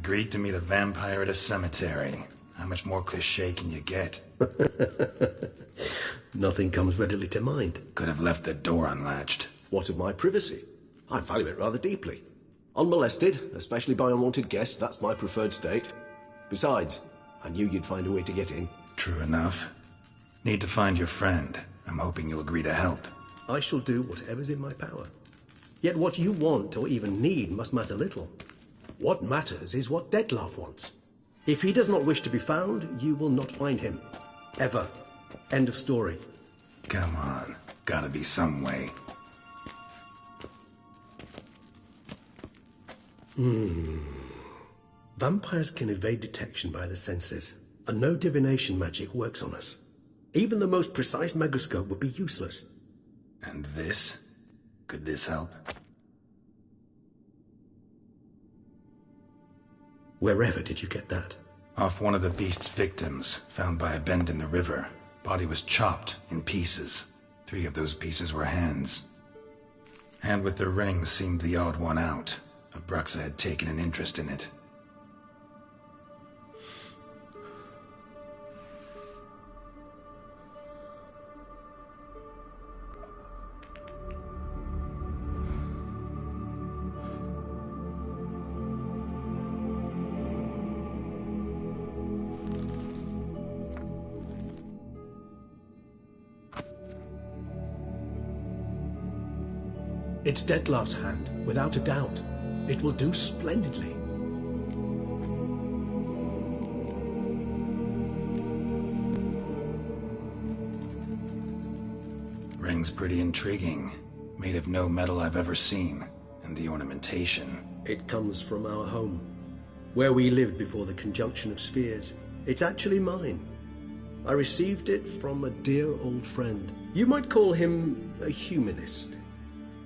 Agreed to meet a vampire at a cemetery. How much more cliché can you get? Nothing comes readily to mind. Could have left the door unlatched. What of my privacy? I value it rather deeply. Unmolested, especially by unwanted guests, that's my preferred state. Besides, I knew you'd find a way to get in. True enough. Need to find your friend. I'm hoping you'll agree to help. I shall do whatever's in my power. Yet what you want or even need must matter little. What matters is what Detlef wants. If he does not wish to be found, you will not find him. Ever. End of story. Come on. Gotta be some way. Vampires can evade detection by the senses, and no divination magic works on us. Even the most precise megascope would be useless. And this? Could this help? Wherever did you get that? Off one of the beast's victims, found by a bend in the river. Body was chopped in pieces. 3 of those pieces were hands. Hand with the ring seemed the odd one out. Abruxa had taken an interest in it. It's Detlef's hand, without a doubt. It will do splendidly. Ring's pretty intriguing. Made of no metal I've ever seen. And the ornamentation. It comes from our home, where we lived before the conjunction of spheres. It's actually mine. I received it from a dear old friend. You might call him a humanist.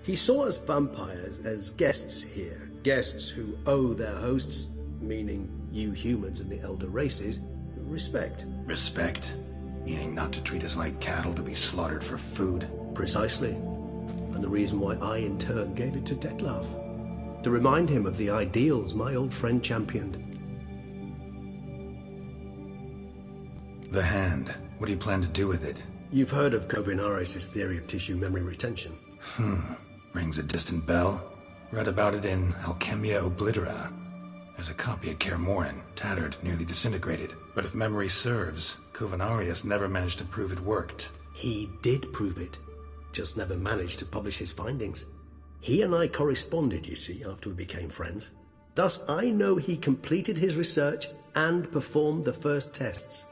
He saw us vampires as guests here, guests who owe their hosts, meaning you humans and the elder races, respect. Respect? Meaning not to treat us like cattle to be slaughtered for food? Precisely. And the reason why I in turn gave it to Detlef. To remind him of the ideals my old friend championed. The hand. What do you plan to do with it? You've heard of Kovinaris' theory of tissue memory retention. Rings a distant bell. Read about it in Alchemia Oblitera. There's a copy at Kermoran, tattered, nearly disintegrated. But if memory serves, Kovinaris never managed to prove it worked. He did prove it, just never managed to publish his findings. He and I corresponded, you see, after we became friends. Thus, I know he completed his research and performed the first tests.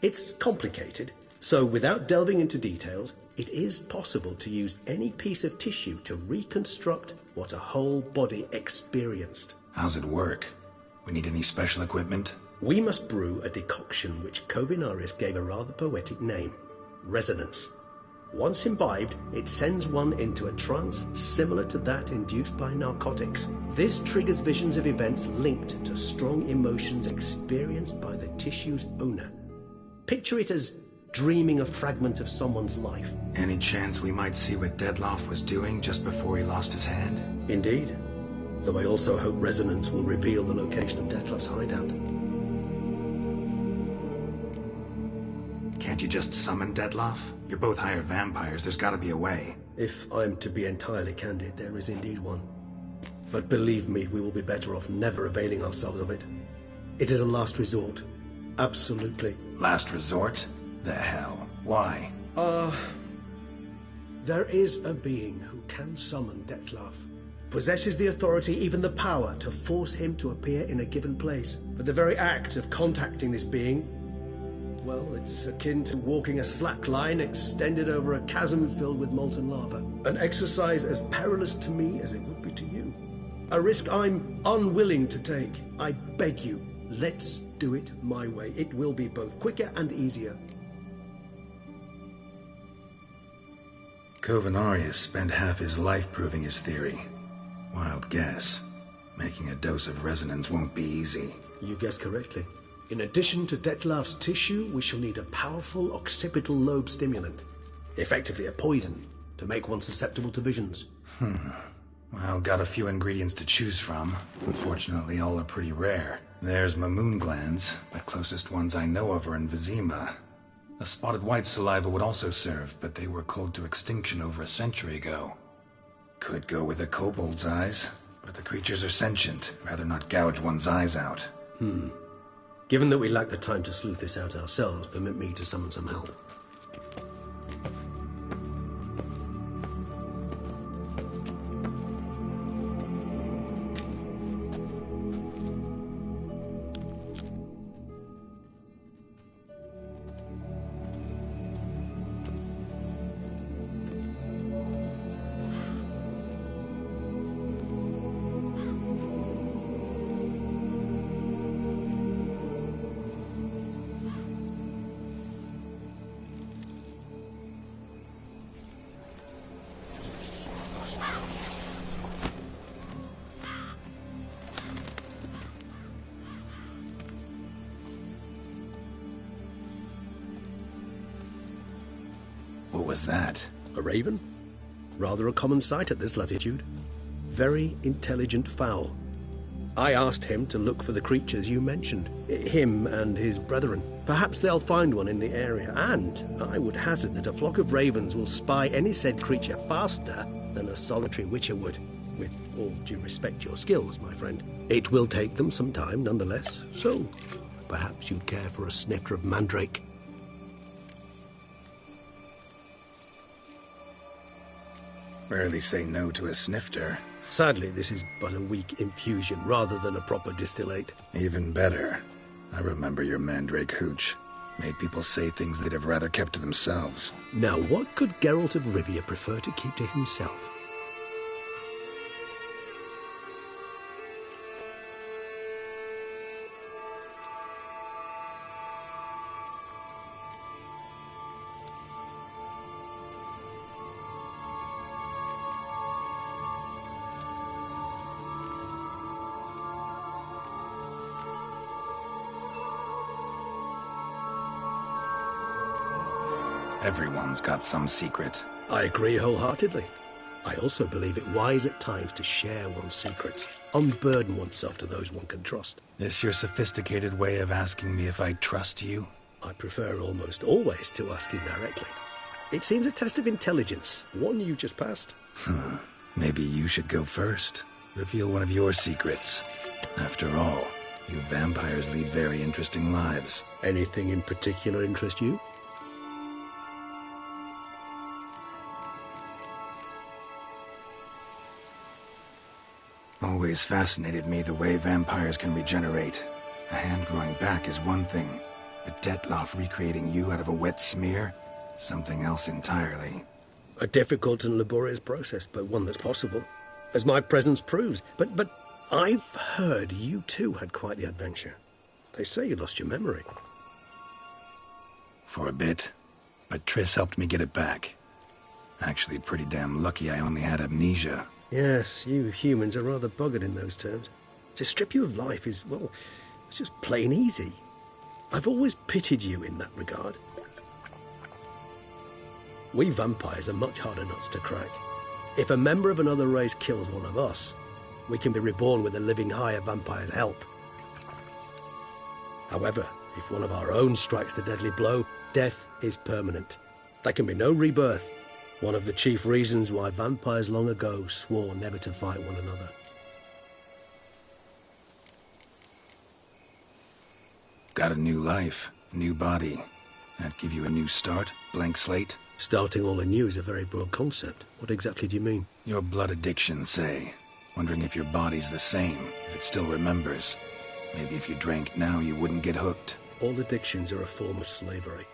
It's complicated, so without delving into details, it is possible to use any piece of tissue to reconstruct what a whole body experienced. How's it work? We need any special equipment? We must brew a decoction which Kovinaris gave a rather poetic name, resonance. Once imbibed, it sends one into a trance similar to that induced by narcotics. This triggers visions of events linked to strong emotions experienced by the tissue's owner. Picture it as dreaming a fragment of someone's life. Any chance we might see what Detlef was doing just before he lost his hand? Indeed. Though I also hope resonance will reveal the location of Detlef's hideout. Can't you just summon Detlef? You're both hired vampires, there's gotta be a way. If I'm to be entirely candid, there is indeed one. But believe me, we will be better off never availing ourselves of it. It is a last resort. Absolutely. Last resort? The hell? Why? There is a being who can summon Detlef. Possesses the authority, even the power, to force him to appear in a given place. But the very act of contacting this being, well, it's akin to walking a slack line extended over a chasm filled with molten lava. An exercise as perilous to me as it would be to you. A risk I'm unwilling to take. I beg you, let's do it my way. It will be both quicker and easier. Kovinaris spent half his life proving his theory. Wild guess. Making a dose of resonance won't be easy. You guessed correctly. In addition to Detlef's tissue, we shall need a powerful occipital lobe stimulant. Effectively a poison, to make one susceptible to visions. Well, got a few ingredients to choose from. Unfortunately, all are pretty rare. There's Mamoon glands, but closest ones I know of are in Vizima. A spotted white saliva would also serve, but they were cold to extinction over a century ago. Could go with a kobold's eyes, but the creatures are sentient. Rather not gouge one's eyes out. Given that we lack the time to sleuth this out ourselves, permit me to summon some help. What was that? A raven? Rather a common sight at this latitude. Very intelligent fowl. I asked him to look for the creatures you mentioned. Him and his brethren. Perhaps they'll find one in the area, and I would hazard that a flock of ravens will spy any said creature faster than a solitary witcher would. With all due respect to your skills, my friend. It will take them some time, nonetheless. So, perhaps you'd care for a snifter of mandrake. Rarely say no to a snifter. Sadly, this is but a weak infusion rather than a proper distillate. Even better. I remember your mandrake hooch. Made people say things they'd have rather kept to themselves. Now, what could Geralt of Rivia prefer to keep to himself? Everyone's got some secret. I agree wholeheartedly. I also believe it wise at times to share one's secrets, unburden oneself to those one can trust. This your sophisticated way of asking me if I trust you? I prefer almost always to ask you directly. It seems a test of intelligence, one you just passed. Maybe you should go first. Reveal one of your secrets. After all, you vampires lead very interesting lives. Anything in particular interest you? Always fascinated me the way vampires can regenerate. A hand growing back is one thing, but Detloff recreating you out of a wet smear? Something else entirely. A difficult and laborious process, but one that's possible, as my presence proves. But I've heard you too had quite the adventure. They say you lost your memory. For a bit, but Triss helped me get it back. Actually, pretty damn lucky I only had amnesia. Yes, you humans are rather buggered in those terms. To strip you of life is, well, it's just plain easy. I've always pitied you in that regard. We vampires are much harder nuts to crack. If a member of another race kills one of us, we can be reborn with a living higher vampire's help. However, if one of our own strikes the deadly blow, death is permanent. There can be no rebirth. One of the chief reasons why vampires long ago swore never to fight one another. Got a new life, new body. That give you a new start? Blank slate? Starting all anew is a very broad concept. What exactly do you mean? Your blood addiction, say. Wondering if your body's the same, if it still remembers. Maybe if you drank now, you wouldn't get hooked. All addictions are a form of slavery.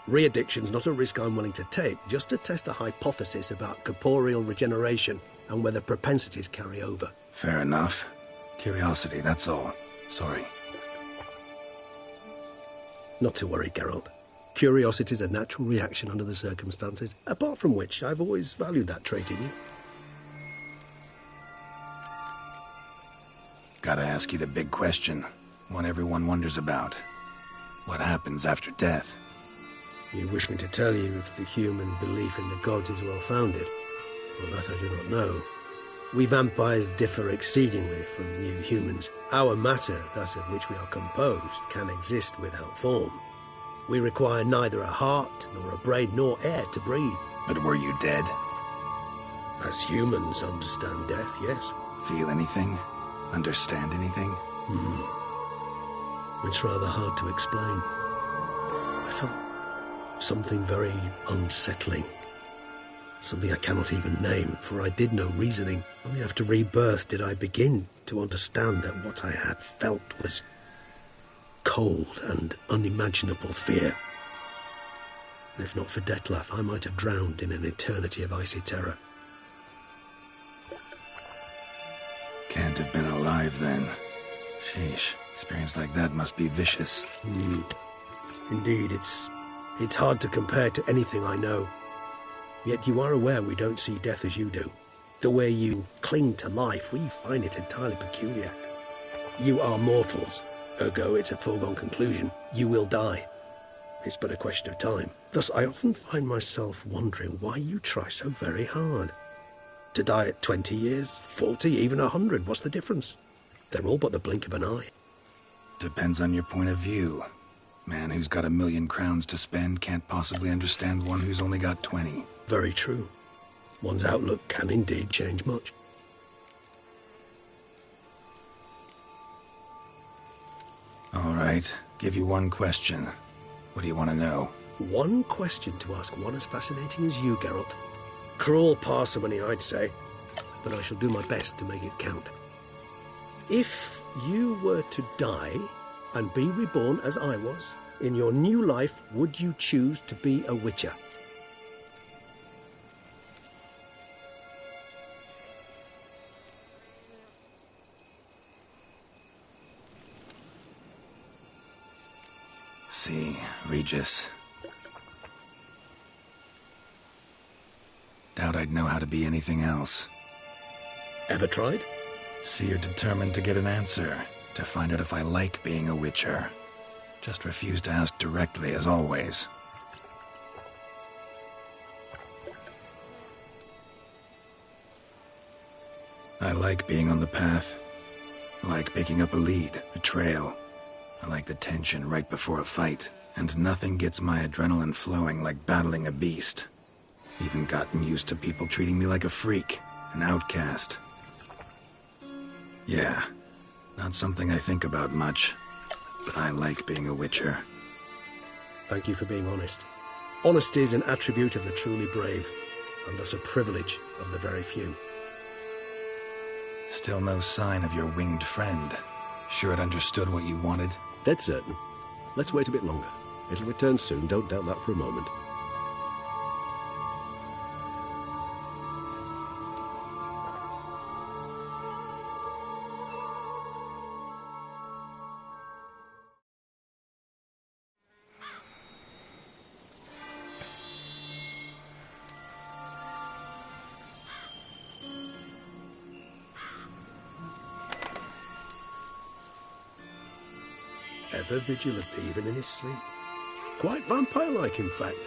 Re-addiction's not a risk I'm willing to take, just to test a hypothesis about corporeal regeneration and whether propensities carry over. Fair enough. Curiosity, that's all. Sorry. Not to worry, Geralt. Curiosity's a natural reaction under the circumstances, apart from which I've always valued that trait in you. Gotta ask you the big question. One everyone wonders about. What happens after death? You wish me to tell you if the human belief in the gods is well-founded? Well, that I do not know. We vampires differ exceedingly from you humans. Our matter, that of which we are composed, can exist without form. We require neither a heart, nor a brain, nor air to breathe. But were you dead? As humans understand death, yes. Feel anything? Understand anything? It's rather hard to explain. I felt something very unsettling. Something I cannot even name, for I did no reasoning. Only after rebirth did I begin to understand that what I had felt was cold and unimaginable fear. If not for Detlef, I might have drowned in an eternity of icy terror. Can't have been alive then. Sheesh, experience like that must be vicious. Indeed, it's hard to compare to anything I know. Yet you are aware we don't see death as you do. The way you cling to life, we find it entirely peculiar. You are mortals, ergo it's a foregone conclusion. You will die. It's but a question of time. Thus, I often find myself wondering why you try so very hard. To die at 20 years, 40, even 100, what's the difference? They're all but the blink of an eye. Depends on your point of view. Man who's got 1,000,000 crowns to spend can't possibly understand one who's only got 20. Very true. One's outlook can indeed change much. All right, give you one question. What do you want to know? One question to ask one as fascinating as you, Geralt. Cruel parsimony, I'd say, but I shall do my best to make it count. If you were to die and be reborn as I was, in your new life, would you choose to be a witcher? See, Regis. Doubt I'd know how to be anything else. Ever tried? See, you're determined to get an answer, to find out if I like being a witcher. Just refuse to ask directly, as always. I like being on the path. I like picking up a lead, a trail. I like the tension right before a fight. And nothing gets my adrenaline flowing like battling a beast. Even gotten used to people treating me like a freak, an outcast. Yeah, not something I think about much, but I like being a witcher. Thank you for being honest. Honesty is an attribute of the truly brave, and thus a privilege of the very few. Still no sign of your winged friend. Sure it understood what you wanted? Dead certain. Let's wait a bit longer. It'll return soon, don't doubt that for a moment. Ever vigilant, even in his sleep. Quite vampire-like, in fact.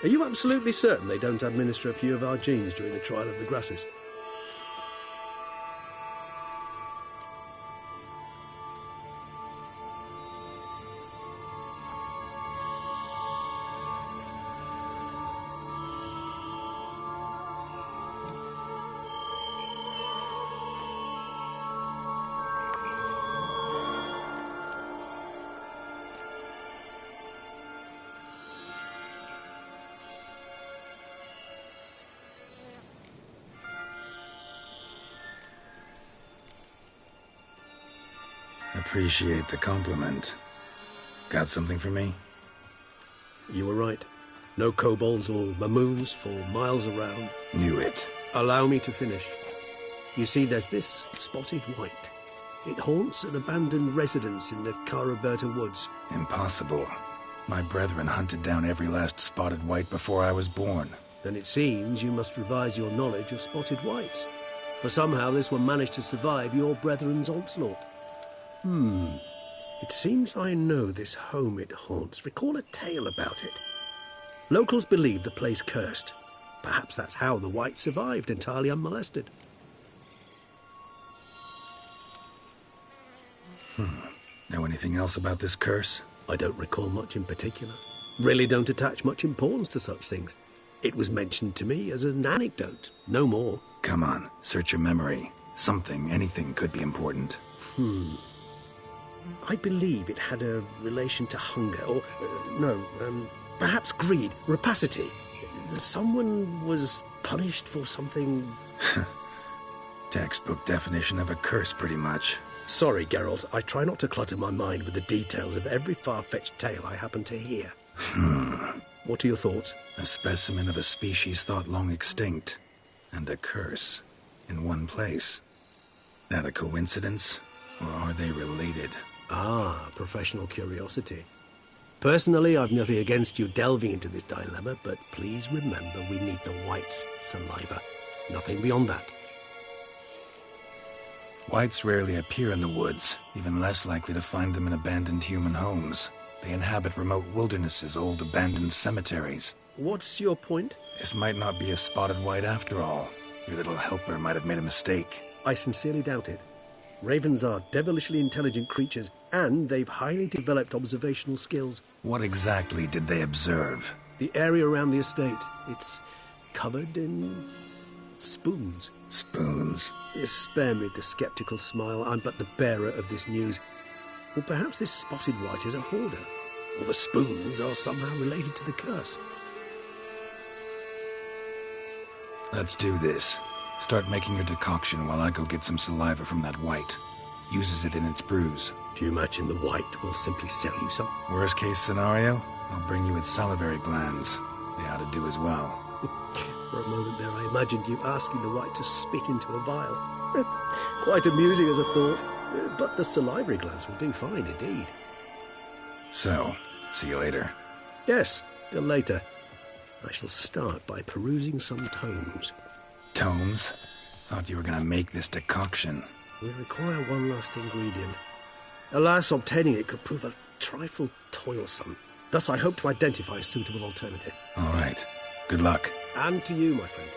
Are you absolutely certain they don't administer a few of our genes during the trial of the grasses? Appreciate the compliment. Got something for me? You were right. No kobolds or mamoons for miles around. Knew it. Allow me to finish. You see, there's this spotted white. It haunts an abandoned residence in the Caraberta woods. Impossible. My brethren hunted down every last spotted white before I was born. Then it seems you must revise your knowledge of spotted whites. For somehow this one managed to survive your brethren's onslaught. It seems I know this home it haunts. Recall a tale about it. Locals believe the place cursed. Perhaps that's how the white survived entirely unmolested. Know anything else about this curse? I don't recall much in particular. Really don't attach much importance to such things. It was mentioned to me as an anecdote, no more. Come on, search your memory. Something, anything could be important. I believe it had a relation to hunger, or, perhaps greed, rapacity. Someone was punished for something... Textbook definition of a curse, pretty much. Sorry, Geralt, I try not to clutter my mind with the details of every far-fetched tale I happen to hear. What are your thoughts? A specimen of a species thought long extinct, and a curse, in one place. That a coincidence, or are they related? Ah, professional curiosity. Personally, I've nothing against you delving into this dilemma, but please remember we need the whites' saliva. Nothing beyond that. Whites rarely appear in the woods, even less likely to find them in abandoned human homes. They inhabit remote wildernesses, old abandoned cemeteries. What's your point? This might not be a spotted white after all. Your little helper might have made a mistake. I sincerely doubt it. Ravens are devilishly intelligent creatures, and they've highly developed observational skills. What exactly did they observe? The area around the estate, it's covered in spoons. Spoons? Spare me the skeptical smile. I'm but the bearer of this news. Or perhaps this spotted white is a hoarder. Or the spoons are somehow related to the curse. Let's do this. Start making your decoction while I go get some saliva from that white. Uses it in its brews. Do you imagine the white will simply sell you some? Worst case scenario, I'll bring you its salivary glands. They ought to do as well. For a moment there, I imagined you asking the white to spit into a vial. Quite amusing as a thought, but the salivary glands will do fine indeed. So, see you later. Yes, till later. I shall start by perusing some tomes. Tomes? Thought you were gonna make this decoction. We require one last ingredient. Alas, obtaining it could prove a trifle toilsome. Thus, I hope to identify a suitable alternative. All right. Good luck. And to you, my friend.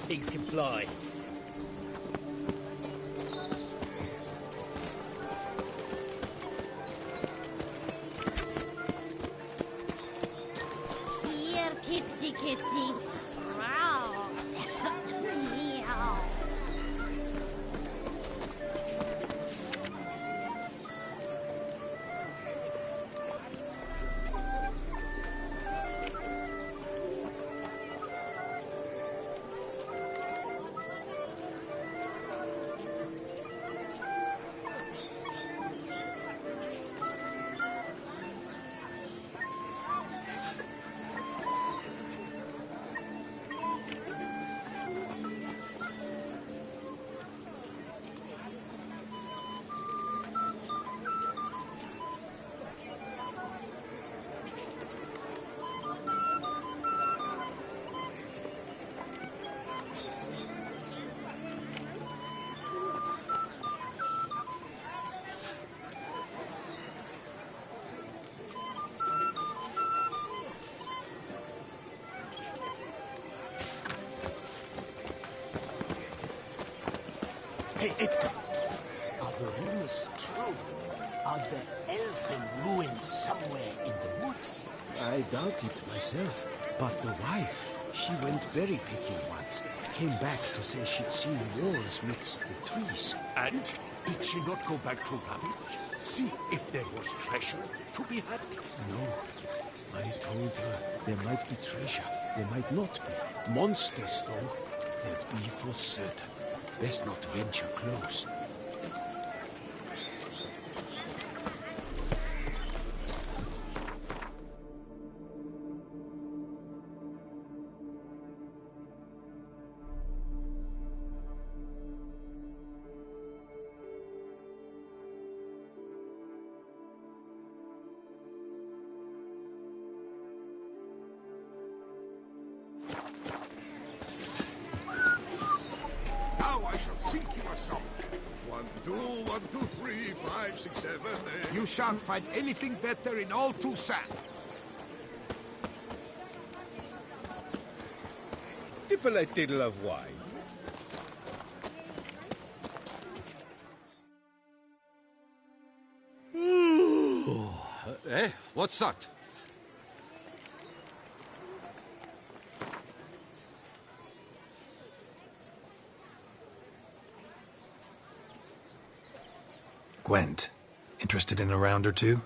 pigs can fly. Here, kitty, kitty. Meow. Meow. Hey, Edgar, are the rumors true? Are there elfin ruins somewhere in the woods? I doubt it myself, but the wife, she went berry picking once. Came back to say she'd seen walls midst the trees. And did she not go back to Ravage? See if there was treasure to be had? No. I told her there might be treasure, there might not be. Monsters, though, there'd be for certain. Best not venture close. Now I shall sink you a song. 1, 2, 1, 2, 3, 5, 6, 7, 8. You shan't find anything better in all Toussaint. Dip a little of wine. Eh? What's that? Gwent, interested in a round or two?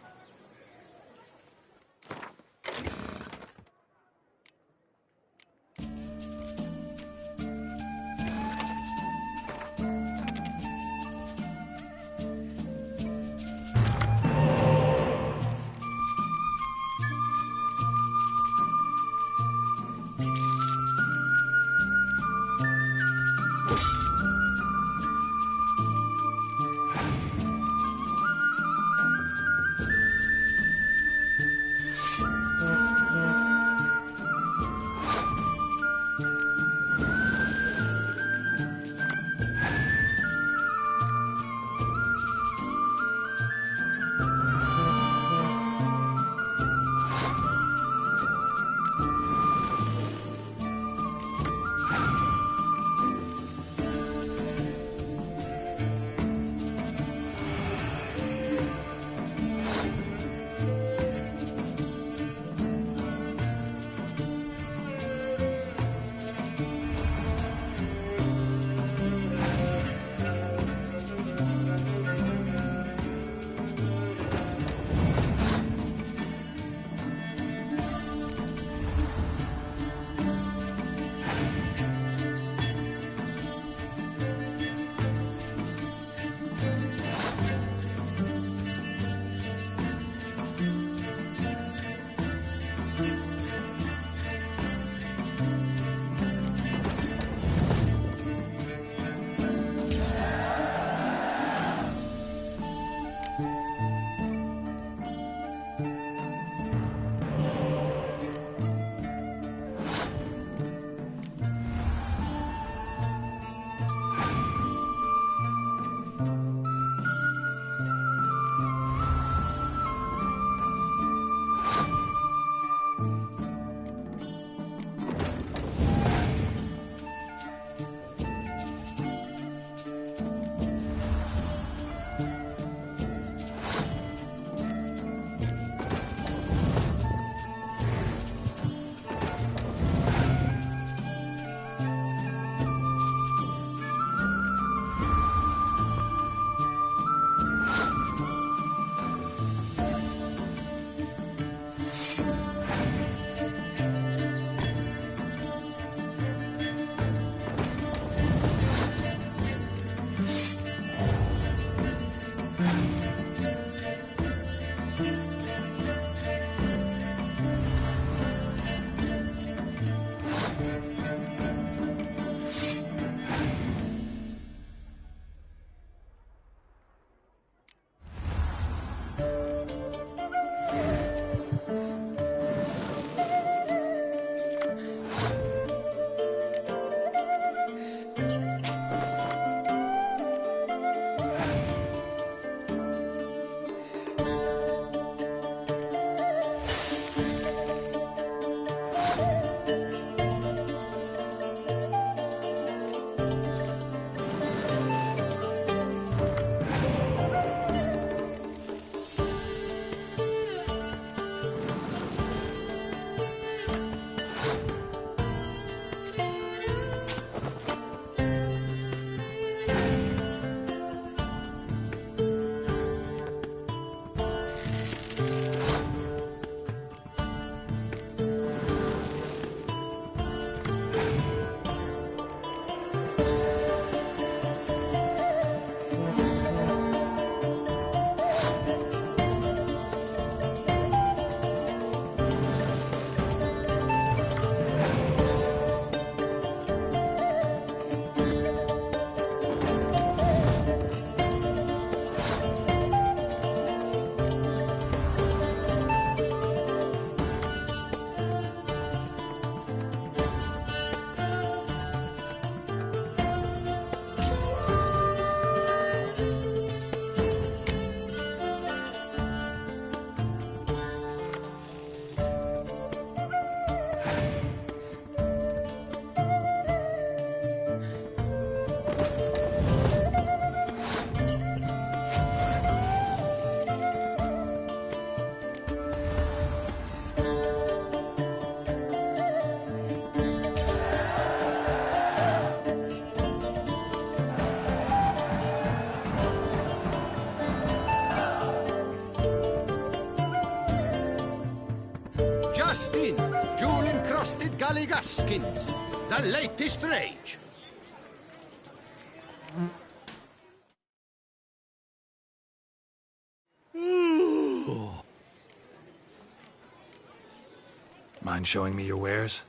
16, jewel-encrusted galligaskins. The latest rage. Mind showing me your wares?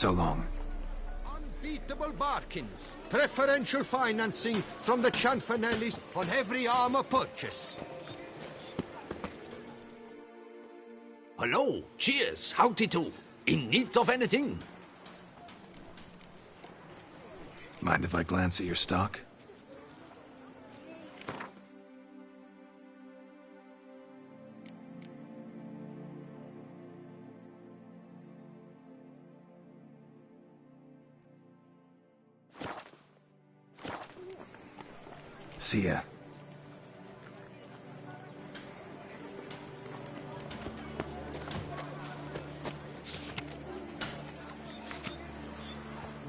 So long. Unbeatable bargains. Preferential financing from the Cianfanellis on every armor purchase. Hello, cheers, howdy do. In need of anything? Mind if I glance at your stock? See ya.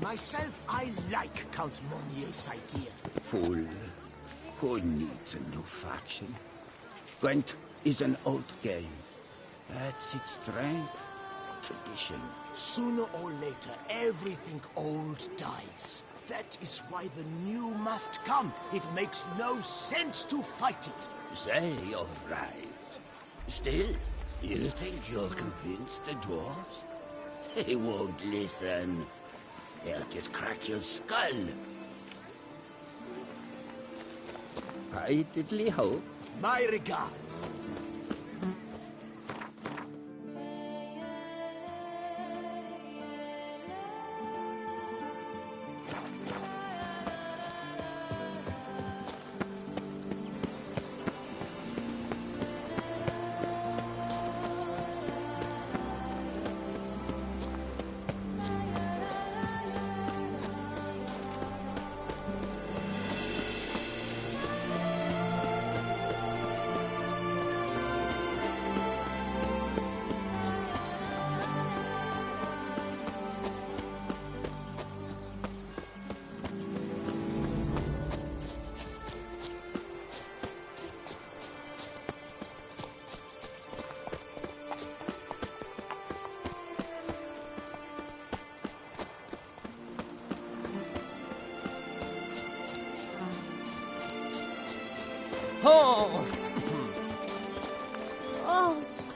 Myself, I like Count Monier's idea. Fool. Who needs a new faction? Gwent is an old game. That's its strength. Tradition. Sooner or later, everything old dies. That is why the new must come. It makes no sense to fight it. Say you're right. Still, you think you'll convince the dwarves? They won't listen. They'll just crack your skull. I diddly hope. My regards.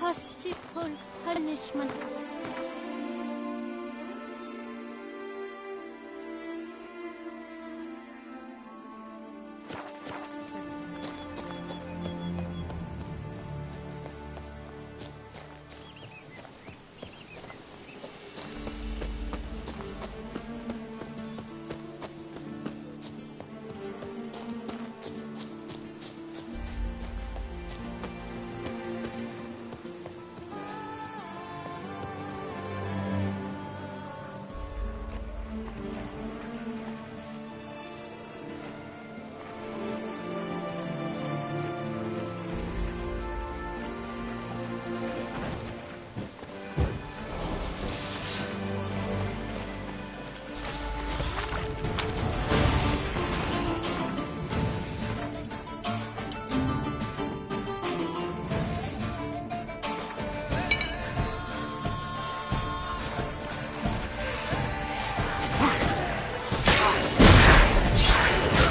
possible punishment.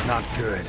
Not good.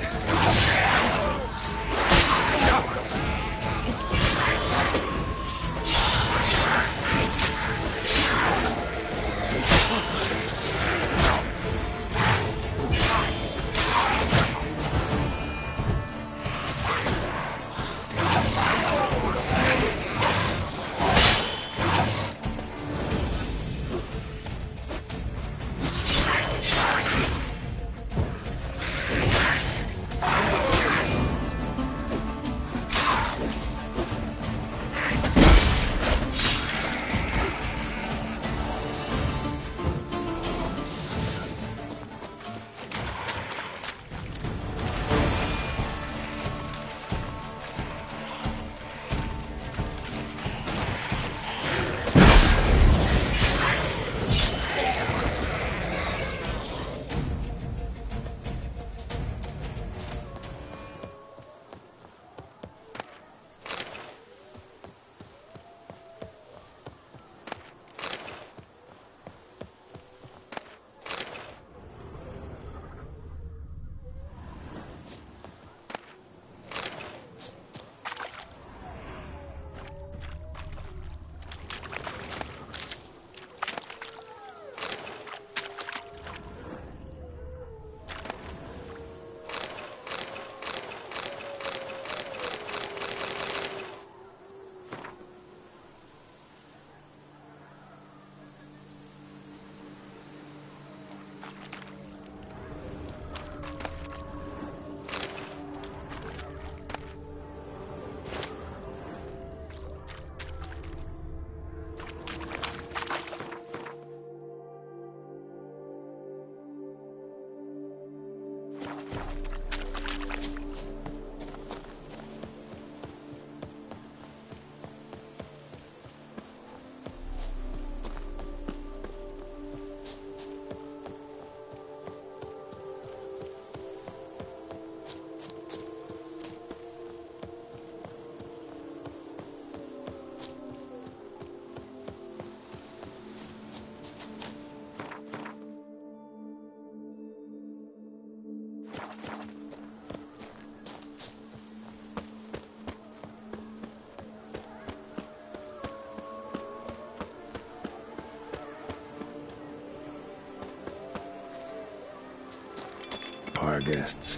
Our guests.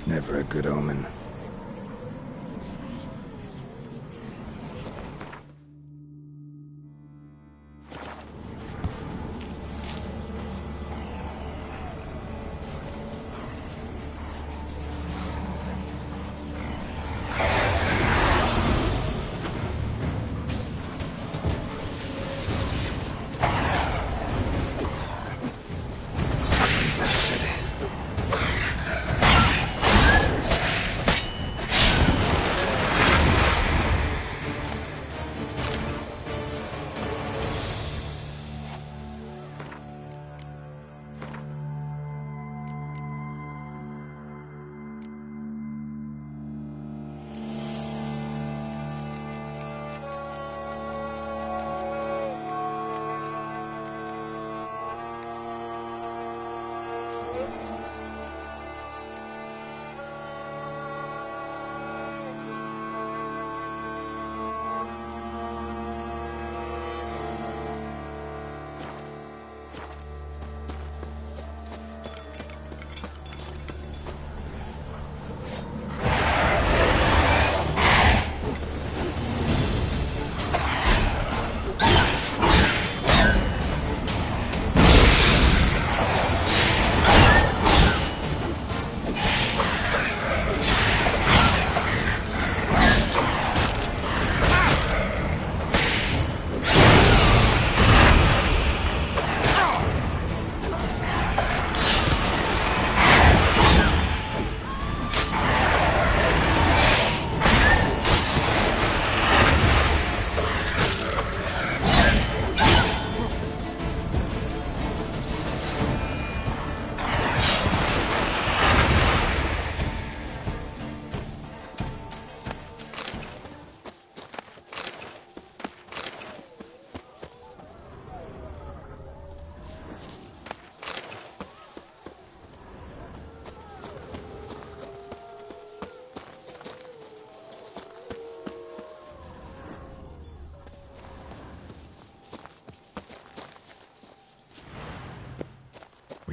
Never a good omen.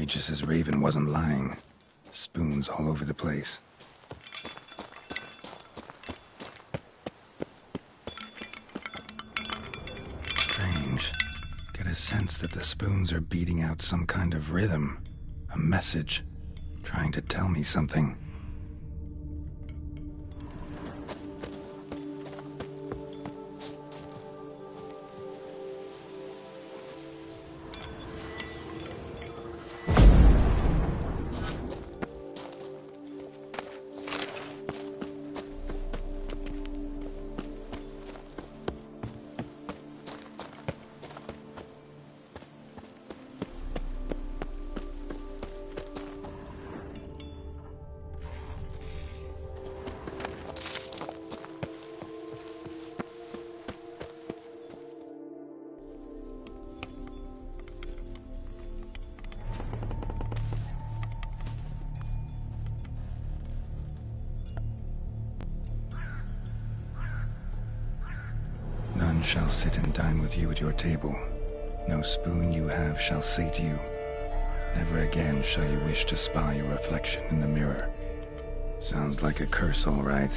Regis's raven wasn't lying. Spoons all over the place. Strange. Get a sense that the spoons are beating out some kind of rhythm. A message. Trying to tell me something. None shall sit and dine with you at your table. No spoon you have shall sate you. Never again shall you wish to spy your reflection in the mirror. Sounds like a curse, all right.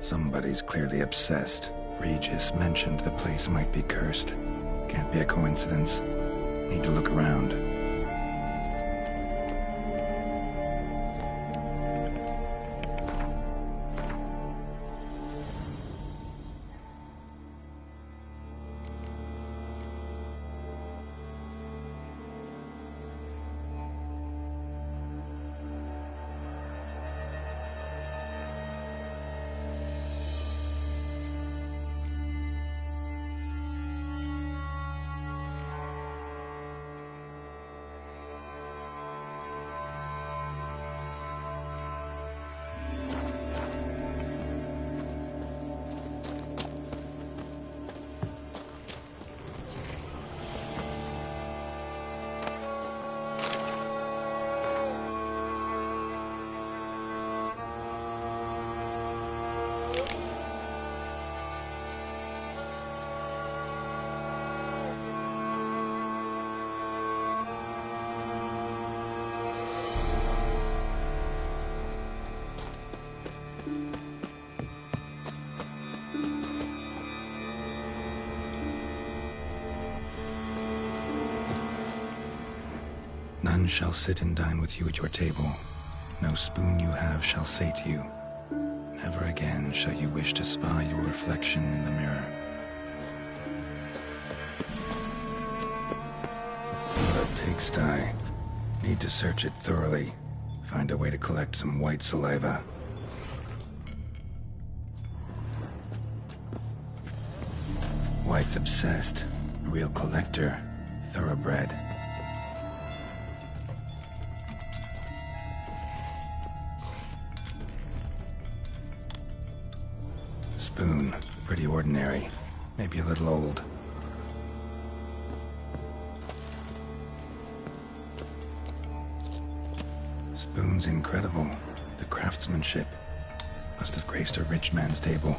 Somebody's clearly obsessed. Regis mentioned the place might be cursed. Can't be a coincidence. Need to look around. None shall sit and dine with you at your table. No spoon you have shall sate you. Never again shall you wish to spy your reflection in the mirror. What a pigsty. Need to search it thoroughly. Find a way to collect some white saliva. White's obsessed. A real collector. Thoroughbred. Spoon. Pretty ordinary. Maybe a little old. Spoon's incredible. The craftsmanship. Must have graced a rich man's table.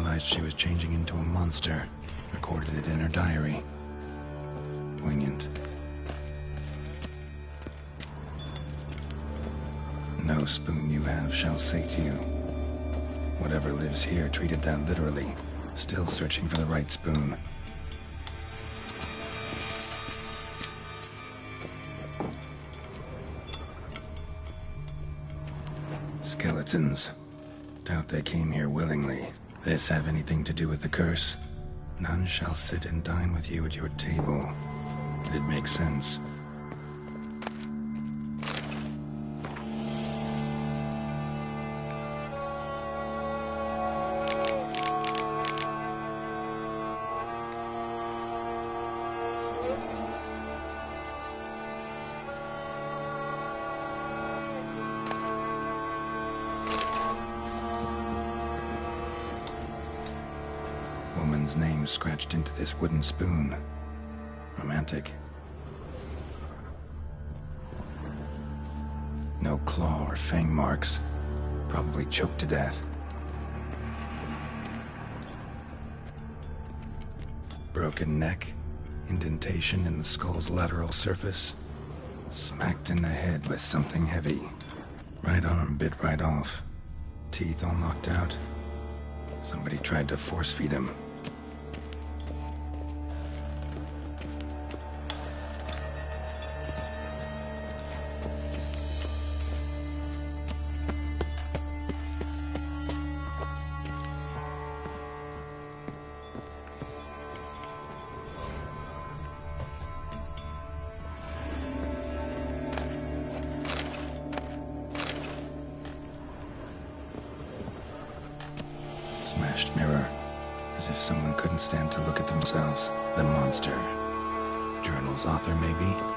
realized she was changing into a monster. Recorded it in her diary. Poignant. No spoon you have shall sate you. Whatever lives here treated that literally. Still searching for the right spoon. Skeletons. Doubt they came here willingly. This have anything to do with the curse? None shall sit and dine with you at your table. It makes sense. Woman's name scratched into this wooden spoon. Romantic. No claw or fang marks. Probably choked to death. Broken neck. Indentation in the skull's lateral surface. Smacked in the head with something heavy. Right arm bit right off. Teeth all knocked out. Somebody tried to force feed him. Smashed mirror, as if someone couldn't stand to look at themselves. The monster. Journal's author, maybe?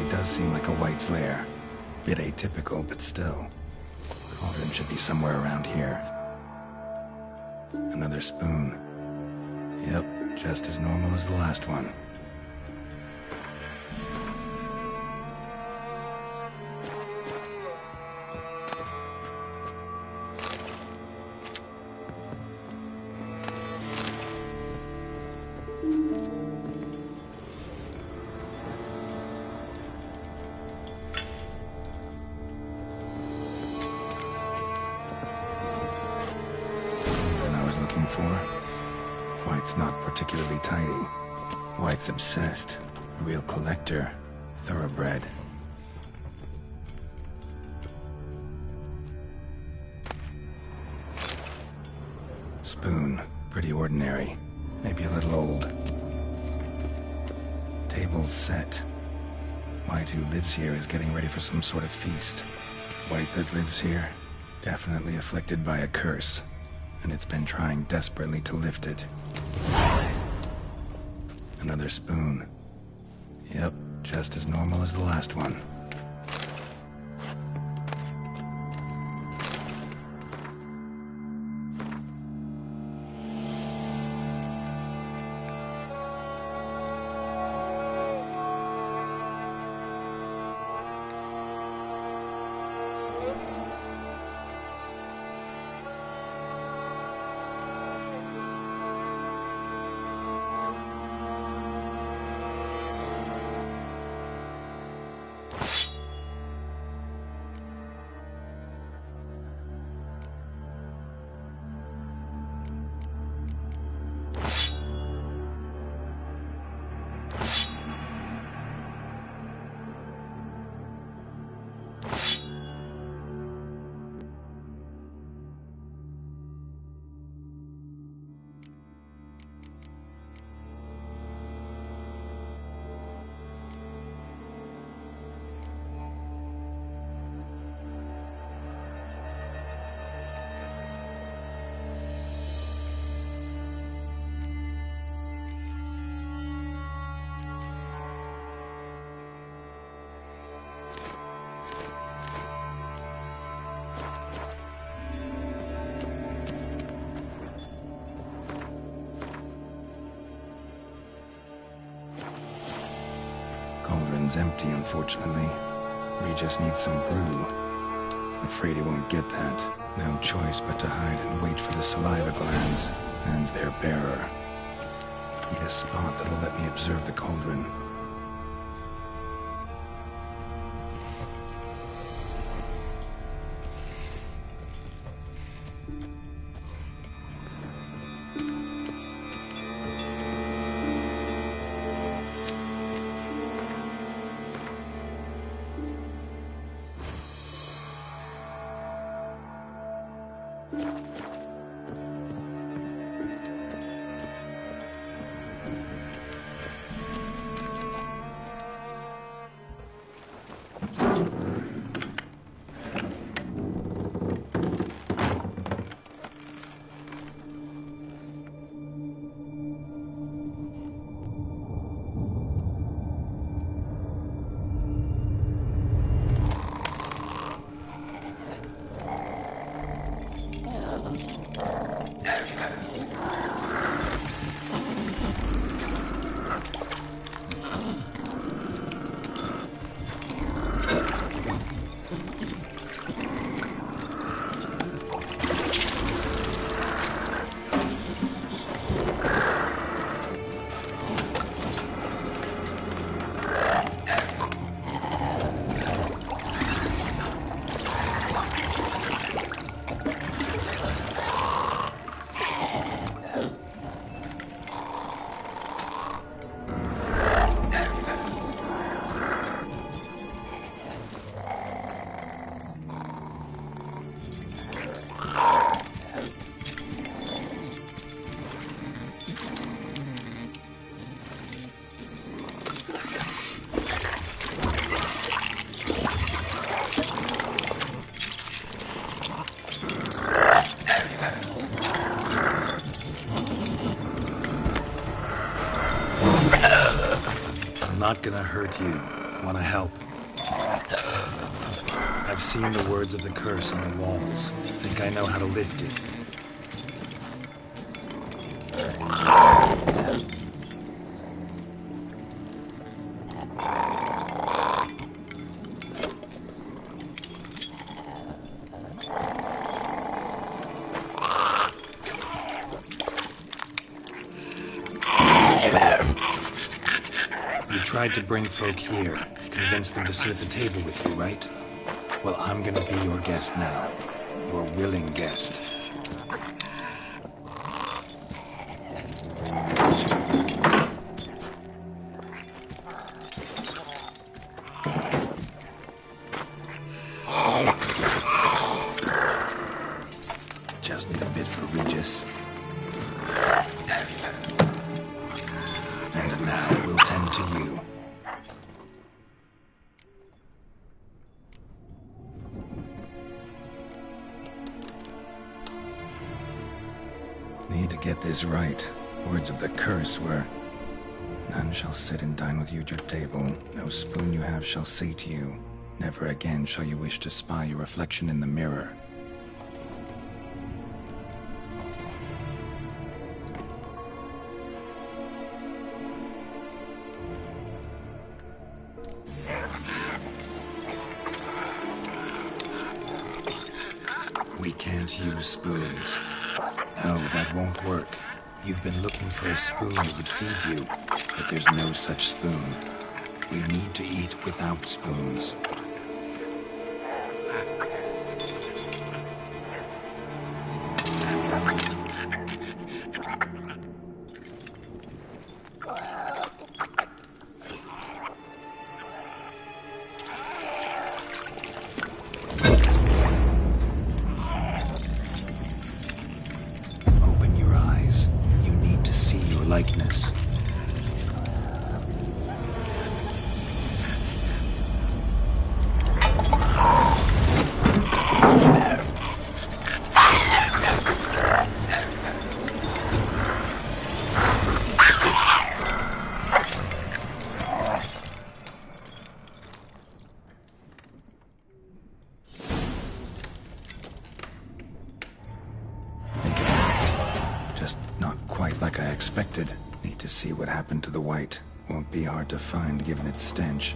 Does seem like a White's lair. Bit atypical, but still. Cauldron should be somewhere around here. Another spoon. Yep, just as normal as the last one. For. White's not particularly tidy. White's obsessed. A real collector. Thoroughbred. Spoon. Pretty ordinary. Maybe a little old. Table set. White, who lives here, is getting ready for some sort of feast. White that lives here, definitely afflicted by a curse. And it's been trying desperately to lift it. Another spoon. Yep, just as normal as the last one. one's empty, unfortunately. We just need some brew. Afraid he won't get that. No choice but to hide and wait for the saliva glands and their bearer. Need a spot that'll let me observe the cauldron. Not gonna hurt you. Wanna help? I've seen the words of the curse on the walls. Think I know how to lift it. Tried to bring folk here, convince them to sit at the table with you, right? Well, I'm gonna be your guest now. Your willing guest. Just need a bit for Regis. And now we'll tend to you. Need to get this right. Words of the curse were, none shall sit and dine with you at your table. No spoon you have shall sate you. Never again shall you wish to spy your reflection in the mirror. We can't use spoons. No, that won't work. You've been looking for a spoon that would feed you, but there's no such spoon. We need to eat without spoons. Likeness. Just not quite like I expected. Need to see what happened to the white. Won't be hard to find given its stench.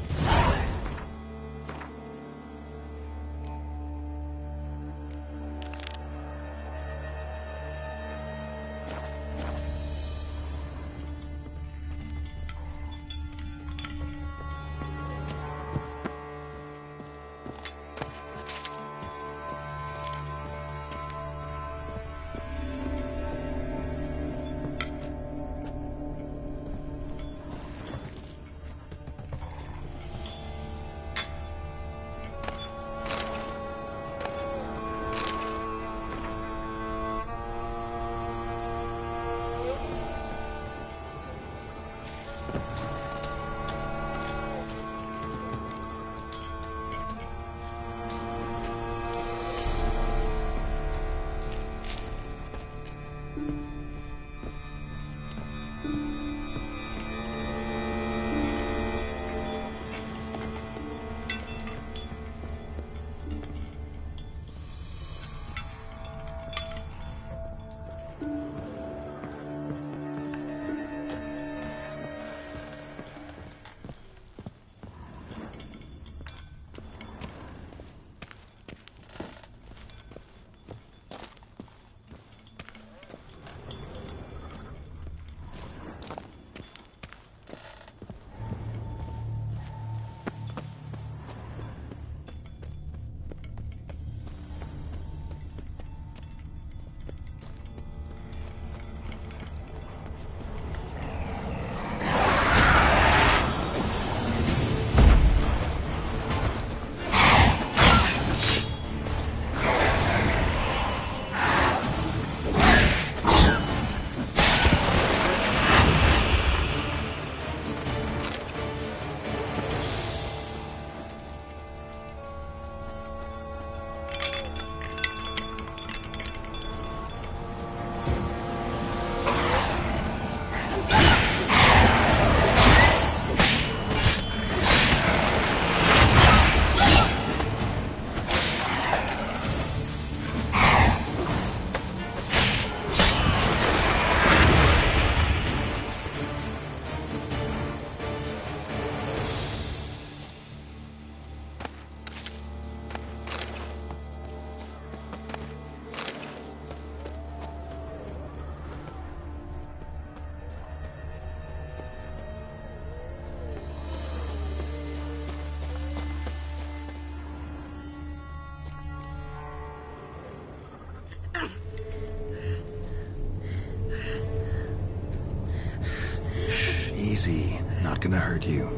Easy. Not gonna hurt you.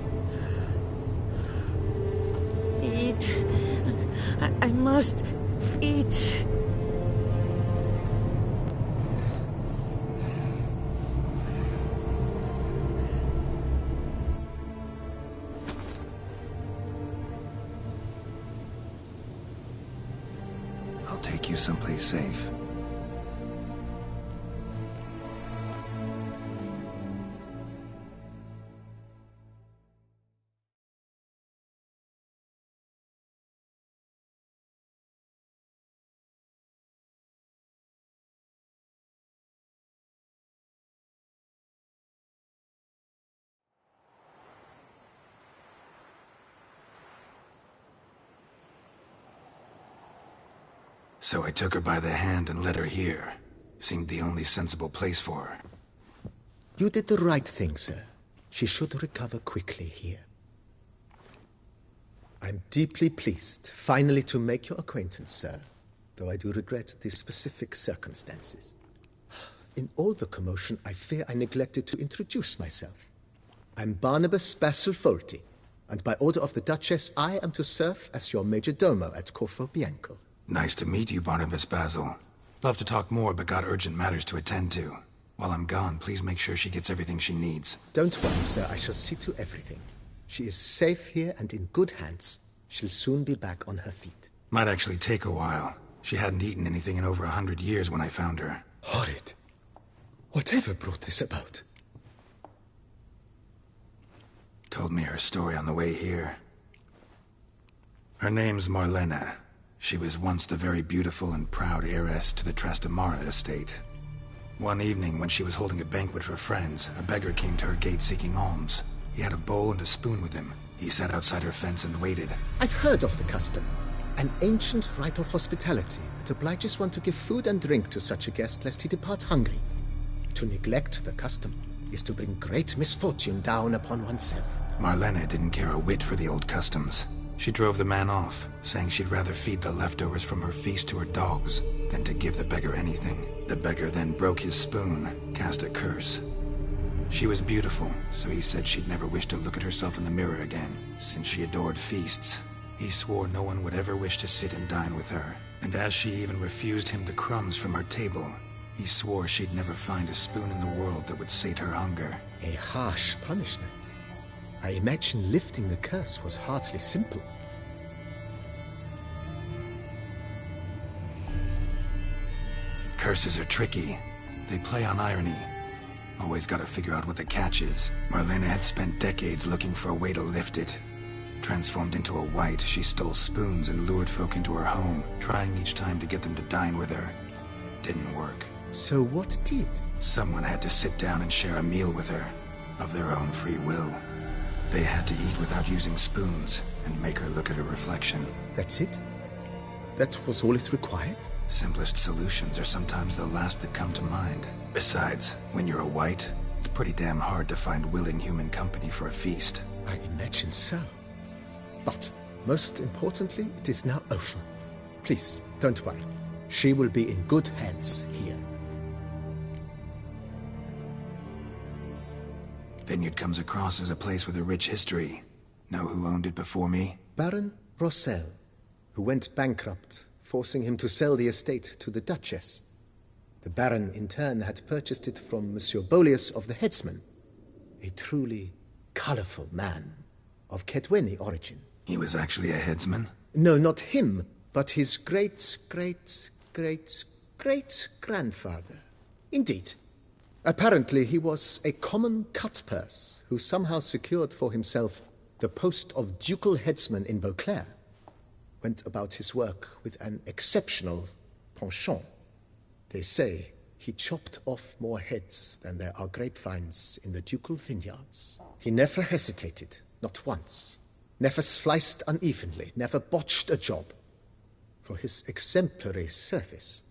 Eat. I must eat. I'll take you someplace safe. So I took her by the hand and led her here. Seemed the only sensible place for her. You did the right thing, sir. She should recover quickly here. I'm deeply pleased, finally, to make your acquaintance, sir, though I do regret the specific circumstances. In all the commotion, I fear I neglected to introduce myself. I'm Barnabas Basil Folty, and by order of the Duchess, I am to serve as your major domo at Corfo Bianco. Nice to meet you, Barnabas Basil. Love to talk more, but got urgent matters to attend to. While I'm gone, please make sure she gets everything she needs. Don't worry, sir. I shall see to everything. She is safe here and in good hands. She'll soon be back on her feet. Might actually take a while. She hadn't eaten anything in over 100 years when I found her. Horrid. Whatever brought this about? Told me her story on the way here. Her name's Marlena. She was once the very beautiful and proud heiress to the Trastamara estate. One evening, when she was holding a banquet for friends, a beggar came to her gate seeking alms. He had a bowl and a spoon with him. He sat outside her fence and waited. I've heard of the custom. An ancient rite of hospitality that obliges one to give food and drink to such a guest lest he depart hungry. To neglect the custom is to bring great misfortune down upon oneself. Marlena didn't care a whit for the old customs. She drove the man off, saying she'd rather feed the leftovers from her feast to her dogs than to give the beggar anything. The beggar then broke his spoon, cast a curse. She was beautiful, so he said she'd never wish to look at herself in the mirror again, since she adored feasts. He swore no one would ever wish to sit and dine with her, and as she even refused him the crumbs from her table, he swore she'd never find a spoon in the world that would sate her hunger. A harsh punishment. I imagine lifting the curse was hardly simple. Curses are tricky. They play on irony. Always gotta figure out what the catch is. Marlena had spent decades looking for a way to lift it. Transformed into a wight, she stole spoons and lured folk into her home, trying each time to get them to dine with her. Didn't work. So what did? Someone had to sit down and share a meal with her, of their own free will. They had to eat without using spoons, and make her look at her reflection. That's it? That was all it required? Simplest solutions are sometimes the last that come to mind. Besides, when you're a wight, it's pretty damn hard to find willing human company for a feast. I imagine so. But, most importantly, it is now over. Please, don't worry. She will be in good hands here. Vineyard comes across as a place with a rich history. Know who owned it before me? Baron Rossel, who went bankrupt, forcing him to sell the estate to the Duchess. The Baron, in turn, had purchased it from Monsieur Bolius of the Headsman, a truly colorful man of Kedweni origin. He was actually a headsman? No, not him, but his great-great-great-great-grandfather. Indeed. Apparently, he was a common cutpurse who somehow secured for himself the post of ducal headsman in Beauclair. Went about his work with an exceptional penchant. They say he chopped off more heads than there are grapevines in the ducal vineyards. He never hesitated, not once. Never sliced unevenly, never botched a job. For his exemplary service,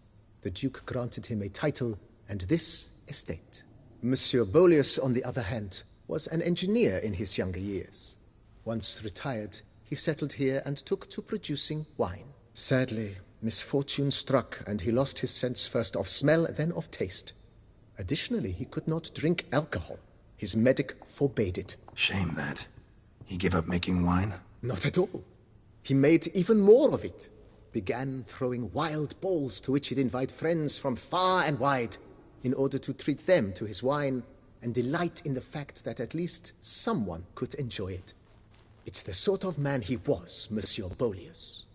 the Duke granted him a title and this estate. Monsieur Bolius, on the other hand, was an engineer in his younger years. Once retired, he settled here and took to producing wine. Sadly, misfortune struck and he lost his sense first of smell, then of taste. Additionally, he could not drink alcohol. His medic forbade it. Shame that. He gave up making wine? Not at all. He made even more of it. Began throwing wild balls to which he'd invite friends from far and wide in order to treat them to his wine and delight in the fact that at least someone could enjoy it. It's the sort of man he was, Monsieur Bolius.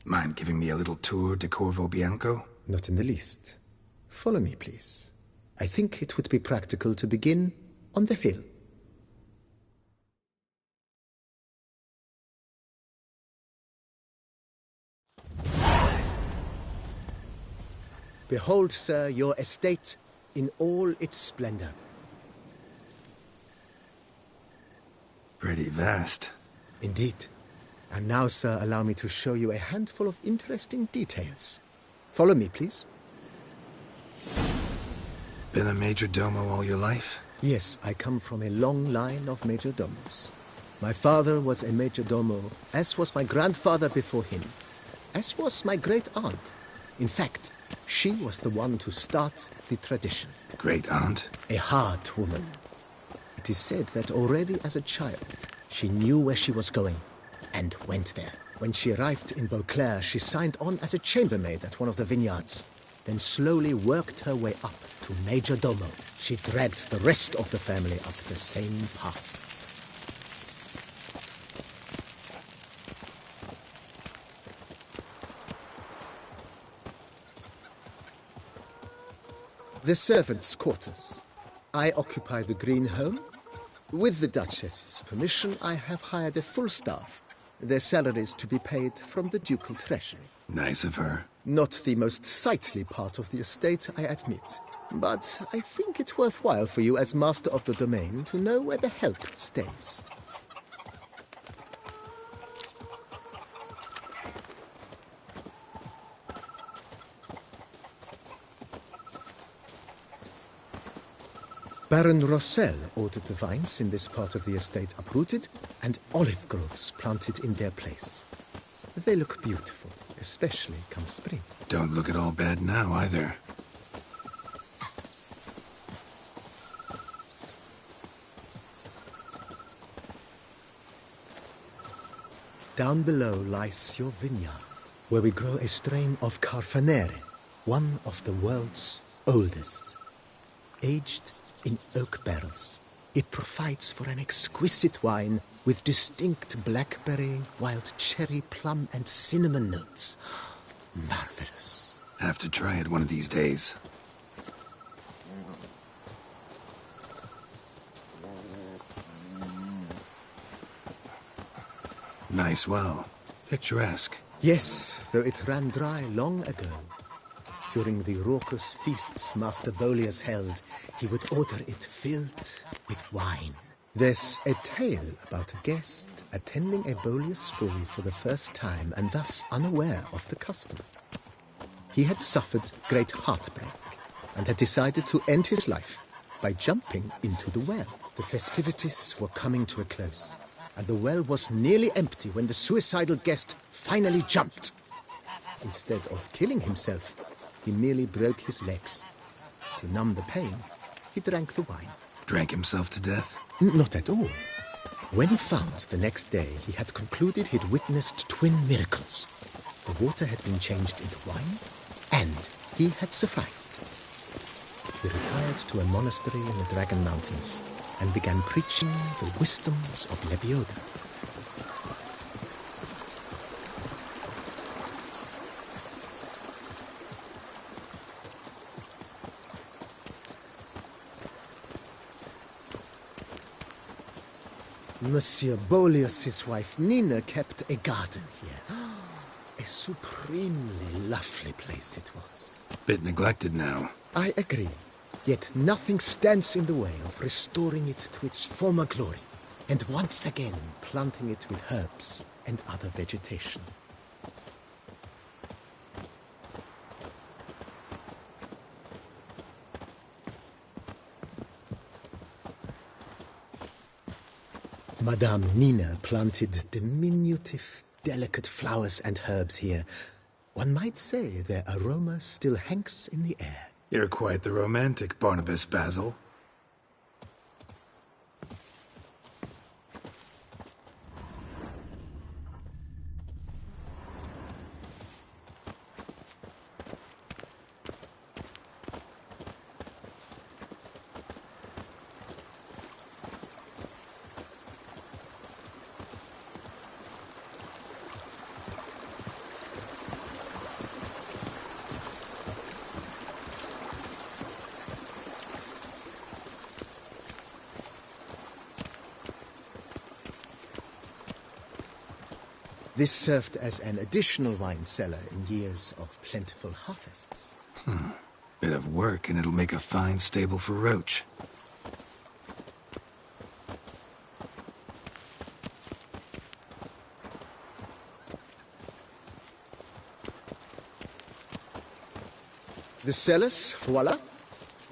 Mind giving me a little tour de Corvo Bianco? Not in the least. Follow me, please. I think it would be practical to begin on the hill. Behold, sir, your estate in all its splendor. Pretty vast. Indeed. And now, sir, allow me to show you a handful of interesting details. Follow me, please. Been a major domo all your life? Yes, I come from a long line of major domos. My father was a major domo, as was my grandfather before him, as was my great-aunt. In fact, she was the one to start the tradition. Great-aunt? A hard woman. It is said that already as a child, she knew where she was going and went there. When she arrived in Beauclair, she signed on as a chambermaid at one of the vineyards, then slowly worked her way up to major domo. She dragged the rest of the family up the same path. The servants' quarters. I occupy the green home. With the Duchess's permission, I have hired a full staff. Their salaries to be paid from the ducal treasury. Nice of her. Not the most sightly part of the estate, I admit. But I think it's worthwhile for you as master of the domain to know where the help stays. Baron Rossel ordered the vines in this part of the estate uprooted and olive groves planted in their place. They look beautiful, especially come spring. Don't look at all bad now, either. Down below lies your vineyard, where we grow a strain of Carfanere, one of the world's oldest. Aged in oak barrels, it provides for an exquisite wine with distinct blackberry, wild cherry, plum, and cinnamon notes. Marvelous. Have to try it one of these days. Nice well. Picturesque. Yes, though it ran dry long ago. During the raucous feasts Master Bolius held, he would order it filled with wine. There's a tale about a guest attending a Bolius ball for the first time and thus unaware of the custom. He had suffered great heartbreak and had decided to end his life by jumping into the well. The festivities were coming to a close, and the well was nearly empty when the suicidal guest finally jumped. Instead of killing himself, he merely broke his legs. To numb the pain, he drank the wine. Drank himself to death? Not at all. When found the next day, he had concluded he'd witnessed twin miracles. The water had been changed into wine, and he had survived. He retired to a monastery in the Dragon Mountains and began preaching the wisdoms of Lebioda. Monsieur Bolius, his wife Nina, kept a garden here. A supremely lovely place it was. Bit neglected now. I agree. Yet nothing stands in the way of restoring it to its former glory, and once again planting it with herbs and other vegetation. Madame Nina planted diminutive, delicate flowers and herbs here. One might say their aroma still hangs in the air. You're quite the romantic, Barnabas Basil. This served as an additional wine cellar in years of plentiful harvests. Bit of work and it'll make a fine stable for Roach. The cellars, voila.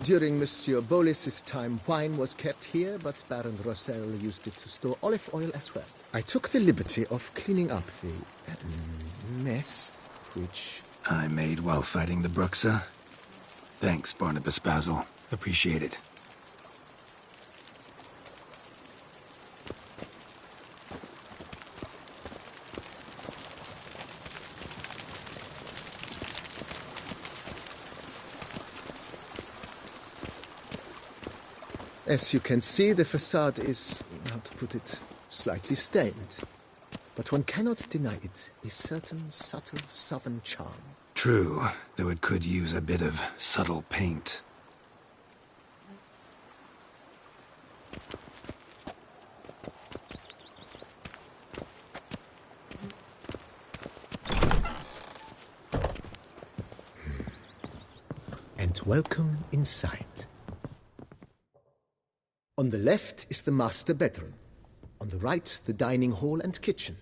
During Monsieur Bolis's time, wine was kept here, but Baron Rossel used it to store olive oil as well. I took the liberty of cleaning up the mess, which I made while fighting the Bruxa. Thanks, Barnabas Basil. Appreciate it. As you can see, the facade is, how to put it, slightly stained. But one cannot deny it, a certain subtle southern charm. True, though it could use a bit of subtle paint. but welcome inside. On the left is the master bedroom. On the right, the dining hall and kitchen.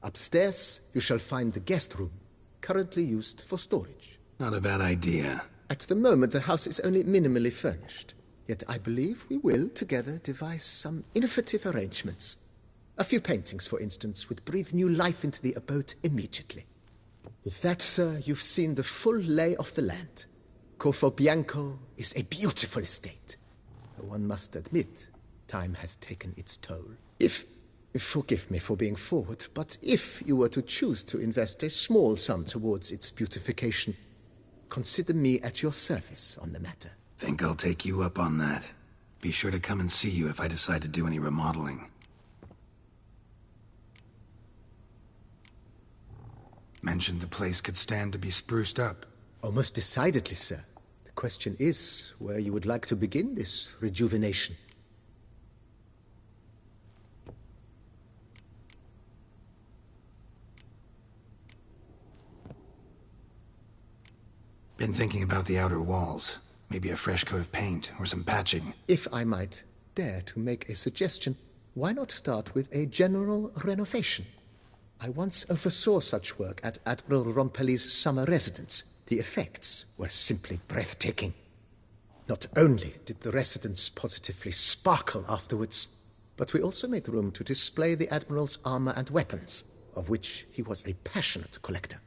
Upstairs, you shall find the guest room, currently used for storage. Not a bad idea. At the moment, the house is only minimally furnished. Yet I believe we will, together, devise some innovative arrangements. A few paintings, for instance, would breathe new life into the abode immediately. With that, sir, you've seen the full lay of the land. Corvo Bianco is a beautiful estate. Though one must admit, time has taken its toll. Forgive me for being forward, but if you were to choose to invest a small sum towards its beautification, consider me at your service on the matter. Think I'll take you up on that. Be sure to come and see you if I decide to do any remodeling. Mentioned the place could stand to be spruced up. Almost decidedly, sir. The question is where you would like to begin this rejuvenation. Been thinking about the outer walls. Maybe a fresh coat of paint or some patching. If I might dare to make a suggestion, why not start with a general renovation? I once oversaw such work at Admiral Rompelli's summer residence. The effects were simply breathtaking. Not only did the residence positively sparkle afterwards, but we also made room to display the Admiral's armor and weapons, of which he was a passionate collector.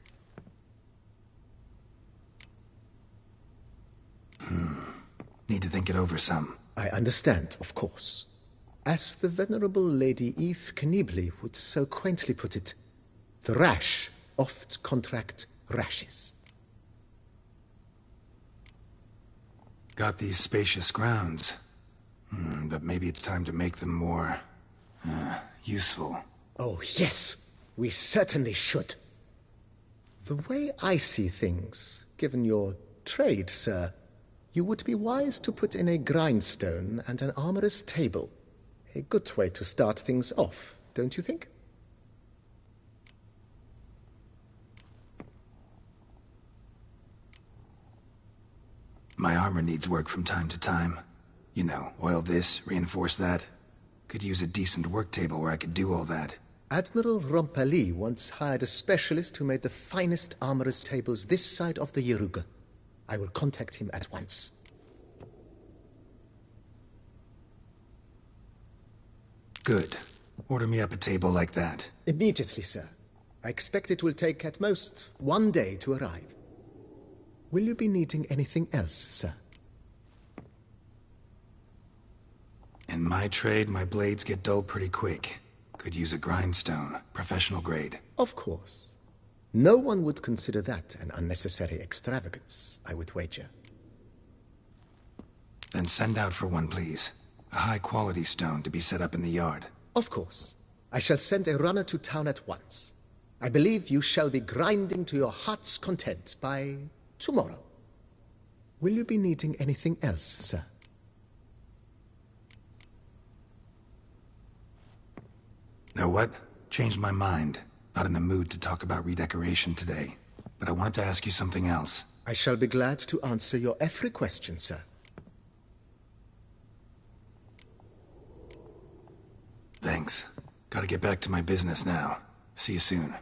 Need to think it over some. I understand, of course. As the venerable Lady Eve Knibley would so quaintly put it, the rash oft contract rashes. Got these spacious grounds. But maybe it's time to make them more... useful. Oh, yes. We certainly should. The way I see things, given your trade, sir, you would be wise to put in a grindstone and an armorer's table. A good way to start things off, don't you think? My armor needs work from time to time. You know, oil this, reinforce that. Could use a decent work table where I could do all that. Admiral Rompelli once hired a specialist who made the finest armorer's tables this side of the Yaruga. I will contact him at once. Good. Order me up a table like that. Immediately, sir. I expect it will take at most 1 day to arrive. Will you be needing anything else, sir? In my trade, my blades get dull pretty quick. Could use a grindstone, professional grade. Of course. No one would consider that an unnecessary extravagance, I would wager. Then send out for one, please. A high-quality stone to be set up in the yard. Of course. I shall send a runner to town at once. I believe you shall be grinding to your heart's content by tomorrow. Will you be needing anything else, sir? Know what? Changed my mind. Not in the mood to talk about redecoration today. But I wanted to ask you something else. I shall be glad to answer your every question, sir. Thanks. Gotta get back to my business now. See you soon.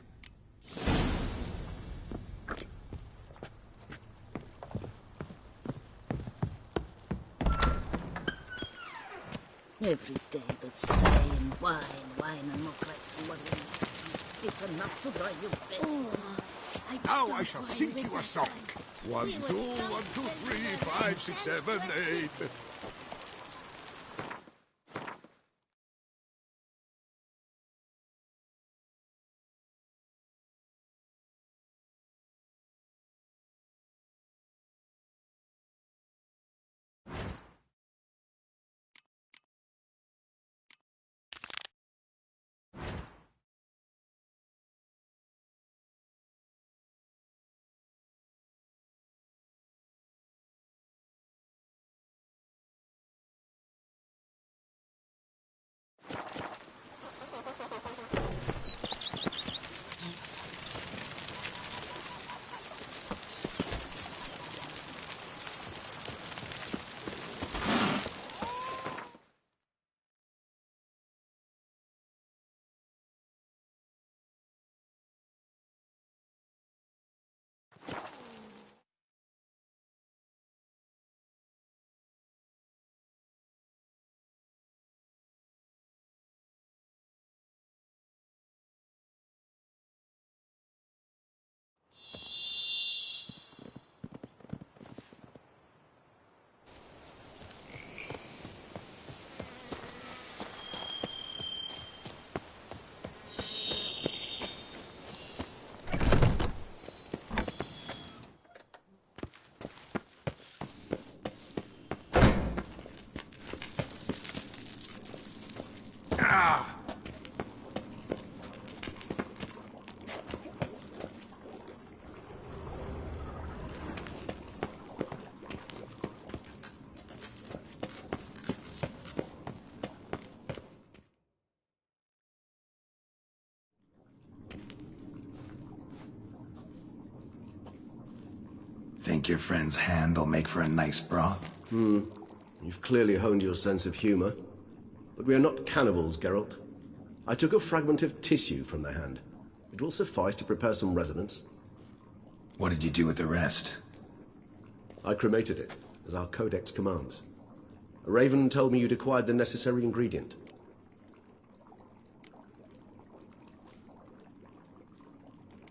Every day the same. Wine and not like slugging. It's enough to drive you batty. Now I shall sing you a song. 1, 2, 1, 2, 3, 5, 6, 7, 8. Think your friend's hand will make for a nice broth? You've clearly honed your sense of humor. But we are not cannibals, Geralt. I took a fragment of tissue from their hand. It will suffice to prepare some resonance. What did you do with the rest? I cremated it, as our codex commands. A raven told me you'd acquired the necessary ingredient.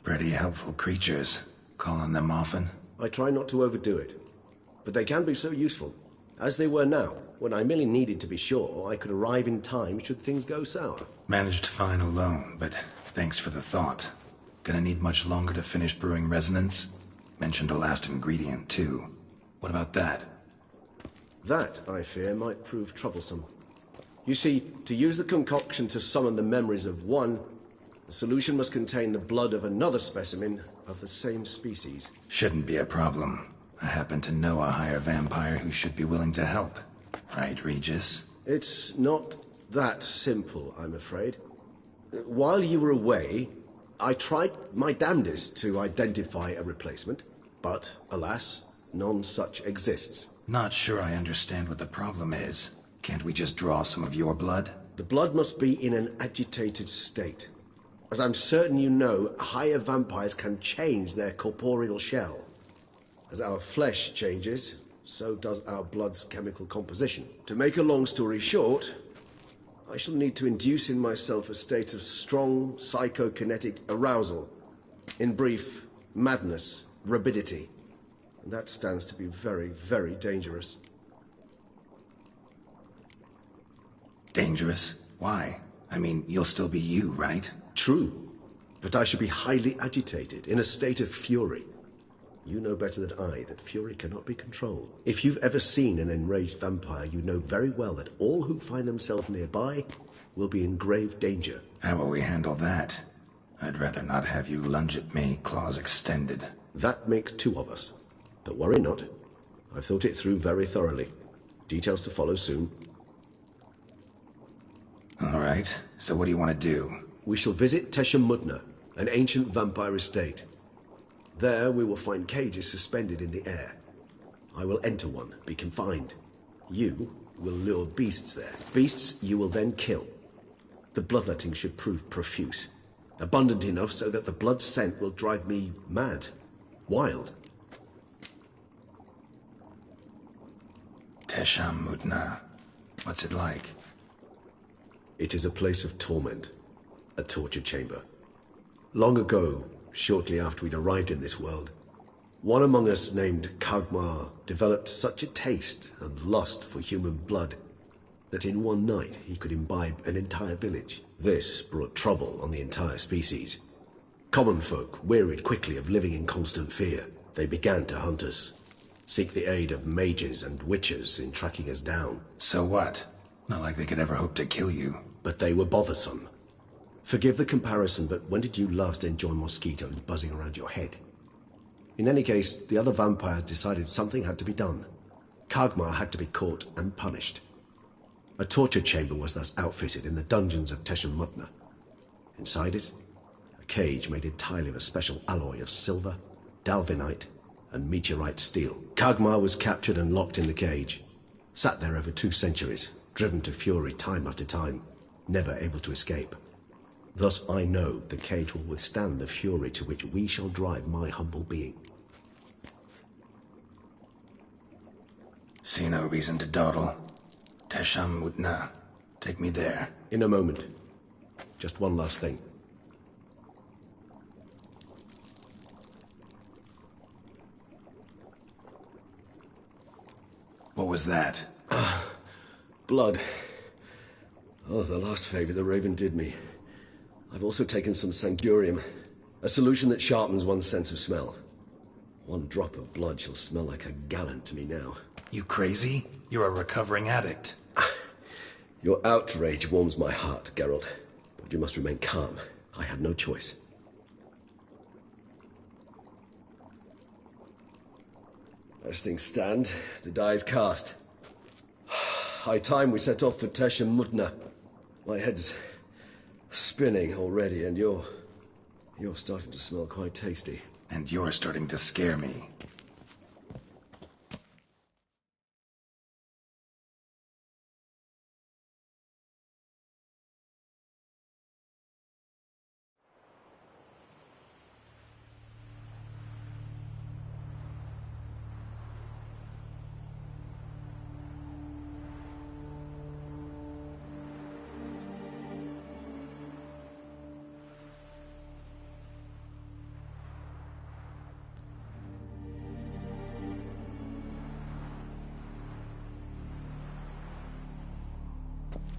Pretty helpful creatures. Call on them often? I try not to overdo it. But they can be so useful. As they were now, when I merely needed to be sure I could arrive in time should things go sour. Managed fine alone, but thanks for the thought. Gonna need much longer to finish brewing resonance? Mentioned a last ingredient, too. What about that? That, I fear, might prove troublesome. You see, to use the concoction to summon the memories of one, the solution must contain the blood of another specimen of the same species. Shouldn't be a problem. I happen to know a higher vampire who should be willing to help. Right, Regis? It's not that simple, I'm afraid. While you were away, I tried my damnedest to identify a replacement, but, alas, none such exists. Not sure I understand what the problem is. Can't we just draw some of your blood? The blood must be in an agitated state. As I'm certain you know, higher vampires can change their corporeal shell. As our flesh changes, so does our blood's chemical composition. To make a long story short, I shall need to induce in myself a state of strong psychokinetic arousal. In brief, madness, rabidity. And that stands to be very, very dangerous. Dangerous? Why? I mean, you'll still be you, right? True. But I should be highly agitated, in a state of fury. You know better than I that fury cannot be controlled. If you've ever seen an enraged vampire, you know very well that all who find themselves nearby will be in grave danger. How will we handle that? I'd rather not have you lunge at me, claws extended. That makes two of us. But worry not. I've thought it through very thoroughly. Details to follow soon. All right. So what do you want to do? We shall visit Teshem Mutna, an ancient vampire estate. There we will find cages suspended in the air. I will enter one, be confined. You will lure beasts there. Beasts you will then kill. The bloodletting should prove profuse. Abundant enough so that the blood scent will drive me mad. Wild. Teshem Mutna. What's it like? It is a place of torment. A torture chamber. Long ago, shortly after we'd arrived in this world, one among us named Kagmar developed such a taste and lust for human blood that in one night he could imbibe an entire village. This brought trouble on the entire species. Common folk wearied quickly of living in constant fear. They began to hunt us, seek the aid of mages and witches in tracking us down. So what? Not like they could ever hope to kill you. But they were bothersome. Forgive the comparison, but when did you last enjoy mosquitoes buzzing around your head? In any case, the other vampires decided something had to be done. Kagmar had to be caught and punished. A torture chamber was thus outfitted in the dungeons of Teshem Mutna. Inside it, a cage made entirely of a special alloy of silver, dalvinite, and meteorite steel. Kagmar was captured and locked in the cage. Sat there over 2 centuries, driven to fury time after time, never able to escape. Thus I know the cage will withstand the fury to which we shall drive my humble being. See no reason to dawdle. Teshem Mutna. Take me there. In a moment. Just one last thing. What was that? Blood. Oh, the last favor the Raven did me. I've also taken some Sangurium, a solution that sharpens one's sense of smell. One drop of blood shall smell like a gallon to me now. You crazy? You're a recovering addict. Your outrage warms my heart, Geralt. But you must remain calm. I have no choice. As things stand, the die is cast. High time we set off for Teshem Mutna. My head's spinning already, and you're starting to smell quite tasty. And you're starting to scare me.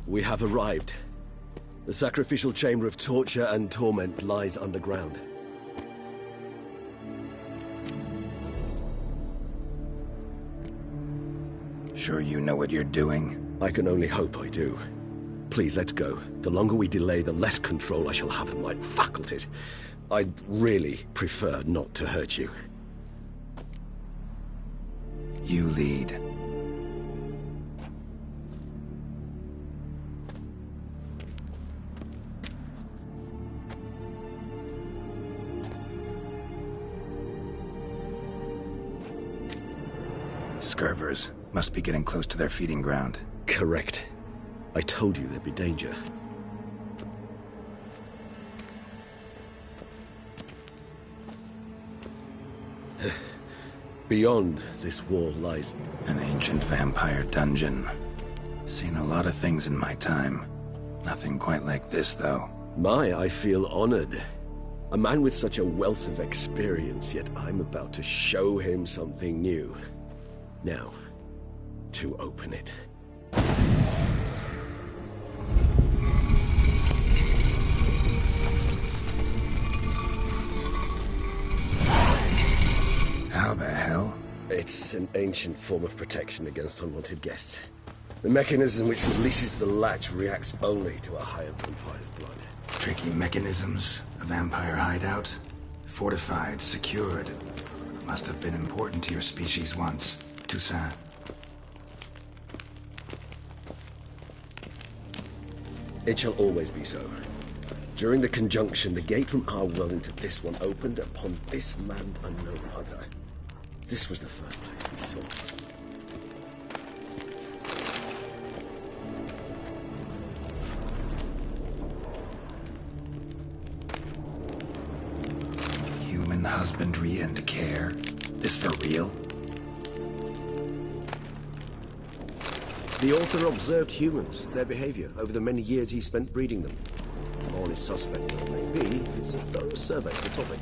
We have arrived. The sacrificial chamber of torture and torment lies underground. Sure you know what you're doing? I can only hope I do. Please, let's go. The longer we delay, the less control I shall have of my faculties. I'd really prefer not to hurt you. You lead. Scurvers. Must be getting close to their feeding ground. Correct. I told you there'd be danger. Beyond this wall lies... an ancient vampire dungeon. Seen a lot of things in my time. Nothing quite like this, though. I feel honored. A man with such a wealth of experience, yet I'm about to show him something new. Now, to open it. How the hell? It's an ancient form of protection against unwanted guests. The mechanism which releases the latch reacts only to a higher vampire's blood. Tricky mechanisms, a vampire hideout. Fortified, secured. Must have been important to your species once. Toussaint. It shall always be so. During the conjunction, the gate from our world into this one opened upon this land unknown other. This was the first place we saw. Human husbandry and care? This for real? The author observed humans, their behavior, over the many years he spent breeding them. Honest suspect that it may be, it's a thorough survey of the topic.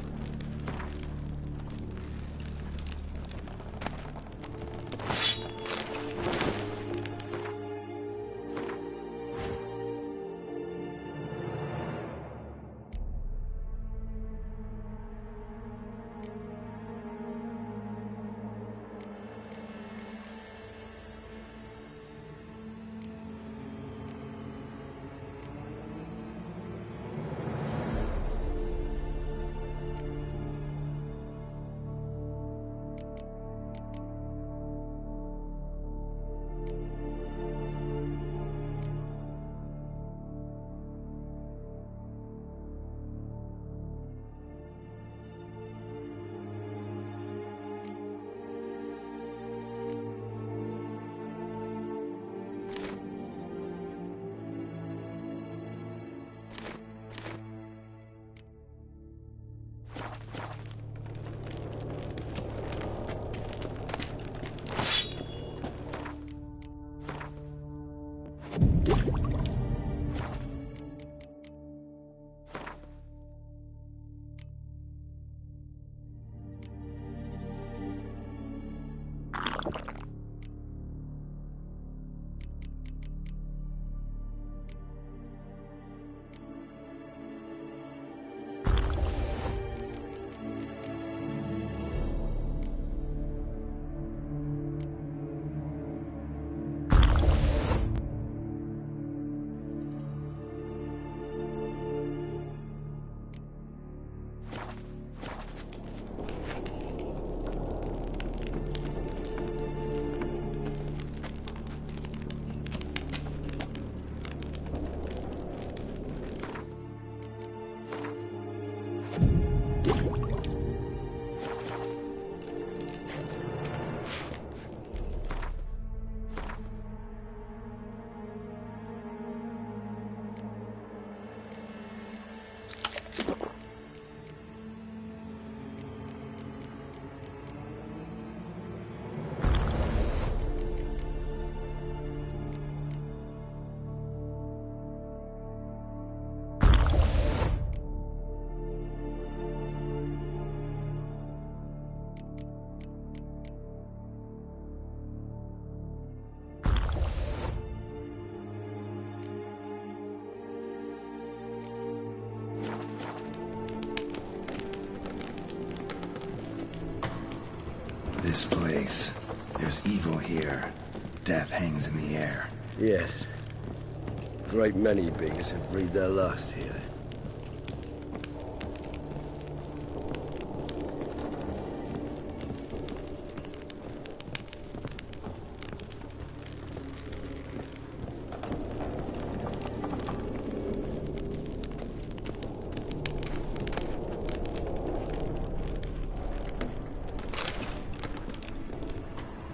This place. There's evil here. Death hangs in the air. Yes. Great many beings have breathed their last here.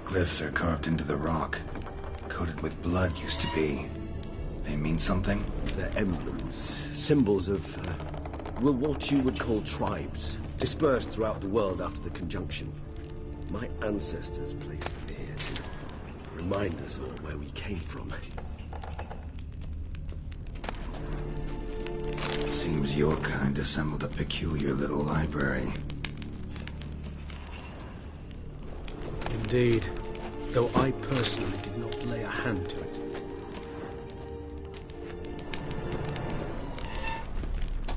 Glyphs are carved into the rock. Coated with blood used to be. They mean something? They're emblems, symbols of, well, what you would call tribes, dispersed throughout the world after the conjunction. My ancestors placed them here to remind us all where we came from. Seems your kind assembled a peculiar little library. Indeed, though I personally did not lay a hand to it.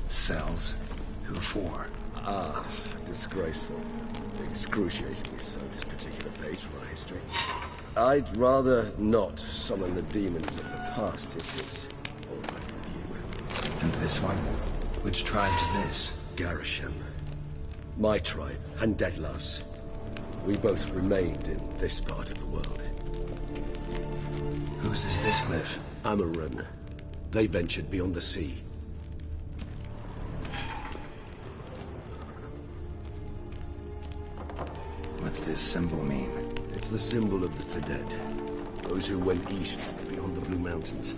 Cells? Who for? Ah, disgraceful. Excruciatingly so, this particular page from our history. I'd rather not summon the demons of the past if it's all right with you. And this one? Which tribe's this? Garisham. My tribe, and Deadlaugh's. We both remained in this part of the world. Whose is this glyph? Amaran. They ventured beyond the sea. What's this symbol mean? It's the symbol of the Tedet. Those who went east beyond the Blue Mountains.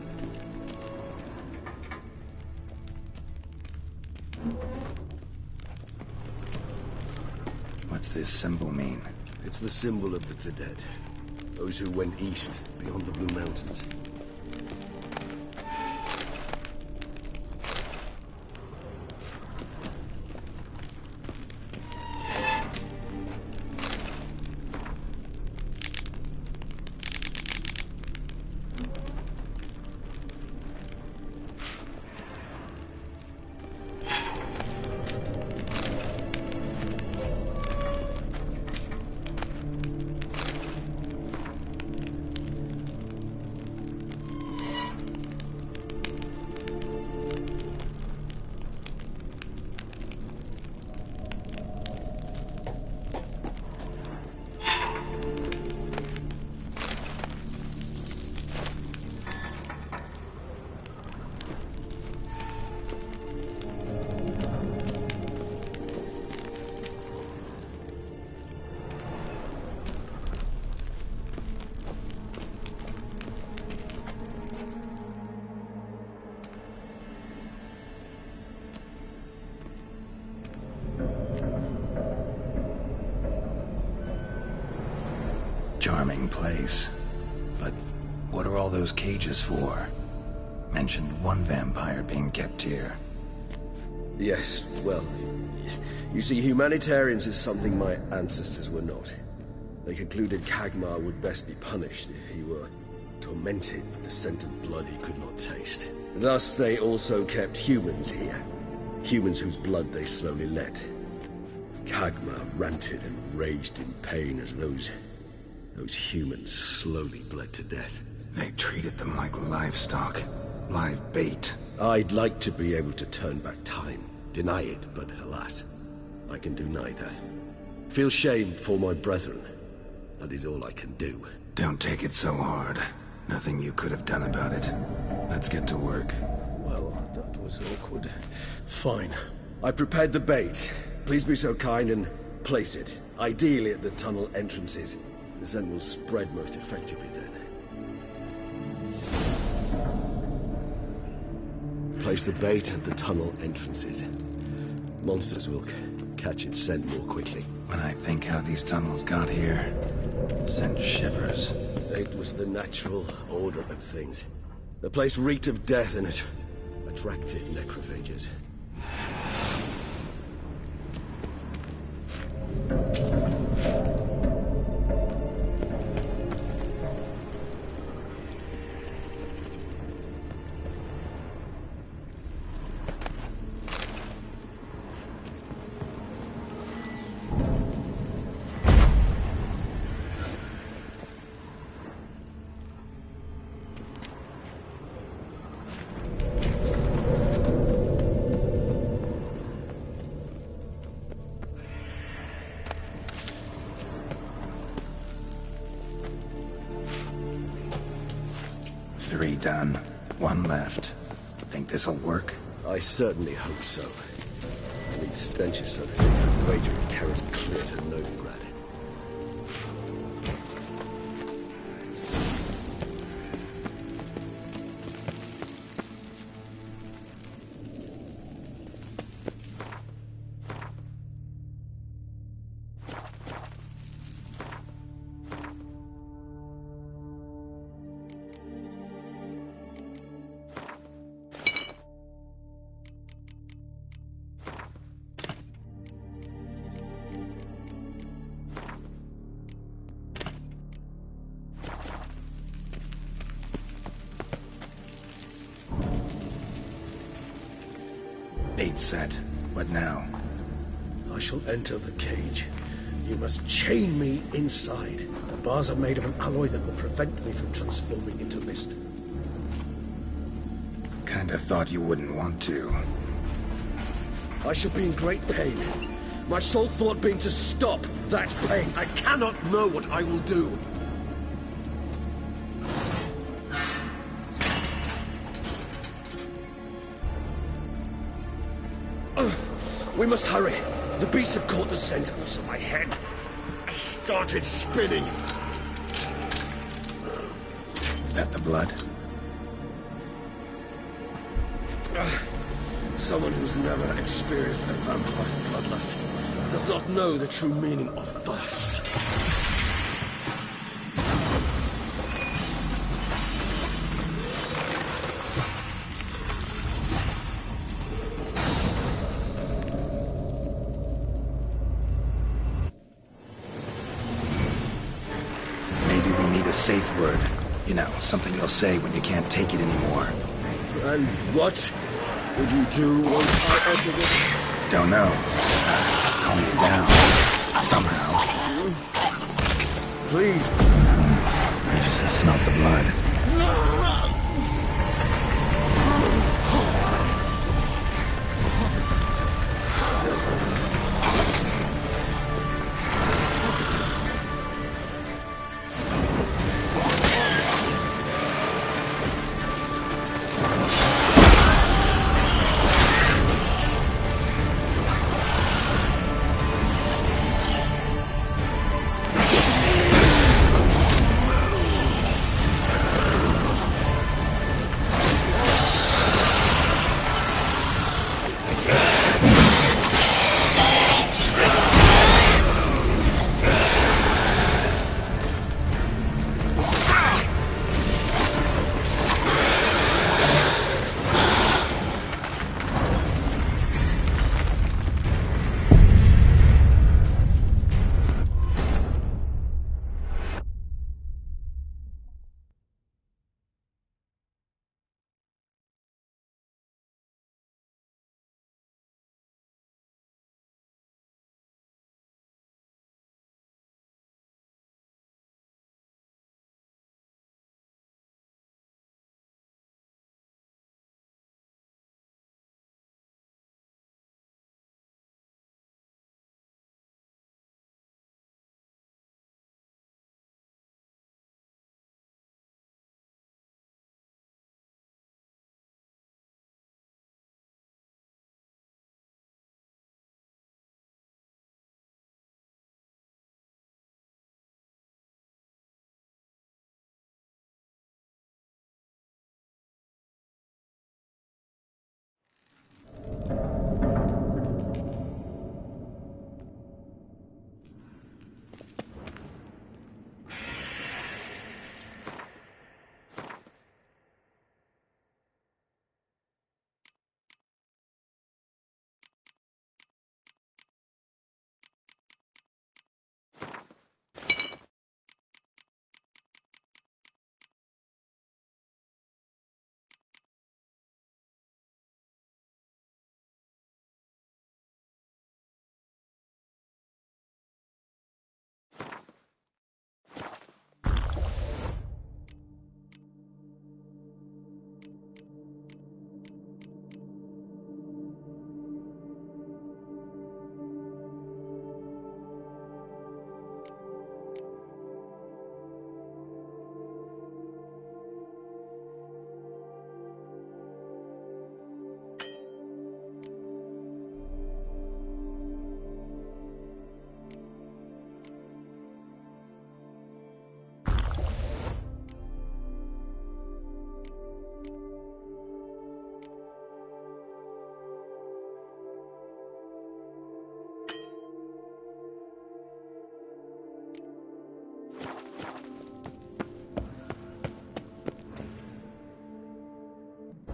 What's this symbol mean? It's the symbol of the Tedet. Those who went east beyond the Blue Mountains. Charming place. But what are all those cages for? Mentioned one vampire being kept here. Yes, well, you see, humanitarians is something my ancestors were not. They concluded Kagmar would best be punished if he were tormented with the scent of blood he could not taste. Thus, they also kept humans here. Humans whose blood they slowly let. Kagmar ranted and raged in pain as those humans slowly bled to death. They treated them like livestock. Live bait. I'd like to be able to turn back time. Deny it, but alas, I can do neither. Feel shame for my brethren. That is all I can do. Don't take it so hard. Nothing you could have done about it. Let's get to work. Well, that was awkward. Fine. I prepared the bait. Please be so kind and place it. Ideally at the tunnel entrances. The scent will spread most effectively then. Place the bait at the tunnel entrances. Monsters will catch its scent more quickly. When I think how these tunnels got here, send shivers. It was the natural order of things. The place reeked of death and it attracted necrophages. done. One left. Think this'll work? I certainly hope so. The stench is so thick, I'd wager it carries clear to Novigrad. Bait set. What now? I shall enter the cage. You must chain me inside. The bars are made of an alloy that will prevent me from transforming into mist. Kinda thought you wouldn't want to. I shall be in great pain. My sole thought being to stop that pain. I cannot know what I will do. We must hurry. The beasts have caught the scent, so my head started spinning. That the blood? Someone who's never experienced a vampire's bloodlust does not know the true meaning of thirst. Safe word. You know, something you'll say when you can't take it anymore. And what would you do once I enter this? Don't know. Calm me down. Somehow. Please. It's just not the blood.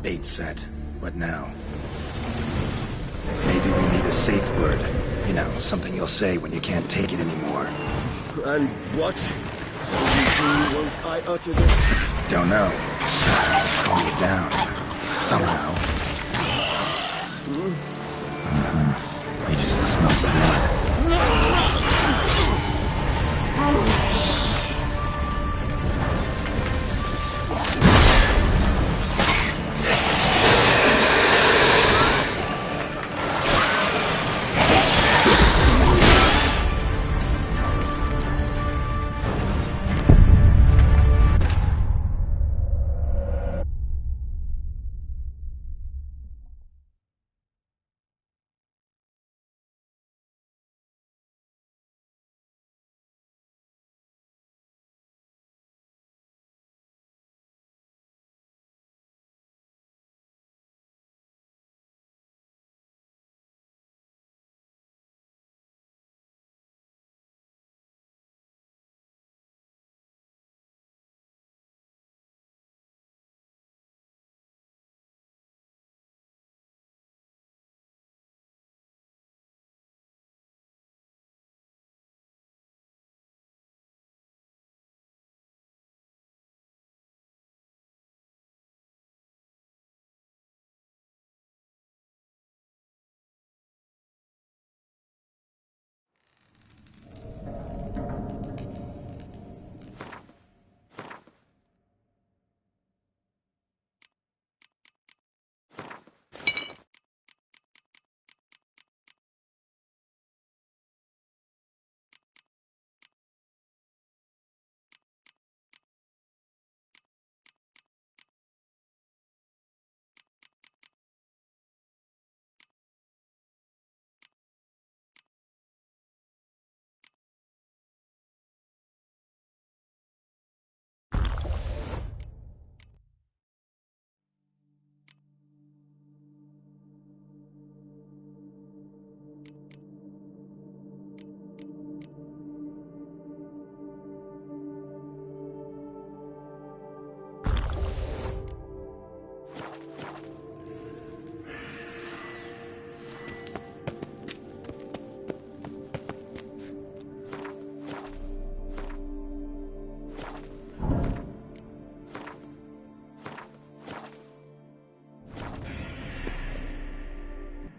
Bait set. What now? Maybe we need a safe word. You know, something you'll say when you can't take it anymore. And what did you do once I uttered it? Don't know. Calm it down. Somehow. You just smell the blood.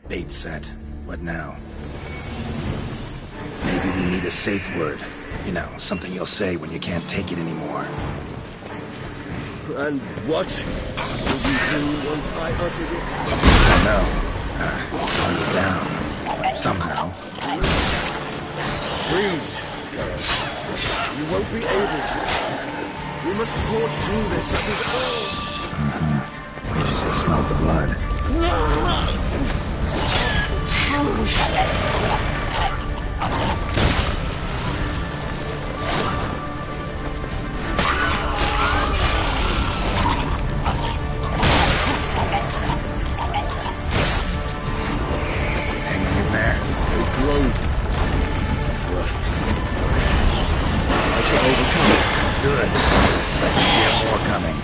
Bait set. What now? Maybe we need a safe word. You know, something you'll say when you can't take it anymore. And what did you do once I uttered it? I know. Calm it down. Somehow. Please. You won't be able to. We must forge through this, that is all. You just smelled the blood. Hanging in there? It grows. Rust. I shall overcome it. Good. It's like you get more coming.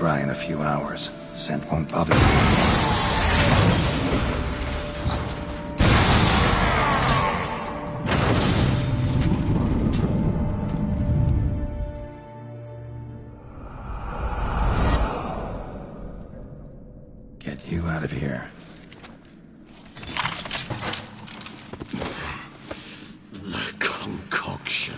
dry in a few hours. Scent won't bother me. Get you out of here. The concoction.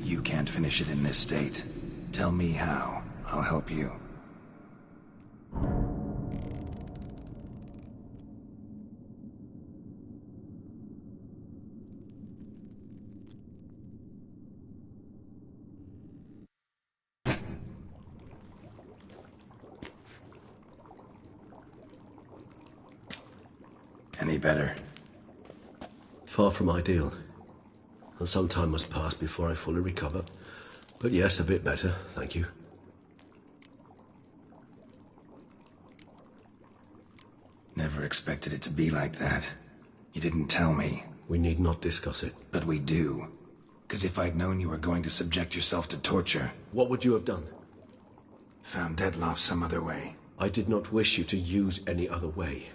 You can't finish it in this state. Tell me how. I'll help you. Any better? Far from ideal. And some time must pass before I fully recover. But yes, a bit better, thank you. Never expected it to be like that. You didn't tell me. We need not discuss it. But we do. Because if I'd known you were going to subject yourself to torture... What would you have done? Found Dettlaff some other way. I did not wish you to use any other way.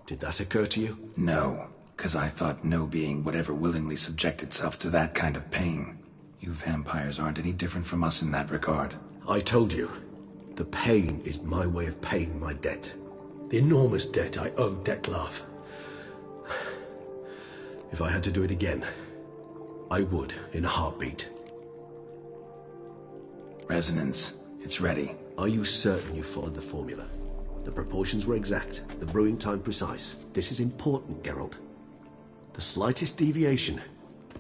Did that occur to you? No, because I thought no being would ever willingly subject itself to that kind of pain. You vampires aren't any different from us in that regard. I told you, the pain is my way of paying my debt. The enormous debt I owe Dettlaff. If I had to do it again, I would in a heartbeat. Resonance, it's ready. Are you certain you followed the formula? The proportions were exact, the brewing time precise. This is important, Geralt. The slightest deviation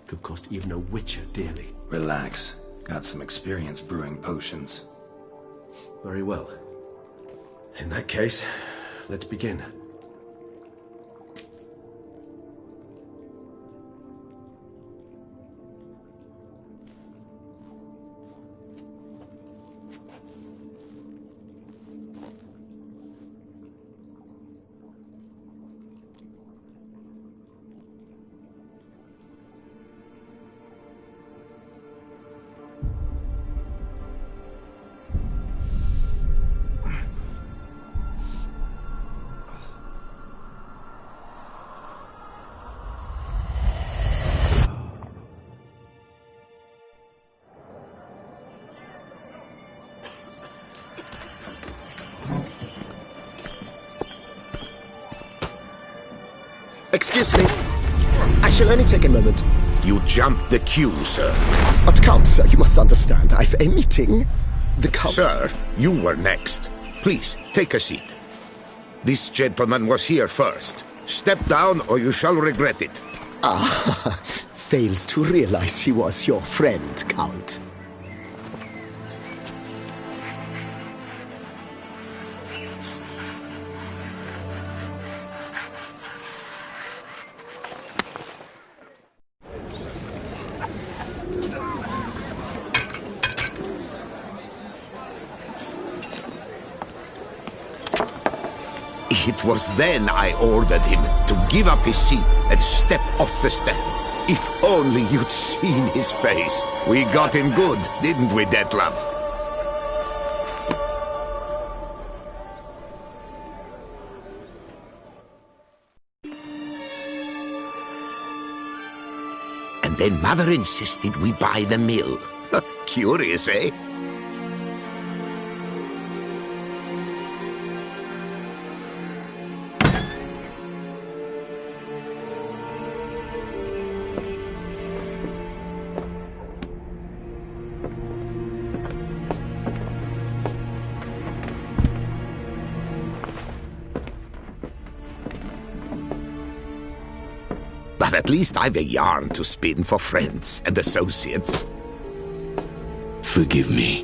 could cost even a witcher dearly. Relax. Got some experience brewing potions. Very well. In that case, let's begin. Excuse me. I shall only take a moment. You jumped the queue, sir. But Count, sir, you must understand. I've a meeting. The Count... Sir, you were next. Please, take a seat. This gentleman was here first. Step down or you shall regret it. Ah, fails to realize he was your friend, Count. It was then I ordered him to give up his seat and step off the stand. If only you'd seen his face. We got him good, didn't we, Dettlaff? And then Mother insisted we buy the mill. Curious, eh? But at least I've a yarn to spin for friends and associates. Forgive me.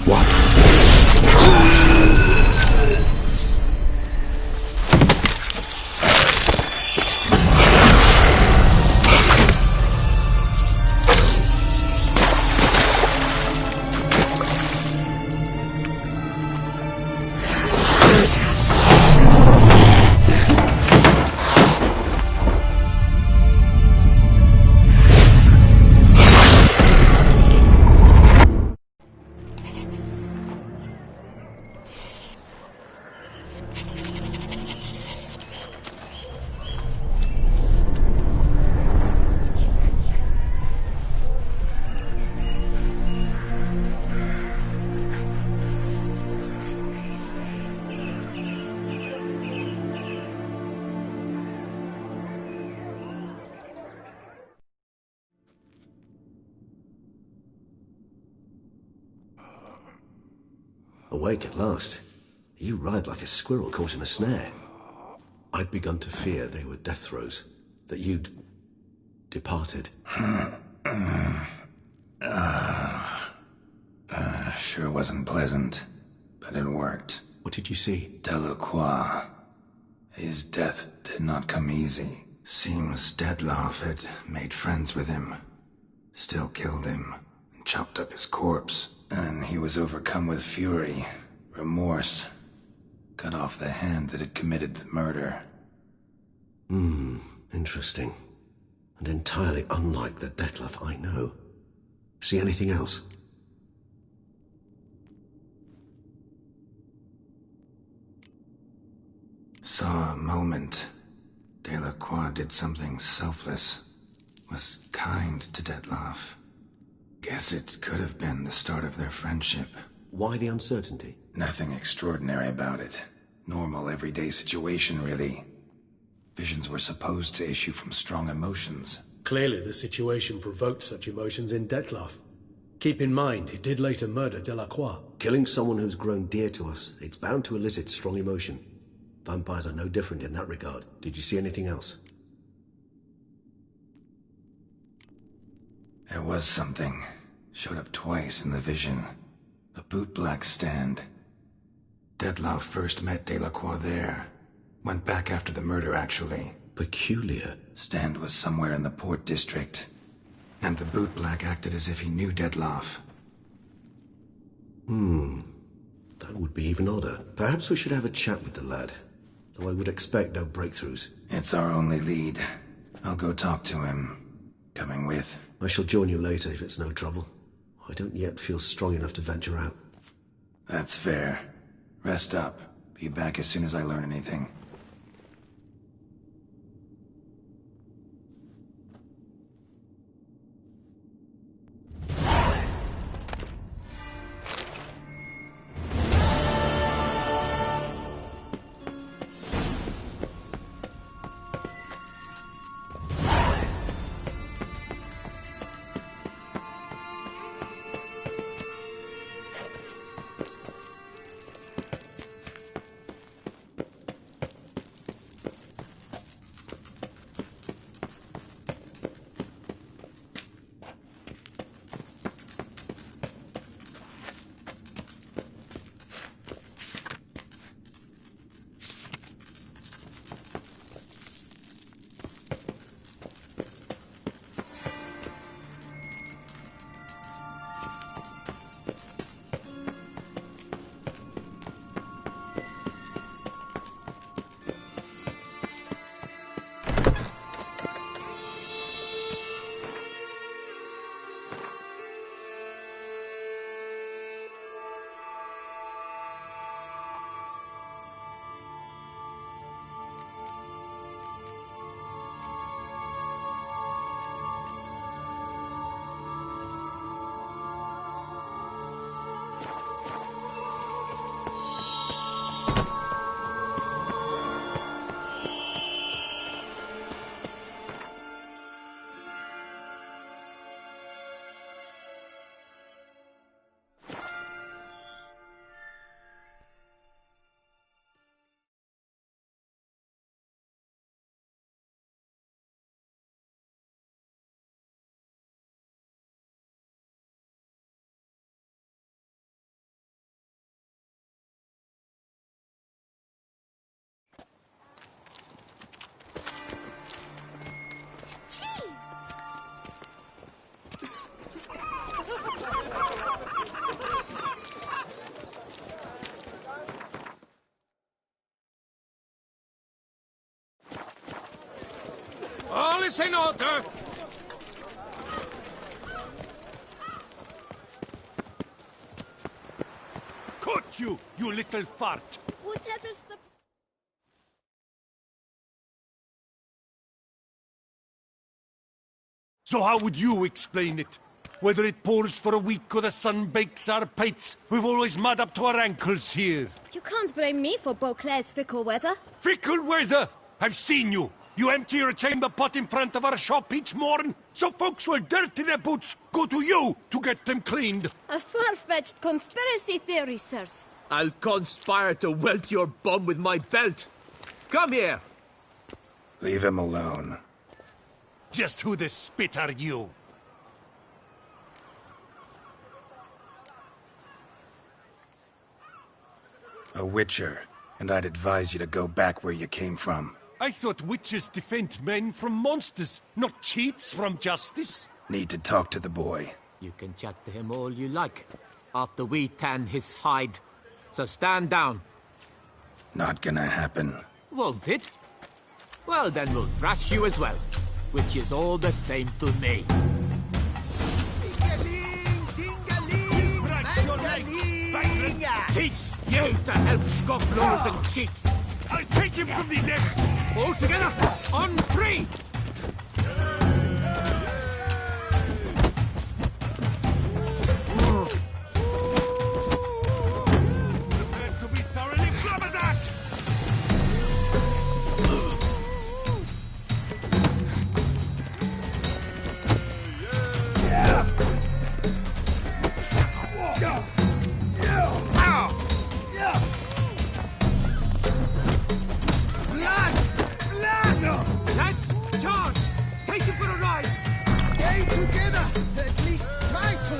What? Awake at last. You writhed like a squirrel caught in a snare. I'd begun to fear they were death throes, that you'd departed. Sure wasn't pleasant, but it worked. What did you see? Delacroix. His death did not come easy. Seems Dettlaff had made friends with him. Still killed him, and chopped up his corpse. And he was overcome with fury, remorse. Cut off the hand that had committed the murder. Interesting. And entirely unlike the Dettlaff I know. See anything else? Saw a moment. Delacroix did something selfless. Was kind to Dettlaff. Guess it could have been the start of their friendship. Why the uncertainty? Nothing extraordinary about it. Normal, everyday situation, really. Visions were supposed to issue from strong emotions. Clearly the situation provoked such emotions in Dettlaff. Keep in mind, he did later murder Delacroix. Killing someone who's grown dear to us, it's bound to elicit strong emotion. Vampires are no different in that regard. Did you see anything else? There was something. Showed up twice in the vision. A bootblack stand. Dettlaff first met Delacroix there. Went back after the murder, actually. Peculiar. Stand was somewhere in the port district. And the bootblack acted as if he knew Dettlaff. That would be even odder. Perhaps we should have a chat with the lad. Though I would expect no breakthroughs. It's our only lead. I'll go talk to him. Coming with? I shall join you later if it's no trouble. I don't yet feel strong enough to venture out. That's fair. Rest up. Be back as soon as I learn anything. All is in order! Caught you, you little fart! Whatever's the... So how would you explain it? Whether it pours for a week or the sun bakes our pates, we've always mud up to our ankles here. You can't blame me for Beauclair's fickle weather. Fickle weather? I've seen you. You empty your chamber pot in front of our shop each morn, so folks will dirty their boots, go to you to get them cleaned. A far-fetched conspiracy theory, sirs. I'll conspire to welt your bum with my belt. Come here. Leave him alone. Just who the spit are you? A witcher, and I'd advise you to go back where you came from. I thought witches defend men from monsters, not cheats from justice. Need to talk to the boy. You can chat to him all you like, after we tan his hide. So stand down. Not gonna happen. Won't it? Well, then we'll thrash you as well, which is all the same to me. Teach you to help scofflaws and cheats. I'll take him from the neck. All together, on three. Prepare to be thoroughly flabbergasted. Lads, charge! Take him for a ride! Stay together! At least try to!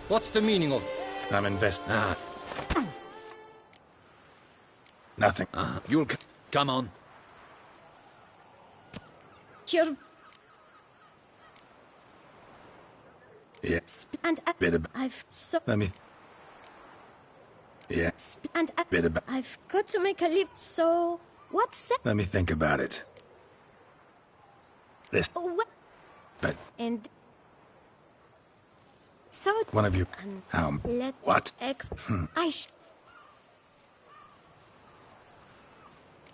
What's the meaning of... I'm Nothing. You'll come on. You're... Yeah. And Bit about... I've so... Let me... Yeah. And Bit about... I've got to make a live, so... What's that? Let me think about it. This... But... And... So... One of you... Let... What? I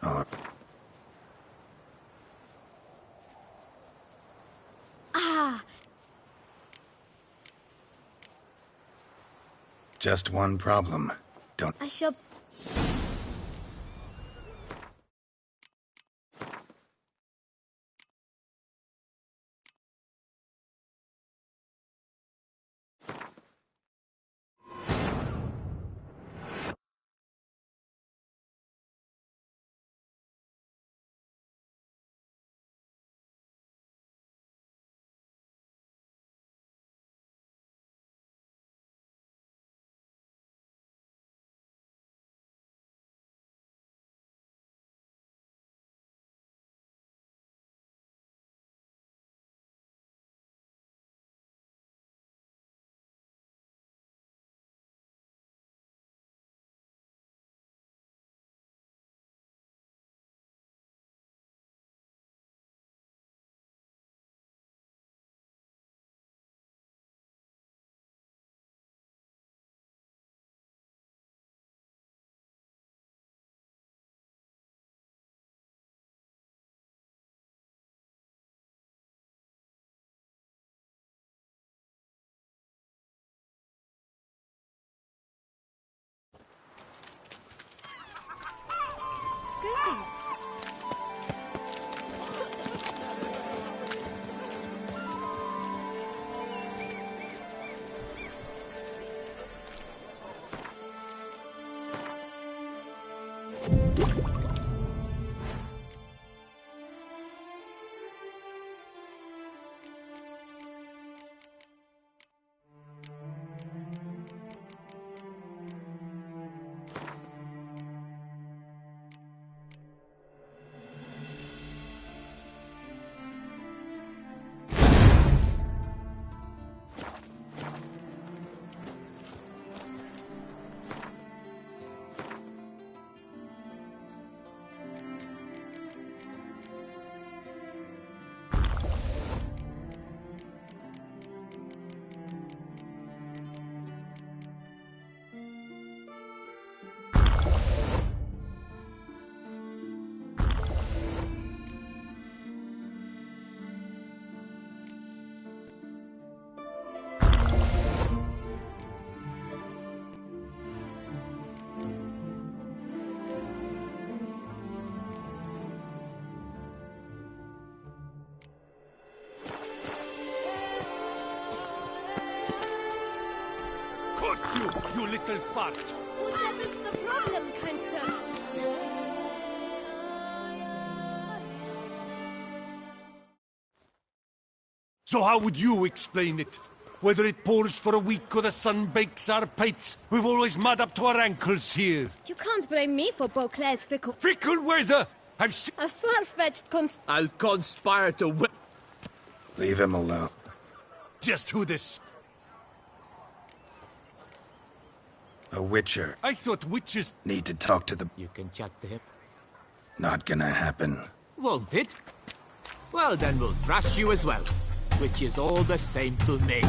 Oh. Ah! Just one problem. Don't... I shall... Greetings. you little fart! Whatever's the problem, kind sirs? So how would you explain it? Whether it pours for a week or the sun bakes our pates, we've always mud up to our ankles here. You can't blame me for Beauclair's fickle... Fickle weather! I've seen... A far-fetched I'll conspire to whip... Leave him alone. Just who this... A witcher. I thought witches... Need to talk to the... You can chat to him. Not gonna happen. Won't it? Well, then we'll thrash you as well. Which is all the same to me.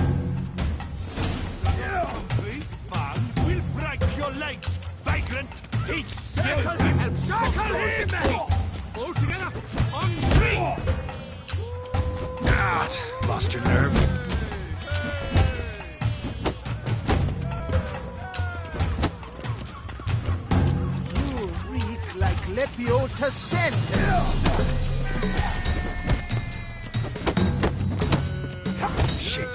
Great man, we'll break your legs, vagrant! Teach! Circle him! Circle him! All together, on 3! God, lost your nerve? You reek like Lepiota Santos! Shit.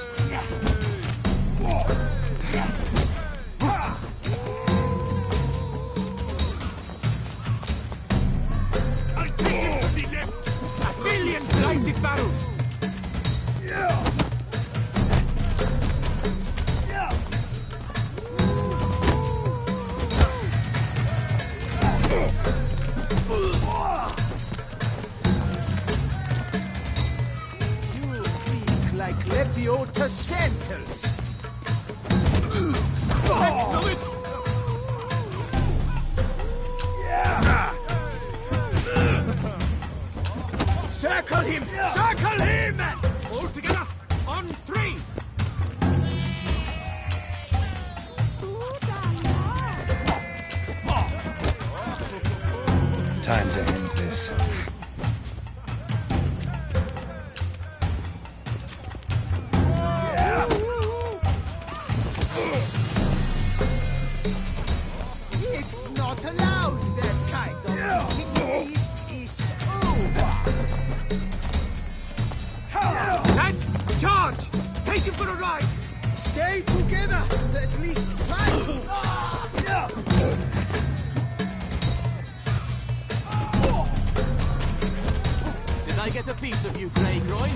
I'll take him to the left! A million blighted barrels! Like Lepiota Santos. Circle him! Circle him! All together, on 3! Time to end this. It's not allowed, that kind of eating feast is over. Lads, charge! Take him for a ride! Stay together, at least try to. Did I get a piece of you, Grey Groin?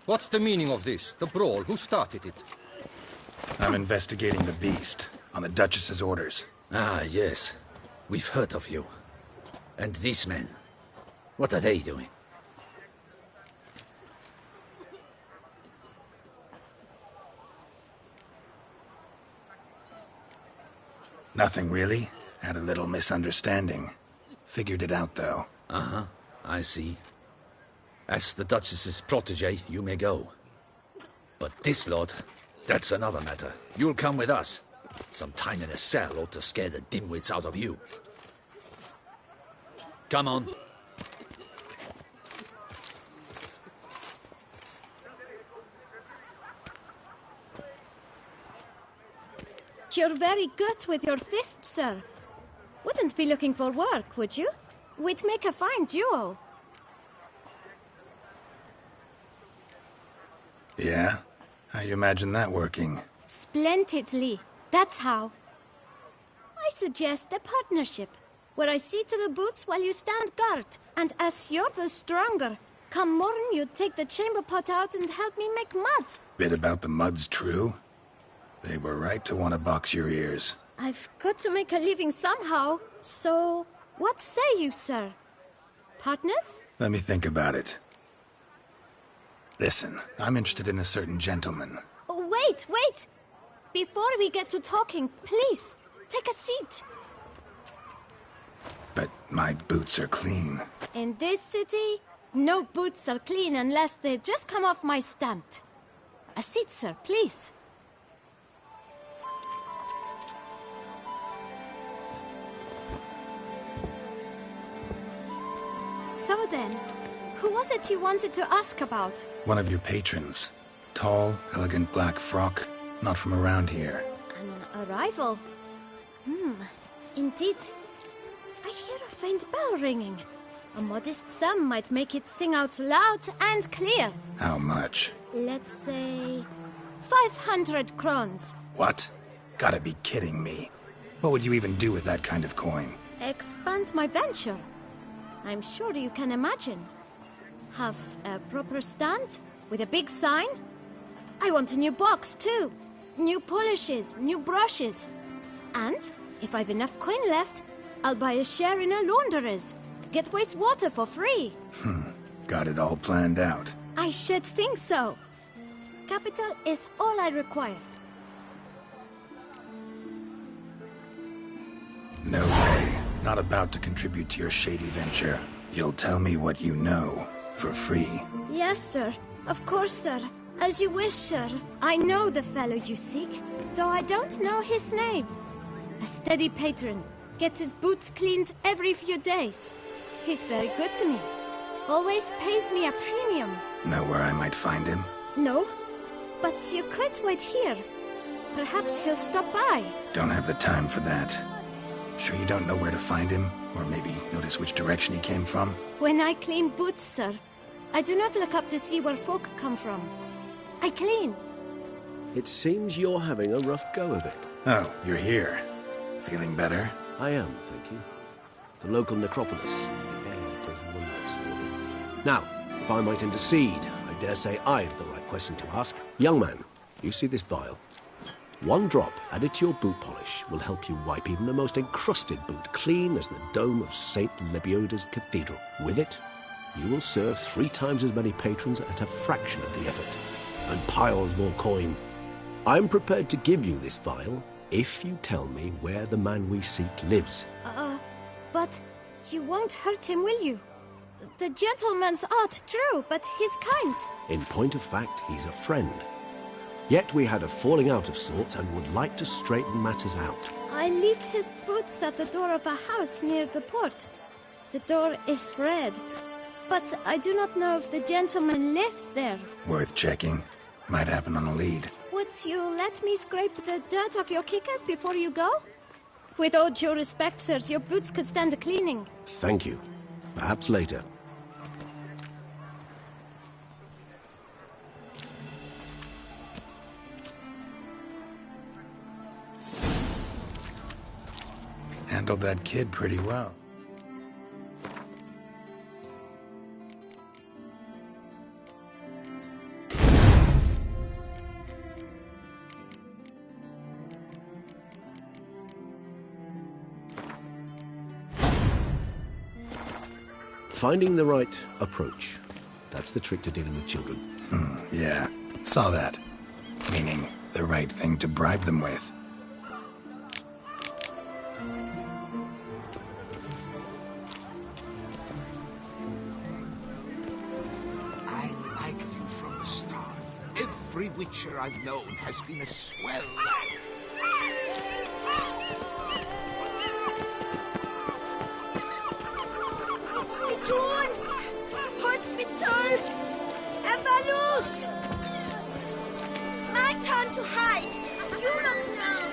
What's the meaning of this? The brawl? Who started it? I'm investigating the beast, on the Duchess's orders. Ah, yes. We've heard of you. And these men, what are they doing? Nothing really. Had a little misunderstanding. Figured it out, though. Uh-huh, I see. As the Duchess's protege, you may go. But this lot, that's another matter. You'll come with us. Some time in a cell ought to scare the dimwits out of you. Come on. You're very good with your fists, sir. Wouldn't be looking for work, would you? We'd make a fine duo. Yeah? How you imagine that working? Splendidly. That's how. I suggest a partnership, where I see to the boots while you stand guard. And as you're the stronger, come morn you take the chamber pot out and help me make mud. Bit about the mud's true? They were right to want to box your ears. I've got to make a living somehow, so what say you, sir? Partners? Let me think about it. Listen, I'm interested in a certain gentleman. Oh, wait! Before we get to talking, please, take a seat. But my boots are clean. In this city, no boots are clean unless they just come off my stamp. A seat, sir, please. Now then, who was it you wanted to ask about? One of your patrons. Tall, elegant black frock. Not from around here. An arrival? Indeed. I hear a faint bell ringing. A modest sum might make it sing out loud and clear. How much? Let's say 500 crowns. What? Gotta be kidding me. What would you even do with that kind of coin? Expand my venture. I'm sure you can imagine. Have a proper stand with a big sign. I want a new box too. New polishes, new brushes. And if I've enough coin left, I'll buy a share in a launderer's. Get wastewater for free. Got it all planned out. I should think so. Capital is all I require. No way. Not about to contribute to your shady venture. You'll tell me what you know, for free. Yes, sir. Of course, sir. As you wish, sir. I know the fellow you seek, though I don't know his name. A steady patron. Gets his boots cleaned every few days. He's very good to me. Always pays me a premium. Know where I might find him? No, but you could wait here. Perhaps he'll stop by. Don't have the time for that. Sure you don't know where to find him? Or maybe notice which direction he came from? When I clean boots, sir, I do not look up to see where folk come from. I clean. It seems you're having a rough go of it. Oh, you're here. Feeling better? I am, thank you. The local necropolis, the air does wonders for me. Now, if I might intercede, I dare say I've the right question to ask. Young man, you see this vial? One drop added to your boot polish will help you wipe even the most encrusted boot clean as the dome of St. Lebioda's Cathedral. With it, you will serve 3 times as many patrons at a fraction of the effort, and piles more coin. I'm prepared to give you this vial if you tell me where the man we seek lives. But you won't hurt him, will you? The gentleman's art, true, but he's kind. In point of fact, he's a friend. Yet we had a falling out of sorts and would like to straighten matters out. I leave his boots at the door of a house near the port. The door is red, but I do not know if the gentleman lives there. Worth checking. Might happen on a lead. Would you let me scrape the dirt off your kickers before you go? With all due respect, sirs, your boots could stand a cleaning. Thank you. Perhaps later. Handled that kid pretty well. Finding the right approach. That's the trick to dealing with children. Yeah, saw that. Meaning, the right thing to bribe them with. I liked you from the start. Every witcher I've known has been a swell lad. Hospital! Hospital! Evalus! My turn to hide! You look now!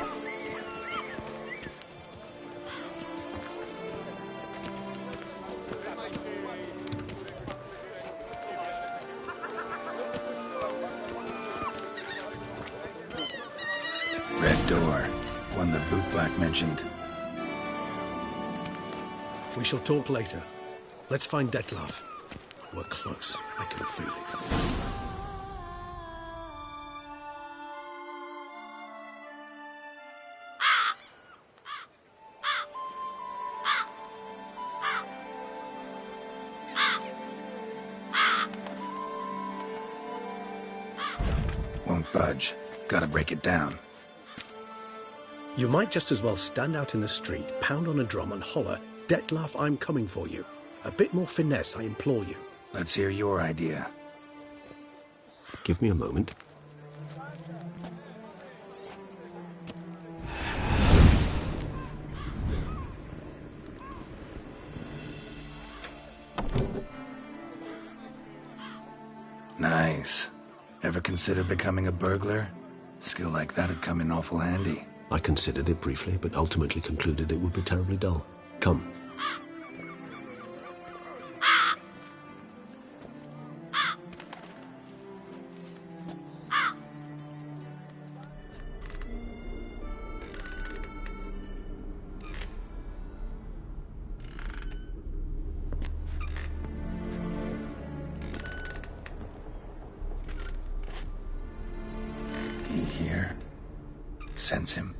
Red door. One the bootblack mentioned. We shall talk later. Let's find Detlef. We're close. I can feel it. Won't budge. Gotta break it down. You might just as well stand out in the street, pound on a drum and holler, "Detlef, I'm coming for you." A bit more finesse, I implore you. Let's hear your idea. Give me a moment. Nice. Ever consider becoming a burglar? Skill like that'd come in awful handy. I considered it briefly, but ultimately concluded it would be terribly dull. Come. He here? Sense him.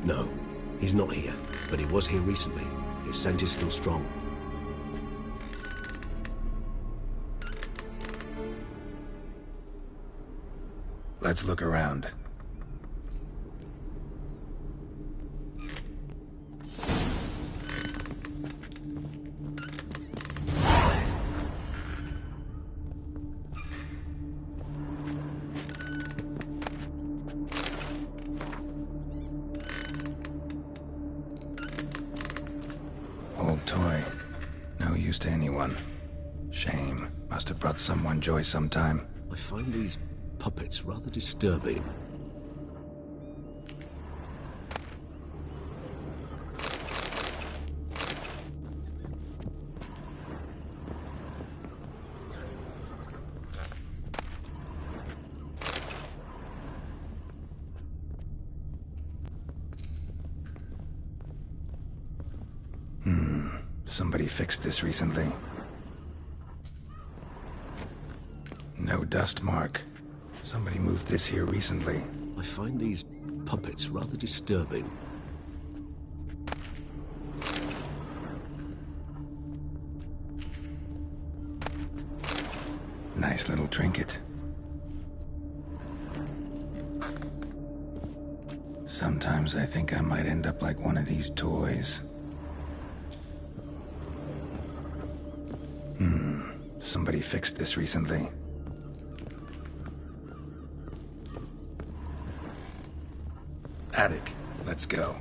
No, he's not here, but he was here recently. His scent is still strong. Let's look around. Old toy. No use to anyone. Shame. Must have brought someone joy sometime. I find these puppets rather disturbing. Somebody fixed this recently. No dust mark. Somebody moved this here recently. I find these puppets rather disturbing. Nice little trinket. Sometimes I think I might end up like one of these toys. Somebody fixed this recently. Attic. Let's go.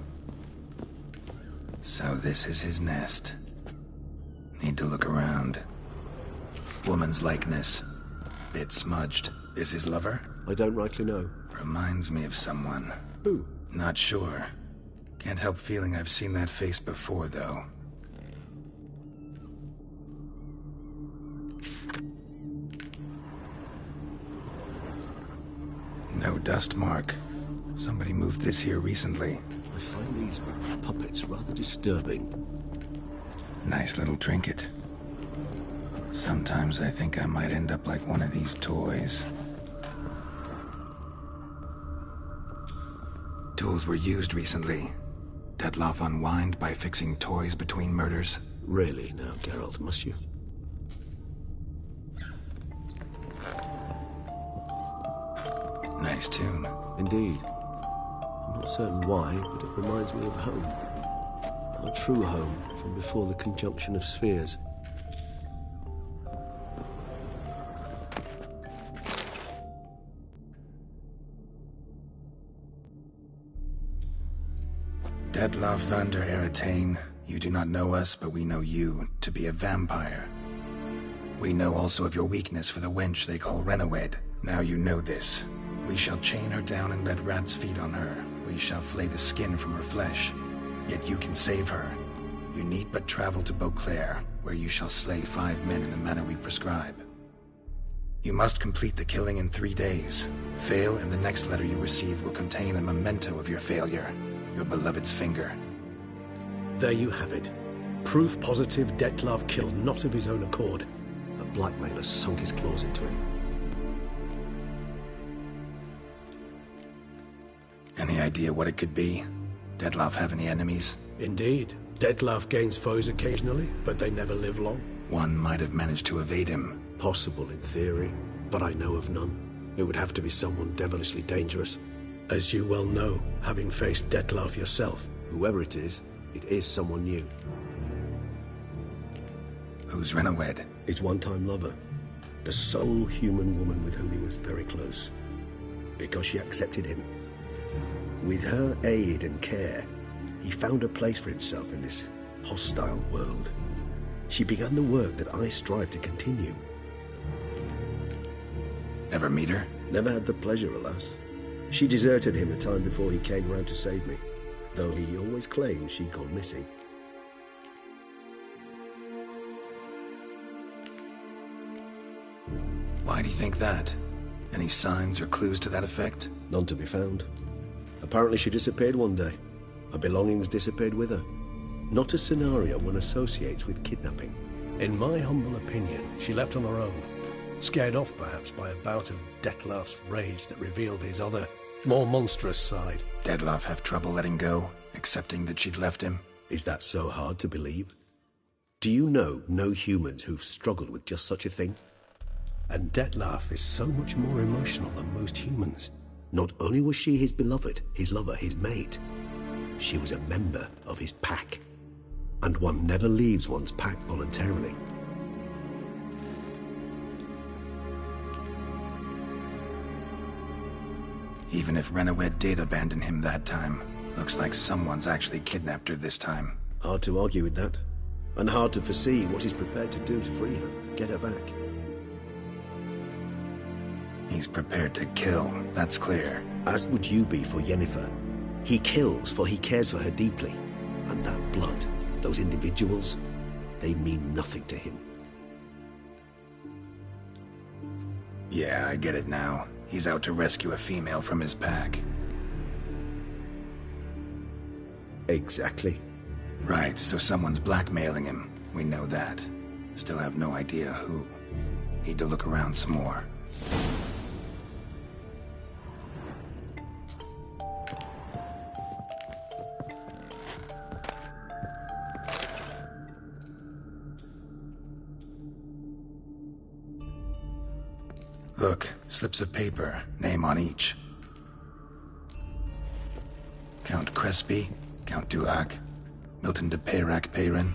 So this is his nest. Need to look around. Woman's likeness. Bit smudged. Is his lover? I don't rightly know. Reminds me of someone. Who? Not sure. Can't help feeling I've seen that face before, though. No dust mark. Somebody moved this here recently. I find these puppets rather disturbing. Nice little trinket. Sometimes I think I might end up like one of these toys. Tools were used recently. Dettlaff unwind by fixing toys between murders. Really now, Geralt, must you? Nice tune. Indeed. I'm not certain why, but it reminds me of home. Our true home from before the conjunction of spheres. Dettlaff van der Eretain, you do not know us, but we know you to be a vampire. We know also of your weakness for the wench they call Renawed. Now you know this. We shall chain her down and let rats feed on her. We shall flay the skin from her flesh. Yet you can save her. You need but travel to Beauclair, where you shall slay 5 men in the manner we prescribe. You must complete the killing in 3 days. Fail, and the next letter you receive will contain a memento of your failure. Your beloved's finger. There you have it. Proof positive Dettlaff killed not of his own accord. A blackmailer sunk his claws into him. Any idea what it could be? Dettlaff have any enemies? Indeed. Dettlaff gains foes occasionally, but they never live long. One might have managed to evade him. Possible in theory, but I know of none. It would have to be someone devilishly dangerous. As you well know, having faced Dettlaff yourself, whoever it is someone new. Who's Renawed? His one-time lover. The sole human woman with whom he was very close. Because she accepted him. With her aid and care, he found a place for himself in this hostile world. She began the work that I strive to continue. Ever meet her? Never had the pleasure, alas. She deserted him a time before he came round to save me, though he always claimed she'd gone missing. Why do you think that? Any signs or clues to that effect? None to be found. Apparently she disappeared one day. Her belongings disappeared with her. Not a scenario one associates with kidnapping. In my humble opinion, she left on her own. Scared off, perhaps, by a bout of Detlef's rage that revealed his other, more monstrous side. Detlef have trouble letting go, accepting that she'd left him? Is that so hard to believe? Do you know no humans who've struggled with just such a thing? And Detlef is so much more emotional than most humans. Not only was she his beloved, his lover, his mate, she was a member of his pack. And one never leaves one's pack voluntarily. Even if Renawed did abandon him that time, looks like someone's actually kidnapped her this time. Hard to argue with that. And hard to foresee what he's prepared to do to free her, get her back. He's prepared to kill, that's clear. As would you be for Yennefer. He kills for he cares for her deeply. And that blood, those individuals, they mean nothing to him. Yeah, I get it now. He's out to rescue a female from his pack. Exactly. Right, so someone's blackmailing him. We know that. Still have no idea who. Need to look around some more. Look, slips of paper, name on each. Count Crespi, Count Dulac, Milton de Peyrac-Peyrin,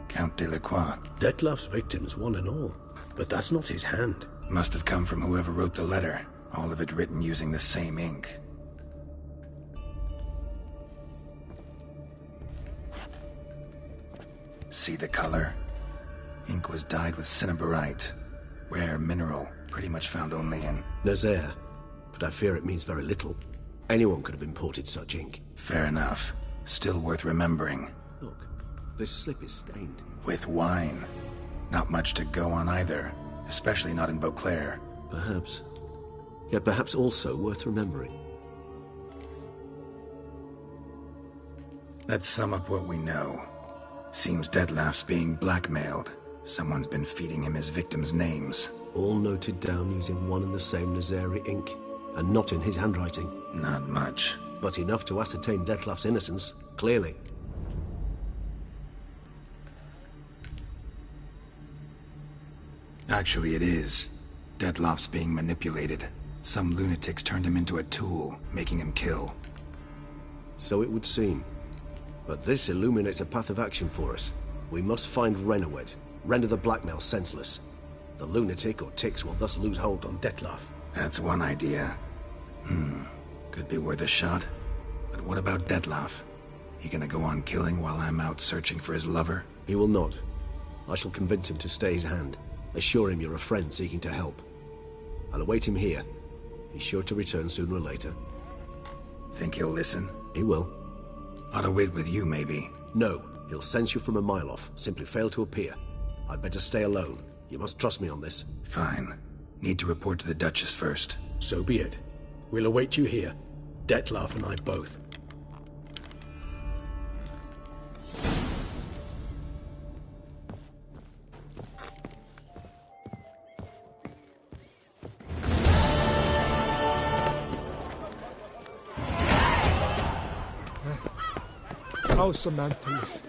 Count Delacroix. Detlef's victims, one and all. But that's not his hand. Must have come from whoever wrote the letter, all of it written using the same ink. See the color? Ink was dyed with cinnabarite, rare mineral, pretty much found only in Nazaire, but I fear it means very little. Anyone could have imported such ink. Fair enough. Still worth remembering. Look, this slip is stained. With wine. Not much to go on either, especially not in Beauclair. Perhaps. Yet perhaps also worth remembering. Let's sum up what we know. Seems Detlef's being blackmailed. Someone's been feeding him his victims' names. All noted down using one and the same Nazari ink, and not in his handwriting. Not much. But enough to ascertain Detlef's innocence, clearly. Actually, it is. Detlef's being manipulated. Some lunatics turned him into a tool, making him kill. So it would seem. But this illuminates a path of action for us. We must find Renawed, render the blackmail senseless. The lunatic or ticks will thus lose hold on Detlef. That's one idea. Could be worth a shot. But what about Detlef? He gonna go on killing while I'm out searching for his lover? He will not. I shall convince him to stay his hand. Assure him you're a friend seeking to help. I'll await him here. He's sure to return sooner or later. Think he'll listen? He will. Ought to wait with you, maybe. No, he'll sense you from a mile off. Simply fail to appear. I'd better stay alone. You must trust me on this. Fine. Need to report to the Duchess first. So be it. We'll await you here. Detlef and I both. How's Samantha live?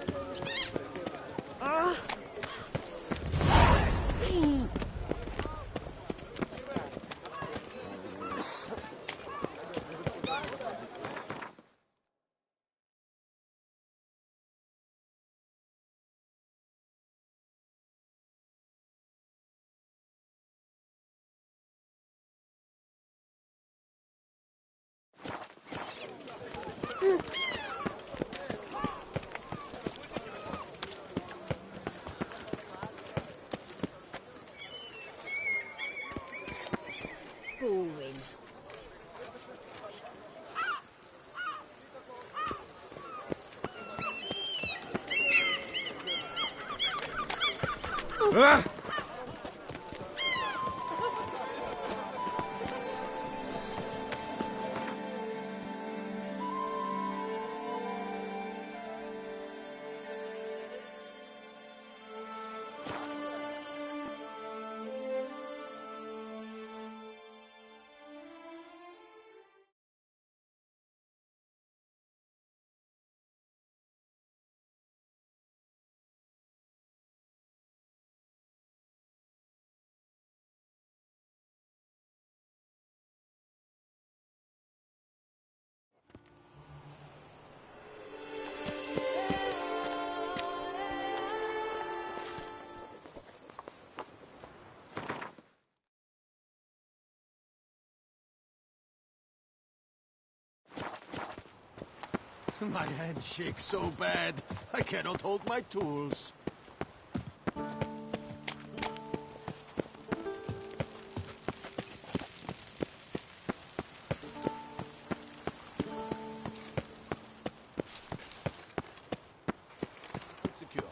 Ah! My hand shakes so bad, I cannot hold my tools. Secure.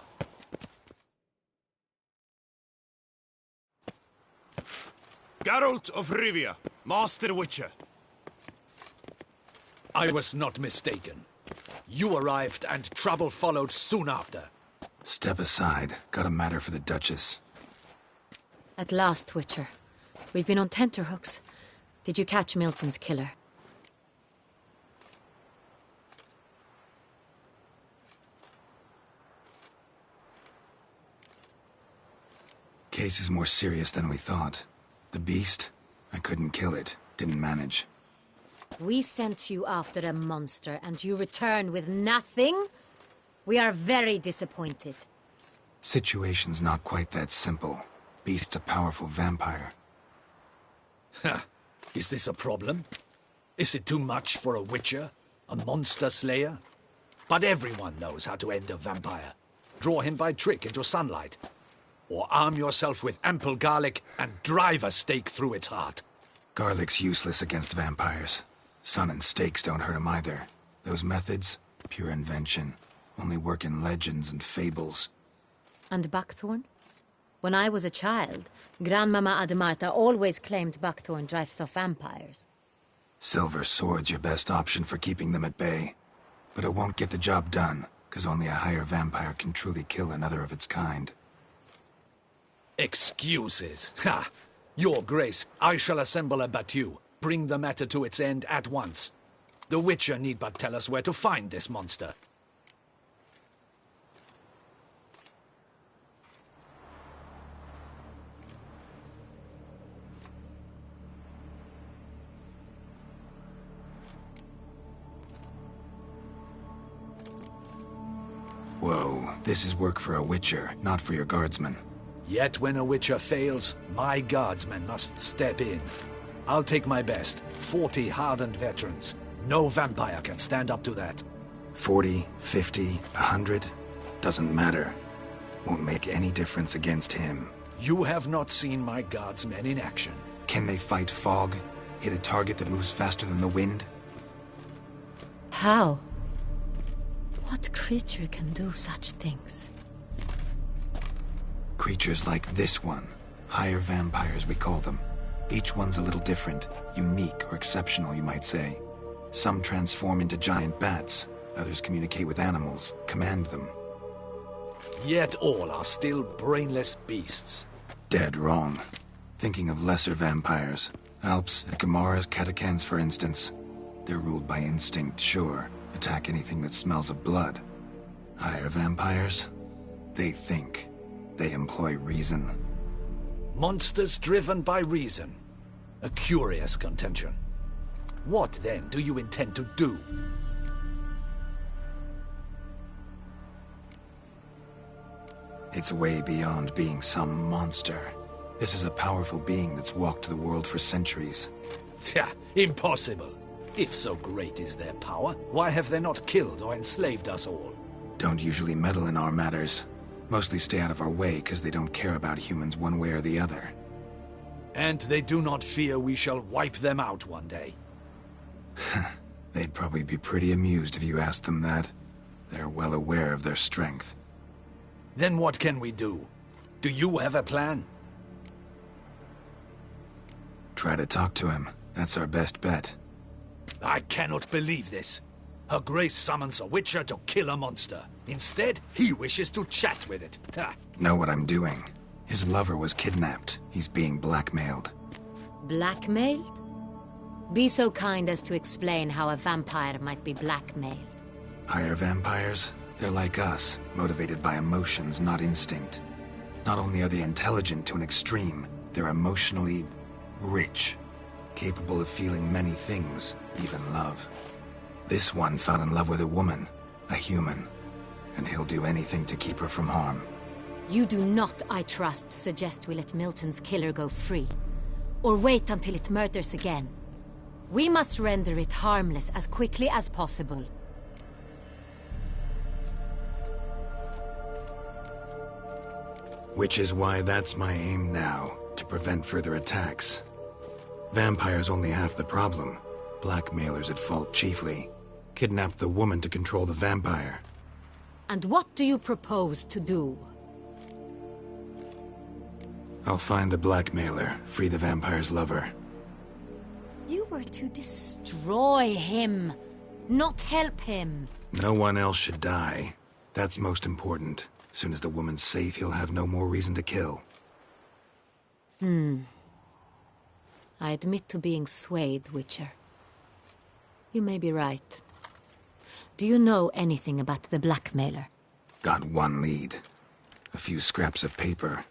Geralt of Rivia, Master Witcher. I was not mistaken. You arrived and trouble followed soon after. Step aside. Got a matter for the Duchess. At last, Witcher. We've been on tenterhooks. Did you catch Milton's killer? Case is more serious than we thought. The beast? I couldn't kill it. Didn't manage. We sent you after a monster, and you return with nothing? We are very disappointed. Situation's not quite that simple. Beast's a powerful vampire. Ha! Is this a problem? Is it too much for a witcher? A monster slayer? But everyone knows how to end a vampire. Draw him by trick into sunlight. Or arm yourself with ample garlic and drive a stake through its heart. Garlic's useless against vampires. Sun and stakes don't hurt him either. Those methods, pure invention. Only work in legends and fables. And buckthorn? When I was a child, Grandmama Ademarta always claimed buckthorn drives off vampires. Silver sword's your best option for keeping them at bay. But it won't get the job done, because only a higher vampire can truly kill another of its kind. Excuses. Ha! Your Grace, I shall assemble a battue. Bring the matter to its end at once. The Witcher need but tell us where to find this monster. Whoa, this is work for a Witcher, not for your guardsmen. Yet when a Witcher fails, my guardsmen must step in. I'll take my best. 40 hardened veterans. No vampire can stand up to that. 40, 50, 100? Doesn't matter. Won't make any difference against him. You have not seen my guardsmen in action. Can they fight fog? Hit a target that moves faster than the wind? How? What creature can do such things? Creatures like this one. Higher vampires, we call them. Each one's a little different. Unique or exceptional, you might say. Some transform into giant bats. Others communicate with animals, command them. Yet all are still brainless beasts. Dead wrong. Thinking of lesser vampires. Alps, Ekamaras, Catacans, for instance. They're ruled by instinct, sure. Attack anything that smells of blood. Higher vampires? They think. They employ reason. Monsters driven by reason. A curious contention. What, then, do you intend to do? It's way beyond being some monster. This is a powerful being that's walked the world for centuries. Tja, impossible. If so great is their power, why have they not killed or enslaved us all? Don't usually meddle in our matters. Mostly stay out of our way because they don't care about humans one way or the other. And they do not fear we shall wipe them out one day. They'd probably be pretty amused if you asked them that. They're well aware of their strength. Then what can we do? Do you have a plan? Try to talk to him. That's our best bet. I cannot believe this. Her Grace summons a witcher to kill a monster. Instead, he wishes to chat with it. Ha. Know what I'm doing. His lover was kidnapped. He's being blackmailed. Blackmailed? Be so kind as to explain how a vampire might be blackmailed. Higher vampires? They're like us, motivated by emotions, not instinct. Not only are they intelligent to an extreme, they're emotionally rich, capable of feeling many things, even love. This one fell in love with a woman, a human, and he'll do anything to keep her from harm. You do not, I trust, suggest we let Milton's killer go free, or wait until it murders again. We must render it harmless as quickly as possible. Which is why that's my aim now, to prevent further attacks. Vampires only half the problem. Blackmailers at fault chiefly. Kidnapped the woman to control the vampire. And what do you propose to do? I'll find the blackmailer, free the vampire's lover. You were to destroy him, not help him. No one else should die. That's most important. Soon as the woman's safe, he'll have no more reason to kill. I admit to being swayed, Witcher. You may be right. Do you know anything about the blackmailer? Got one lead. A few scraps of paper.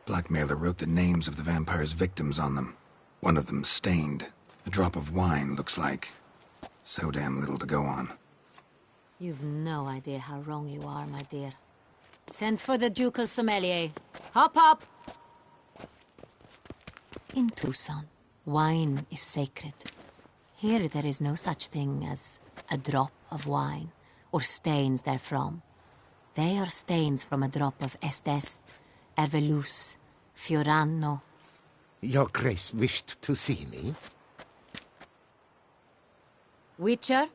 Blackmailer wrote the names of the vampire's victims on them. One of them stained. A drop of wine, looks like. So damn little to go on. You've no idea how wrong you are, my dear. Send for the ducal sommelier. Hop, hop! In Tucson, wine is sacred. Here there is no such thing as a drop of wine, or stains therefrom. They are stains from a drop of Est, Ervelus, Fiorano. Your Grace wished to see me? Witcher,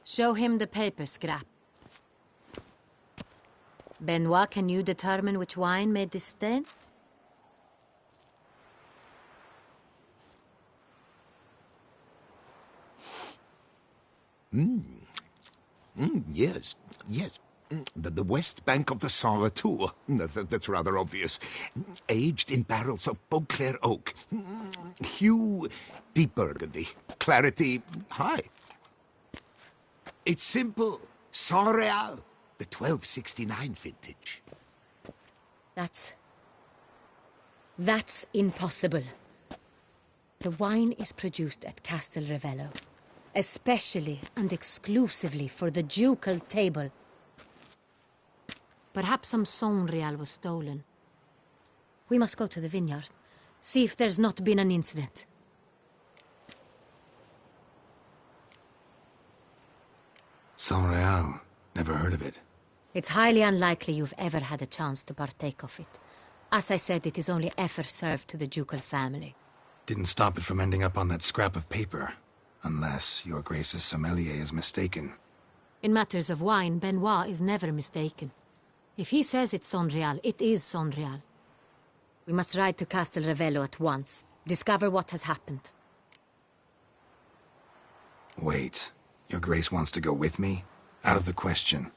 show him the paper scrap. Benoit, can you determine which wine made this stain? Yes. The west bank of the Saint Latour. That's rather obvious. Aged in barrels of Beauclair oak. Hue, deep burgundy. Clarity, high. It's simple. Saint Real, the 1269 vintage. That's impossible. The wine is produced at Castel Ravello, especially and exclusively for the ducal table. Perhaps some Saint Real was stolen. We must go to the vineyard, see if there's not been an incident. Saint Real. Never heard of it. It's highly unlikely you've ever had a chance to partake of it. As I said, it is only ever served to the ducal family. Didn't stop it from ending up on that scrap of paper. Unless your Grace's sommelier is mistaken. In matters of wine, Benoit is never mistaken. If he says it's Saint Real, it is Saint Real. We must ride to Castel Ravello at once. Discover what has happened. Wait. Your Grace wants to go with me? Out of the question.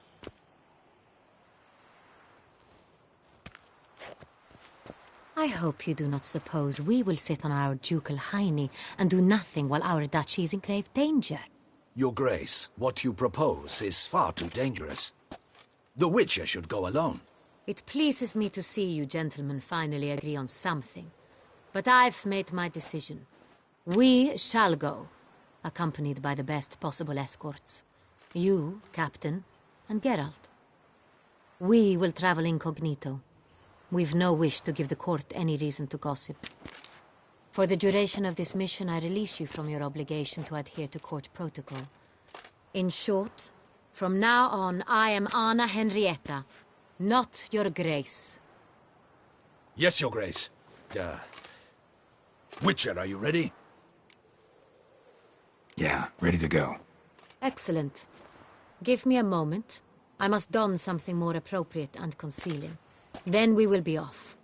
I hope you do not suppose we will sit on our ducal hiney and do nothing while our duchy is in grave danger. Your Grace, what you propose is far too dangerous. The Witcher should go alone. It pleases me to see you gentlemen finally agree on something. But I've made my decision. We shall go, accompanied by the best possible escorts. You, Captain, and Geralt. We will travel incognito. We've no wish to give the court any reason to gossip. For the duration of this mission, I release you from your obligation to adhere to court protocol. In short, from now on, I am Anna Henrietta, not your Grace. Yes, Your Grace. Witcher, are you ready? Yeah, ready to go. Excellent. Give me a moment. I must don something more appropriate and concealing. Then we will be off.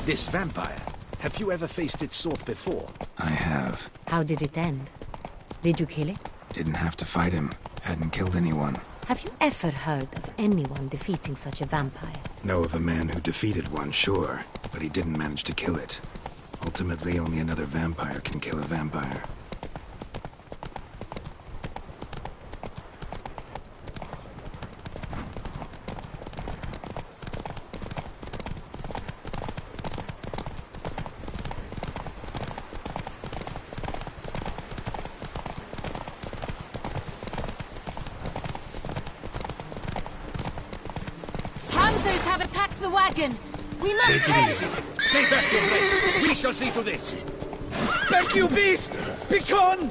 This vampire, have you ever faced its sort before? I have. How did it end? Did you kill it? Didn't have to fight him. Hadn't killed anyone. Have you ever heard of anyone defeating such a vampire? Know of a man who defeated one, sure, but he didn't manage to kill it. Ultimately, only another vampire can kill a vampire. Hunters have attacked the wagon! We must Take it easy. Stay back, your place. We shall see to this. Back, you beast! Be gone!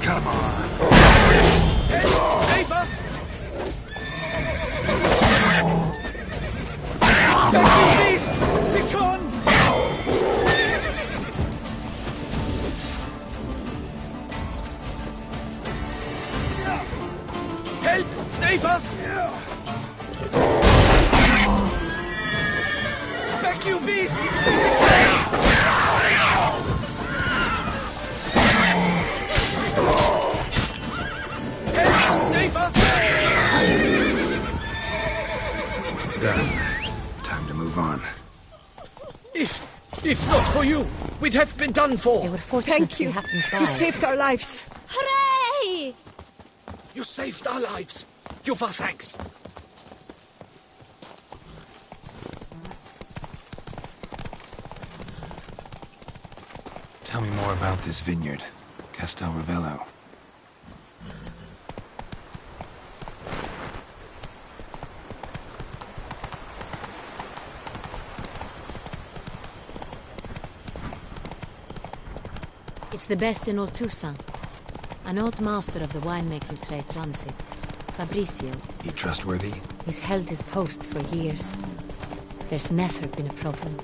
Come on! Save us! Back, you beast! Be gone! Help! Save us! Back, you beast! Help! Save us! Done. Time to move on. If not for you, we'd have been done for. They were fortunate Thank you. we happened by. You saved our lives. Hooray! You saved our lives. You've our thanks. Tell me more about this vineyard, Castel Ravello. It's the best in all Toussaint. An old master of the winemaking trade runs it. Fabrizio. He trustworthy? He's held his post for years. There's never been a problem.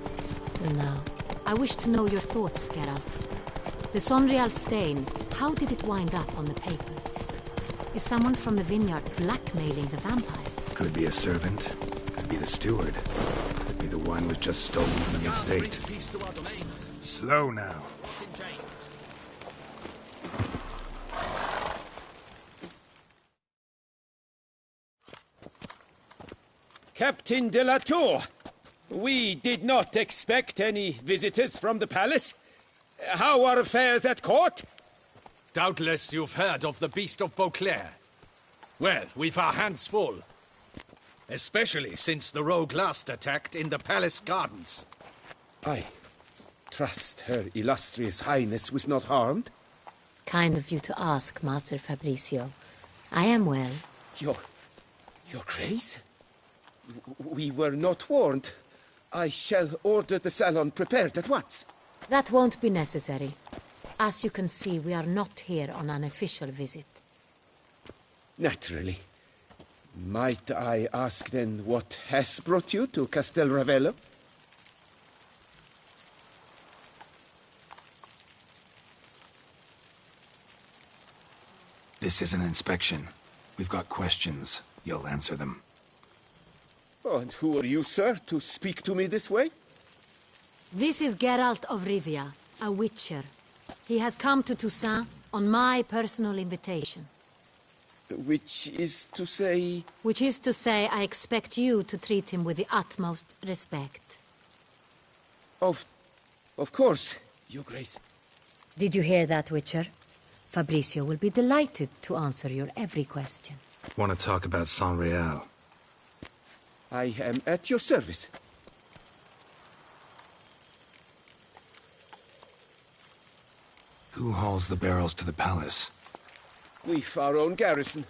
Till now. I wish to know your thoughts, Geralt. The Sonreal stain, how did it wind up on the paper? Is someone from the vineyard blackmailing the vampire? Could be a servant. Could be the steward. Could be the wine was just stolen from the estate. Slow now. Captain de la Tour, we did not expect any visitors from the palace. How are affairs at court? Doubtless you've heard of the Beast of Beauclair. Well, we've our hands full. Especially since the rogue last attacked in the palace gardens. I trust Her Illustrious Highness was not harmed? Kind of you to ask, Master Fabrizio. I am well. Your Grace? We were not warned. I shall order the salon prepared at once. That won't be necessary. As you can see, we are not here on an official visit. Naturally. Might I ask then what has brought you to Castel Ravello? This is an inspection. We've got questions. You'll answer them. Oh, and who are you, sir, to speak to me this way? This is Geralt of Rivia, a witcher. He has come to Toussaint on my personal invitation. Which is to say... Which is to say, I expect you to treat him with the utmost respect. Of course, Your Grace. Did you hear that, Witcher? Fabrizio will be delighted to answer your every question. Want to talk about Sonreal? I am at your service. Who hauls the barrels to the palace? We've our own garrison.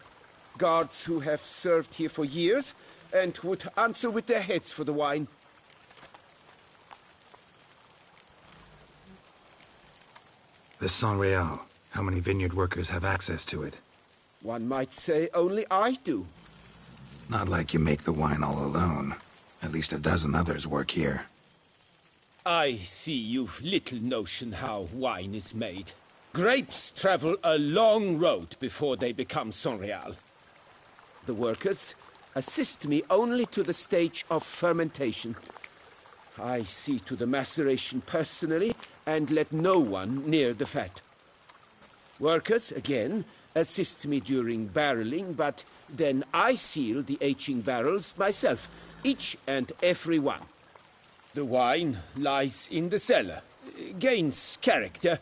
Guards who have served here for years and would answer with their heads for the wine. The Sonreal. How many vineyard workers have access to it? One might say only I do. Not like you make the wine all alone. At least a dozen others work here. I see you've little notion how wine is made. Grapes travel a long road before they become Sonreal. the workers, assist me only to the stage of fermentation. I see to the maceration personally, and let no one near the fat. Workers, again, assist me during barreling, but then I seal the aging barrels myself, each and every one. The wine lies in the cellar, gains character.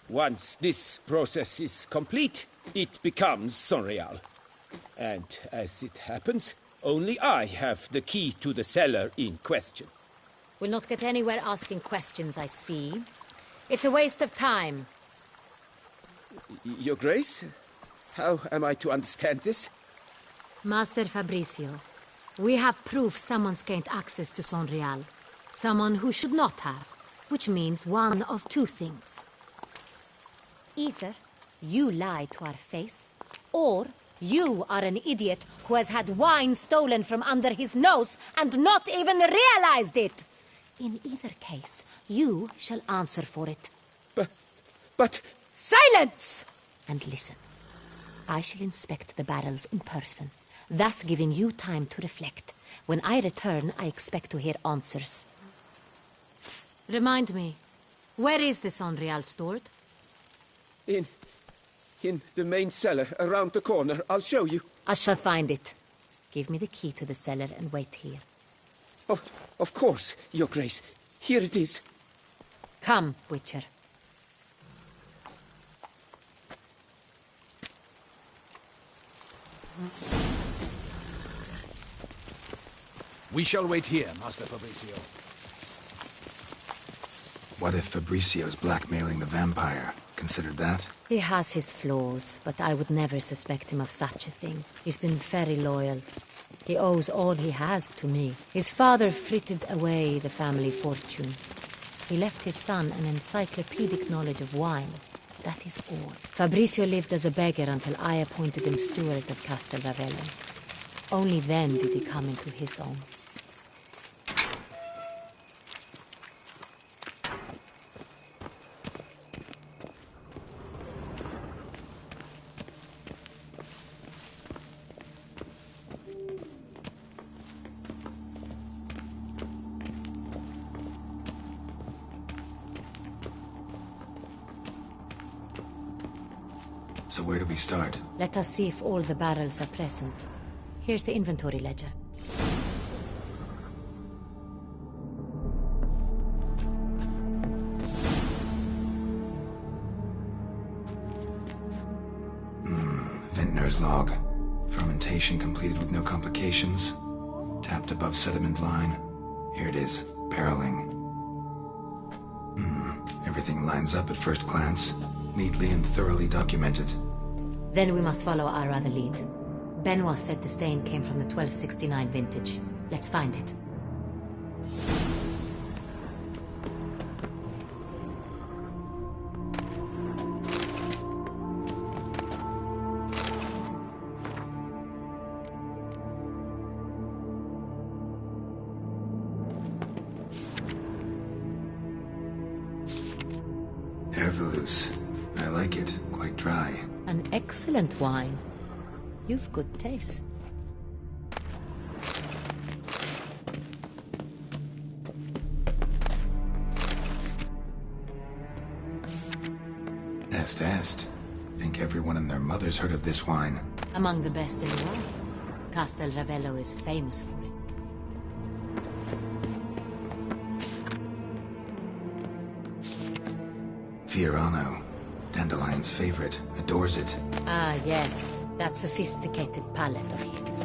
Once this process is complete, it becomes Sonreal. And as it happens, only I have the key to the cellar in question. We'll not get anywhere asking questions, I see. It's a waste of time. Your Grace? How am I to understand this? Master Fabricio, we have proof someone's gained access to Sonreal. Someone who should not have, which means one of two things. Either you lie to our face, or you are an idiot who has had wine stolen from under his nose and not even realized it. In either case, you shall answer for it. But... Silence! And listen. I shall inspect the barrels in person, thus giving you time to reflect. When I return, I expect to hear answers. Remind me, where is the Sonreal stored? In the main cellar, around the corner. I'll show you. I shall find it. Give me the key to the cellar and wait here. Oh, of course, Your Grace. Here it is. Come, Witcher. We shall wait here, Master Fabricio. What if Fabricio's blackmailing the vampire? Considered that? He has his flaws, but I would never suspect him of such a thing. He's been very loyal. He owes all he has to me. His father frittered away the family fortune. He left his son an encyclopedic knowledge of wine. That is all. Fabricio lived as a beggar until I appointed him steward of Castel Ravello. Only then did he come into his own. So where do we start? Let us see if all the barrels are present. Here's the inventory ledger. Vintner's log. Fermentation completed with no complications. Tapped above sediment line. Here it is. Barreling. Everything lines up at first glance. Neatly and thoroughly documented. Then we must follow our other lead. Benoit said the stain came from the 1269 vintage. Let's find it. Herveloos. I like it. Quite dry. An excellent wine. You've good taste. Est. Think everyone and their mother's heard of this wine. Among the best in the world. Castel Ravello is famous for it. Fiorano. Dandelion's favorite. Adores it. Ah, yes. That sophisticated palate of his.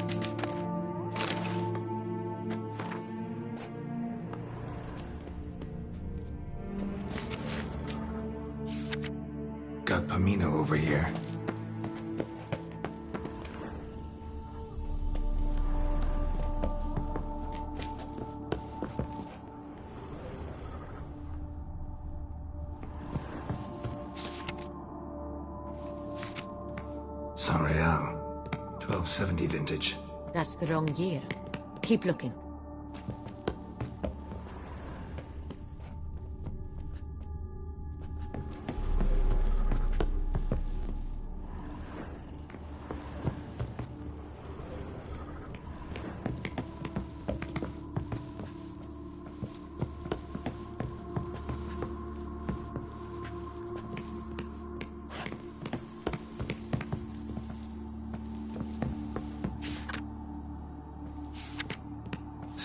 Got Pomino over here. Sonreal. 1270 vintage. That's the wrong year. Keep looking.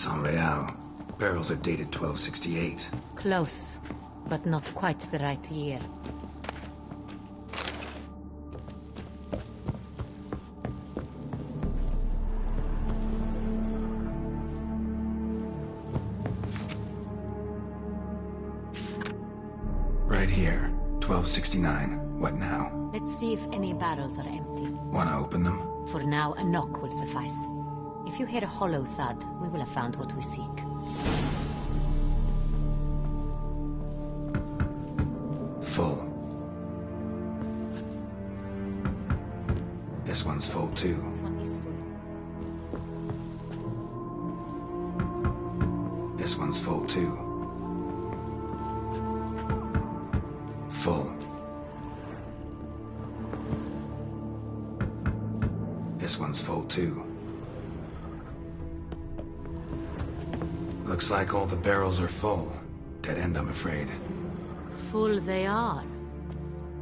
Saint-Réal. Barrels are dated 1268. Close, but not quite the right year. Right here, 1269. What now? Let's see if any barrels are empty. Wanna open them? For now, a knock will suffice. If you hear a hollow thud, we will have found what we seek. Full. This one's full too. This one is full. This one's full too. Full. This one's full too. Looks like all the barrels are full. Dead end, I'm afraid. Full they are.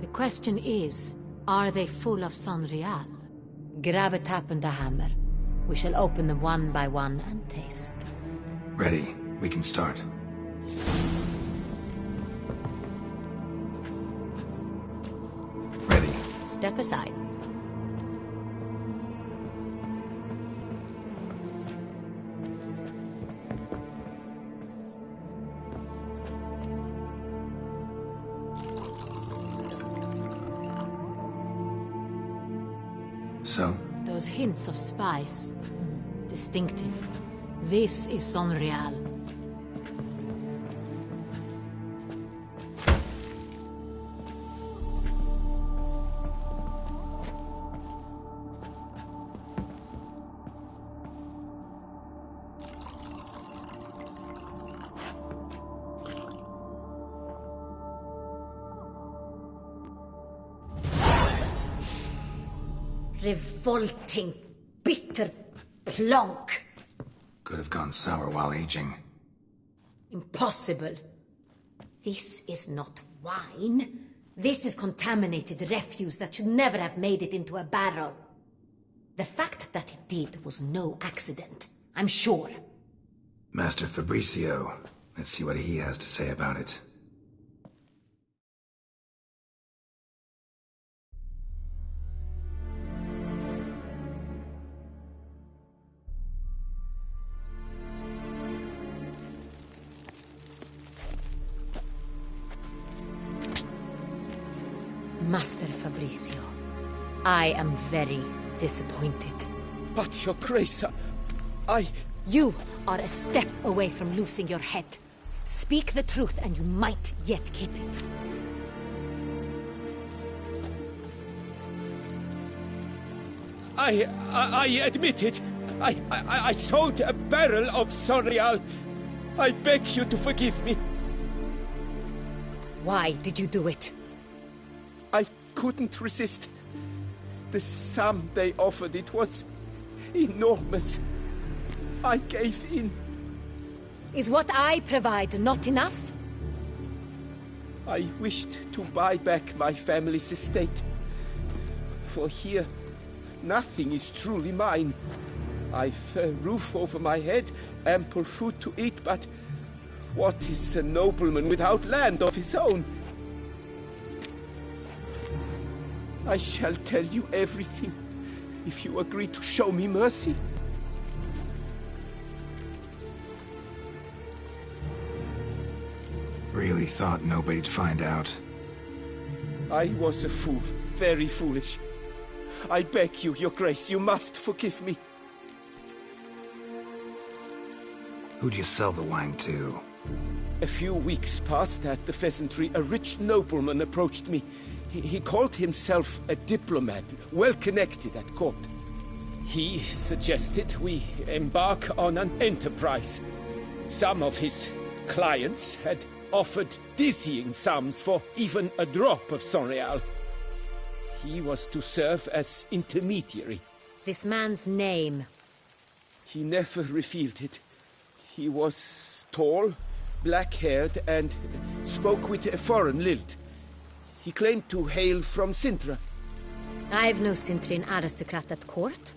The question is, are they full of Saint-Réal? Grab a tap and a hammer. We shall open them one by one and taste. Ready. We can start. Ready. Step aside. So? Those hints of spice. Distinctive. This is Saint-Réal. Revolting, bitter plonk. Could have gone sour while aging. Impossible. This is not wine. This is contaminated refuse that should never have made it into a barrel. The fact that it did was no accident, I'm sure. Master Fabricio. Let's see what he has to say about it. Master Fabricio, I am very disappointed. But, Your Grace, You are a step away from losing your head. Speak the truth and you might yet keep it. I admit it. I sold a barrel of Saint-Réal. I beg you to forgive me. Why did you do it? I couldn't resist. The sum they offered, it was enormous. I gave in. Is what I provide not enough? I wished to buy back my family's estate. For here, nothing is truly mine. I've a roof over my head, ample food to eat, but what is a nobleman without land of his own? I shall tell you everything, if you agree to show me mercy. Really thought nobody'd find out. I was a fool, very foolish. I beg you, Your Grace, you must forgive me. Who'd you sell the wine to? A few weeks past at the pheasantry, a rich nobleman approached me. He called himself a diplomat, well connected at court. He suggested we embark on an enterprise. Some of his clients had offered dizzying sums for even a drop of Saint-Réal. He was to serve as intermediary. This man's name? He never revealed it. He was tall, black-haired, and spoke with a foreign lilt. He claimed to hail from Sintra. I've no Sintrian aristocrat at court.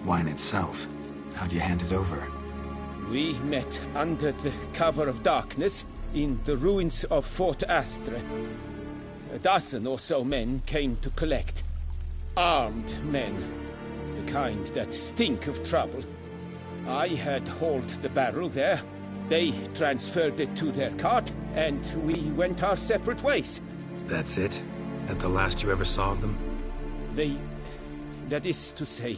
wine itself. How'd you hand it over? We met under the cover of darkness in the ruins of Fort Astre. A dozen or so men came to collect. Armed men. The kind that stink of trouble. I had hauled the barrel there. They transferred it to their cart, and we went our separate ways. That's it? That the last you ever saw of them? That is to say,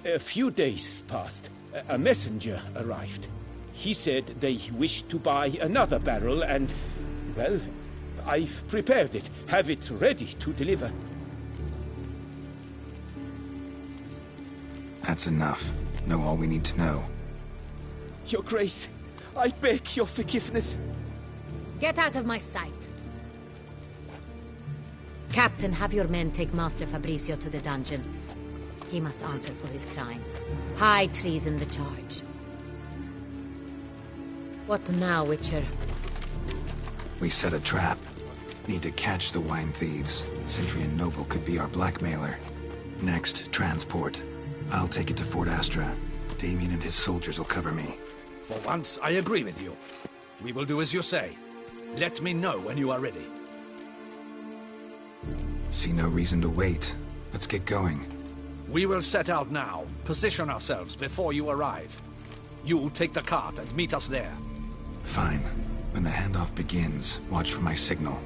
a few days passed. A messenger arrived. He said they wished to buy another barrel and, well, I've prepared it. Have it ready to deliver. That's enough. Know all we need to know. Your Grace, I beg your forgiveness. Get out of my sight. Captain, have your men take Master Fabrizio to the dungeon. He must answer for his crime. High treason the charge. What now, Witcher? We set a trap. Need to catch the wine thieves. Sentry and Noble could be our blackmailer. Next, transport. I'll take it to Fort Astra. Damien and his soldiers will cover me. For once, I agree with you. We will do as you say. Let me know when you are ready. See no reason to wait. Let's get going. We will set out now. Position ourselves before you arrive. You take the cart and meet us there. Fine. When the handoff begins, watch for my signal.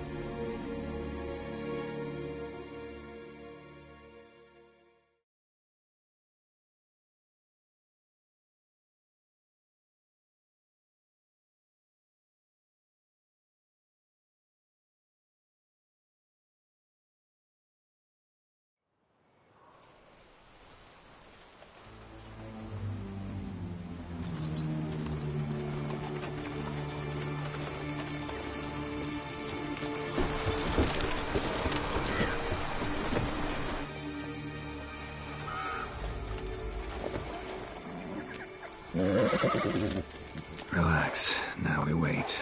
Relax. Now we wait.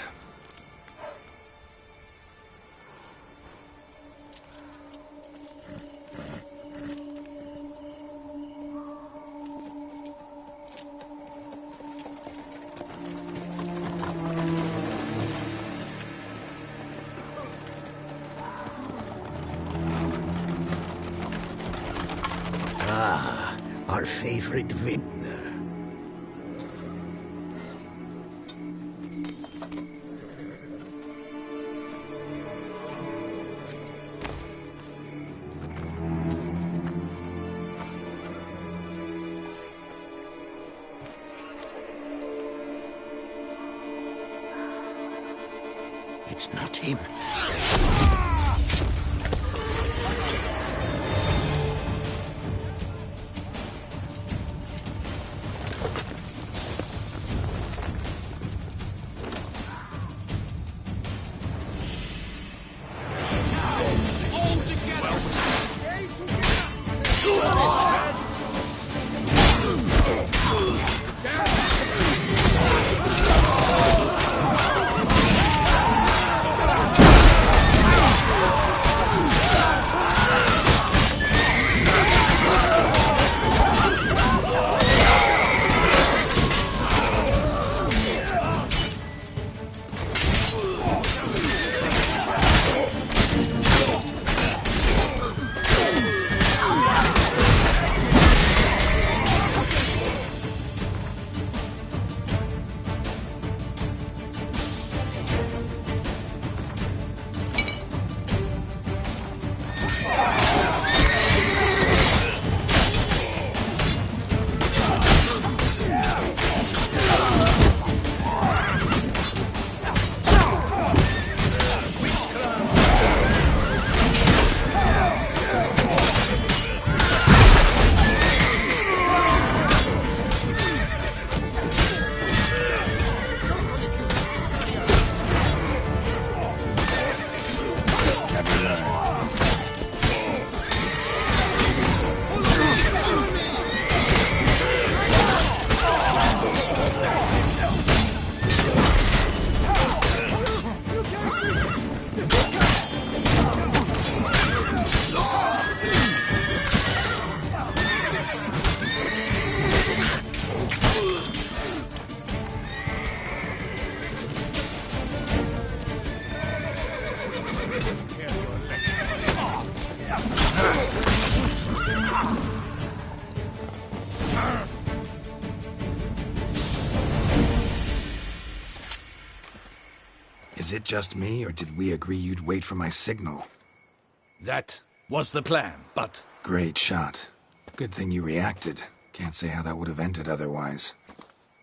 Ah, our favorite vintner. It's not him. Is it just me, or did we agree you'd wait for my signal? That was the plan, but... Great shot. Good thing you reacted. Can't say how that would have ended otherwise.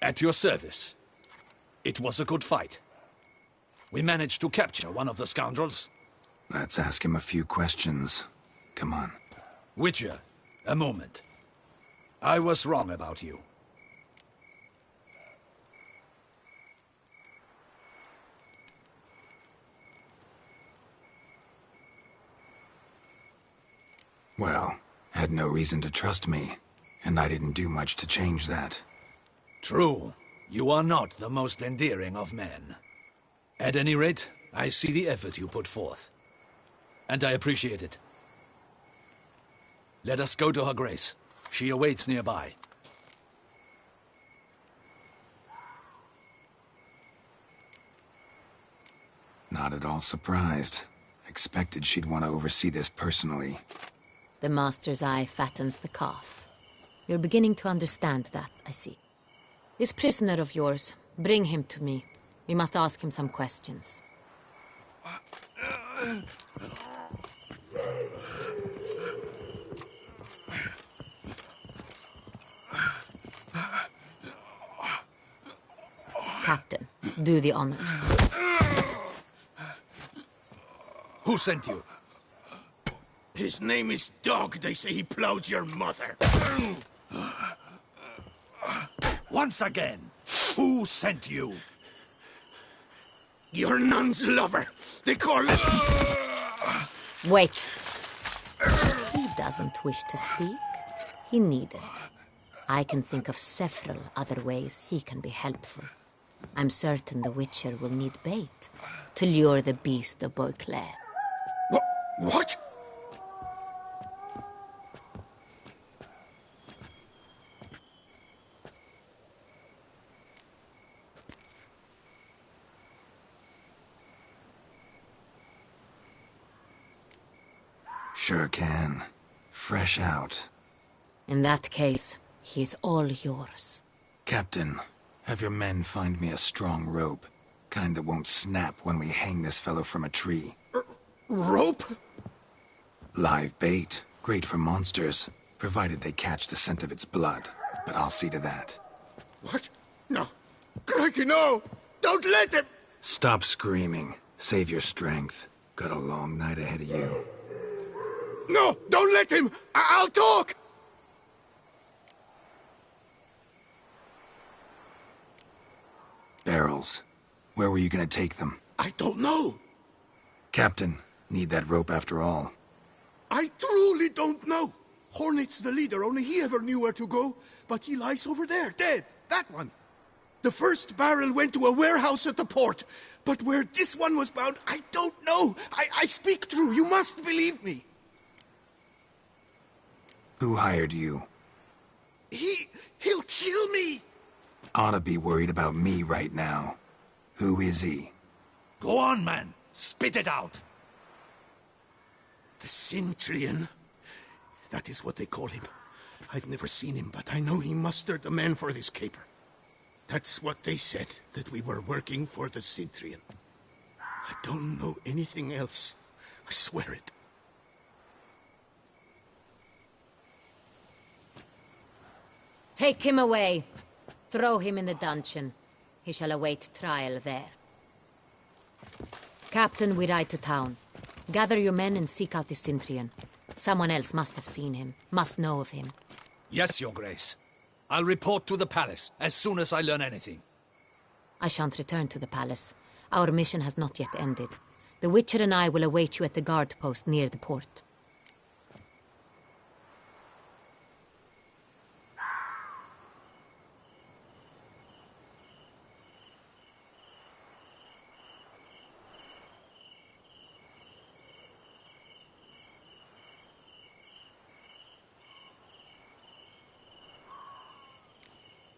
At your service. It was a good fight. We managed to capture one of the scoundrels. Let's ask him a few questions. Come on. Witcher, a moment. I was wrong about you. Well, had no reason to trust me, and I didn't do much to change that. True. You are not the most endearing of men. At any rate, I see the effort you put forth. And I appreciate it. Let us go to her grace. She awaits nearby. Not at all surprised. Expected she'd want to oversee this personally. The master's eye fattens the calf. You're beginning to understand that, I see. This prisoner of yours, bring him to me. We must ask him some questions. Captain, do the honors. Who sent you? His name is Dog. They say he plowed your mother. Once again, who sent you? Your nun's lover. They call it... Wait. He doesn't wish to speak. He needed. I can think of several other ways he can be helpful. I'm certain the Witcher will need bait to lure the beast of Beauclair. What? Sure can. Fresh out. In that case, he is all yours. Captain, have your men find me a strong rope. Kind that won't snap when we hang this fellow from a tree. Rope? Live bait. Great for monsters, provided they catch the scent of its blood. But I'll see to that. What? No. Crikey, no! Don't let him! Stop screaming. Save your strength. Got a long night ahead of you. No! Don't let him! I'll talk! Barrels. Where were you gonna take them? I don't know. Captain, need that rope after all. I truly don't know. Hornet's the leader, only he ever knew where to go. But he lies over there, dead. That one. The first barrel went to a warehouse at the port. But where this one was bound, I don't know. I speak true. You must believe me. Who hired you? He'll kill me. Oughta be worried about me right now. Who is he? Go on, man. Spit it out. The Cintrian. That is what they call him. I've never seen him, but I know he mustered the men for this caper. That's what they said, that we were working for the Cintrian. I don't know anything else. I swear it. Take him away. Throw him in the dungeon. He shall await trial there. Captain, we ride to town. Gather your men and seek out the Cintrian. Someone else must have seen him, must know of him. Yes, Your Grace. I'll report to the palace as soon as I learn anything. I shan't return to the palace. Our mission has not yet ended. The Witcher and I will await you at the guard post near the port.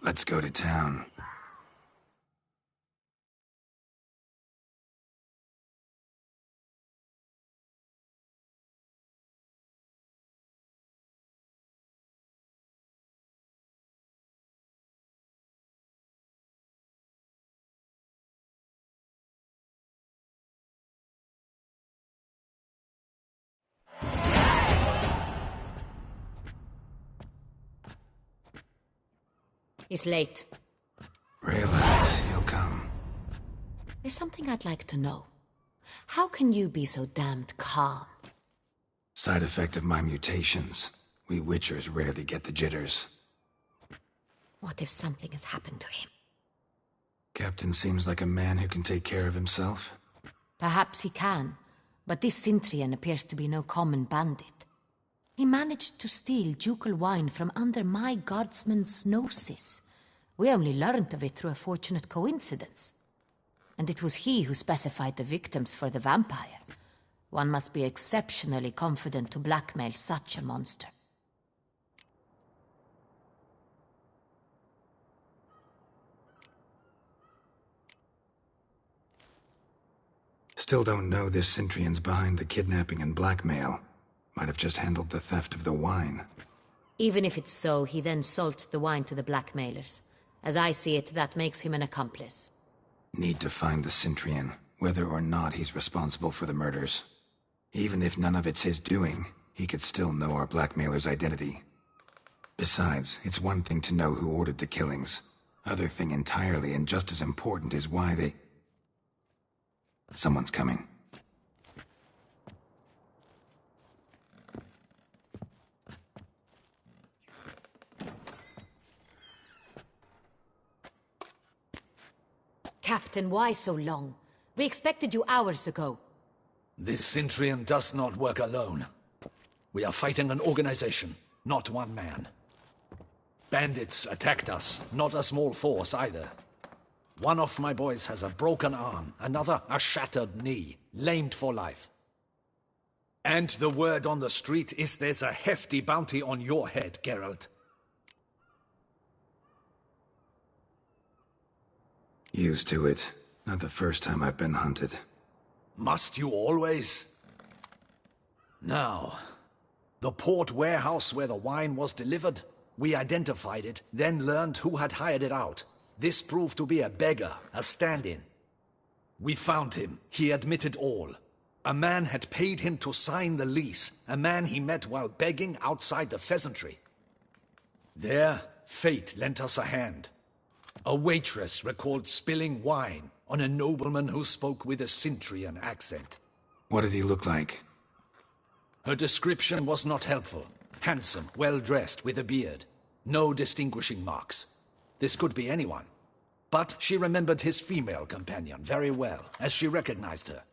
Let's go to town. He's late. Relax, he'll come. There's something I'd like to know. How can you be so damned calm? Side effect of my mutations. We Witchers rarely get the jitters. What if something has happened to him? Captain seems like a man who can take care of himself. Perhaps he can, but this Cintrian appears to be no common bandit. He managed to steal ducal wine from under my guardsman's noses. We only learned of it through a fortunate coincidence. And it was he who specified the victims for the vampire. One must be exceptionally confident to blackmail such a monster. Still don't know this Cintrian's behind the kidnapping and blackmail. Might have just handled the theft of the wine. Even if it's so, he then sold the wine to the blackmailers. As I see it, that makes him an accomplice. Need to find the Cintrian, whether or not he's responsible for the murders. Even if none of it's his doing, he could still know our blackmailer's identity. Besides, it's one thing to know who ordered the killings. Other thing entirely, and just as important, is why they... Someone's coming. Captain, why so long? We expected you hours ago. This Cintrian does not work alone. We are fighting an organization, not one man. Bandits attacked us, not a small force either. One of my boys has a broken arm, another a shattered knee, lamed for life. And the word on the street is there's a hefty bounty on your head, Geralt. Used to it. Not the first time I've been hunted. Must you always? Now, the port warehouse where the wine was delivered, we identified it, then learned who had hired it out. This proved to be a beggar, a stand-in. We found him. He admitted all. A man had paid him to sign the lease, a man he met while begging outside the pheasantry. There, fate lent us a hand. A waitress recalled spilling wine on a nobleman who spoke with a Cintrian accent. What did he look like? Her description was not helpful. Handsome, well-dressed, with a beard. No distinguishing marks. This could be anyone. But she remembered his female companion very well, as she recognized her.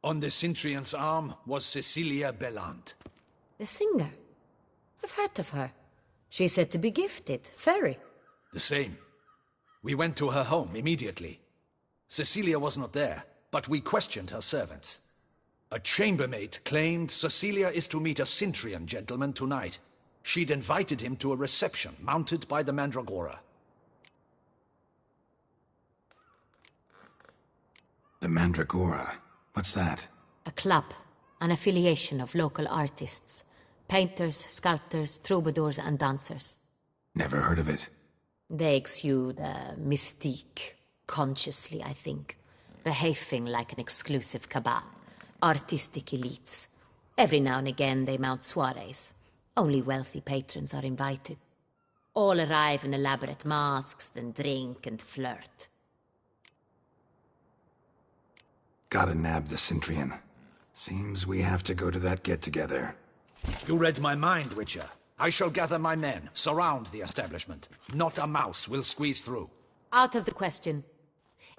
On the Cintrian's arm was Cecilia Bellant. The singer? I've heard of her. She's said to be gifted, fairy. The same. We went to her home immediately. Cecilia was not there, but we questioned her servants. A chambermaid claimed Cecilia is to meet a Cintrian gentleman tonight. She'd invited him to a reception mounted by the Mandragora. The Mandragora? What's that? A club, an affiliation of local artists. Painters, sculptors, troubadours and dancers. Never heard of it. They exude mystique, consciously, I think. Behaving like an exclusive cabal. Artistic elites. Every now and again they mount soirees. Only wealthy patrons are invited. All arrive in elaborate masks, then drink and flirt. Gotta nab the Cintrian. Seems we have to go to that get-together. You read my mind, Witcher. I shall gather my men, surround the establishment. Not a mouse will squeeze through. Out of the question.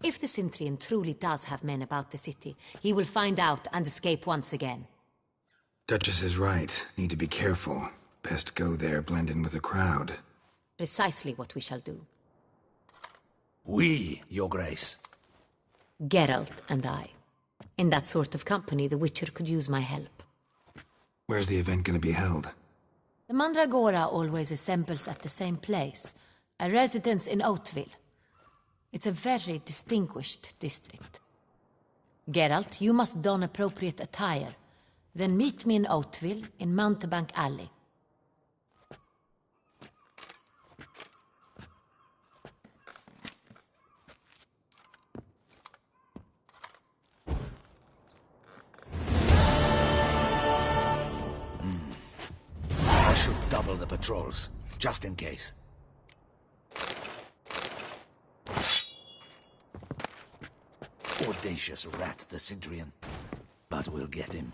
If the Cintrian truly does have men about the city, he will find out and escape once again. Duchess is right. Need to be careful. Best go there, blend in with the crowd. Precisely what we shall do. We, Your Grace. Geralt and I. In that sort of company, the Witcher could use my help. Where's the event gonna be held? The Mandragora always assembles at the same place, a residence in Oatville. It's a very distinguished district. Geralt, you must don appropriate attire. Then meet me in Oatville, in Mountebank Alley. I should double the patrols, just in case. Audacious rat, the Cintrian. But we'll get him.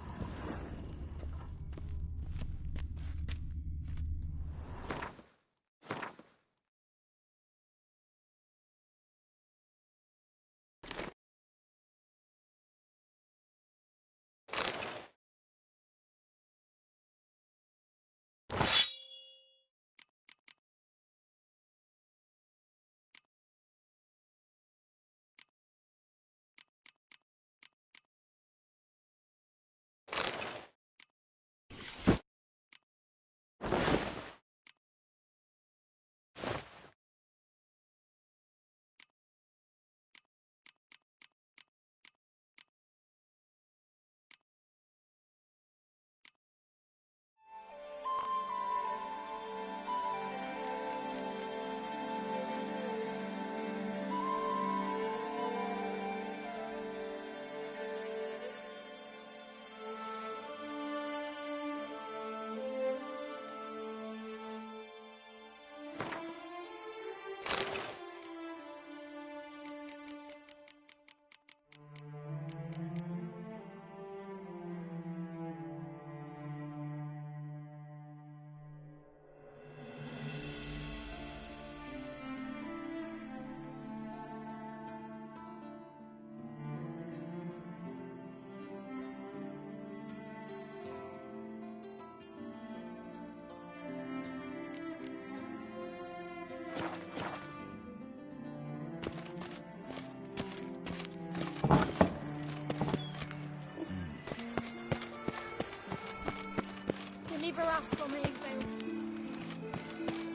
Deliver us for me, Bill.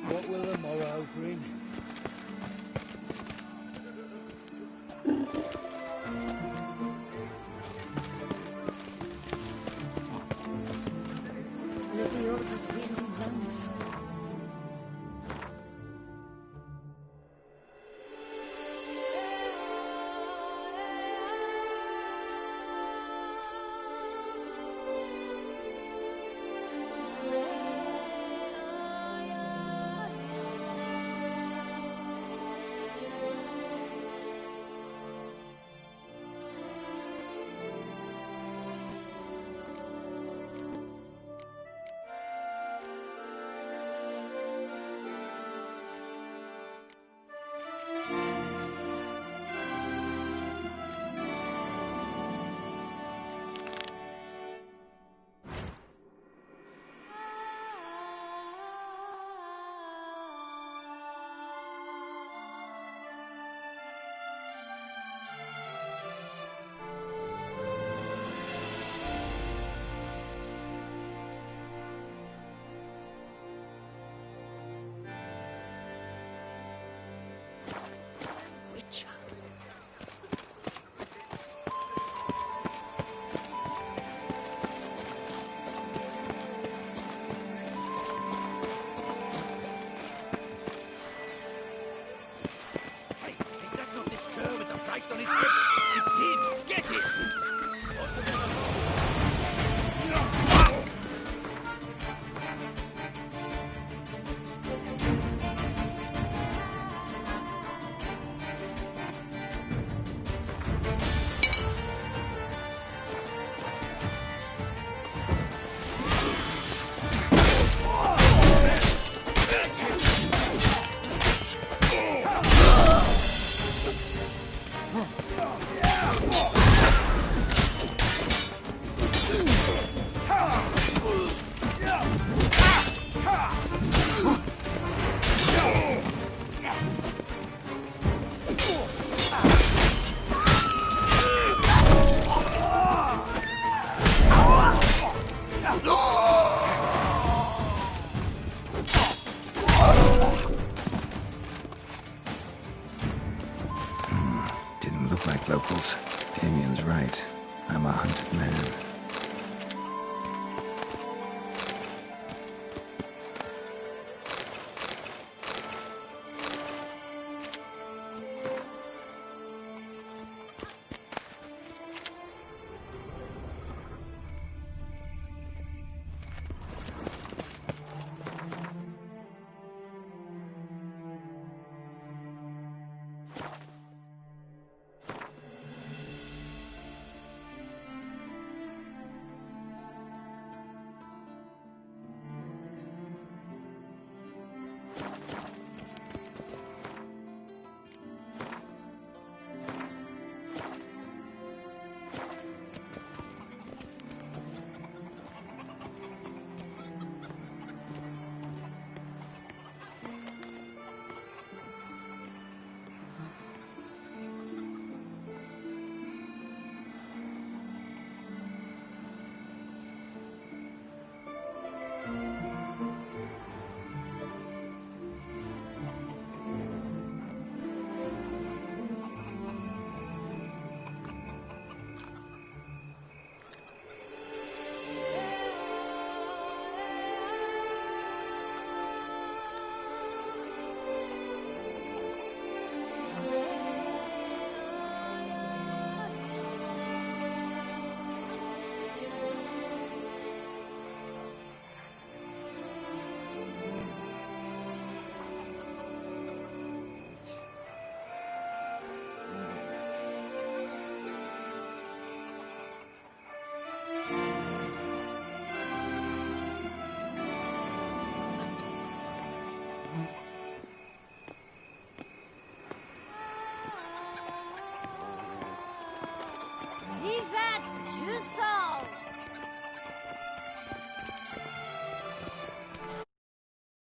What will the morrow bring? Leviota's racing lungs. On his head. It's him! Get it! Didn't look like locals. Damien's right. I'm a hunted man. to solve.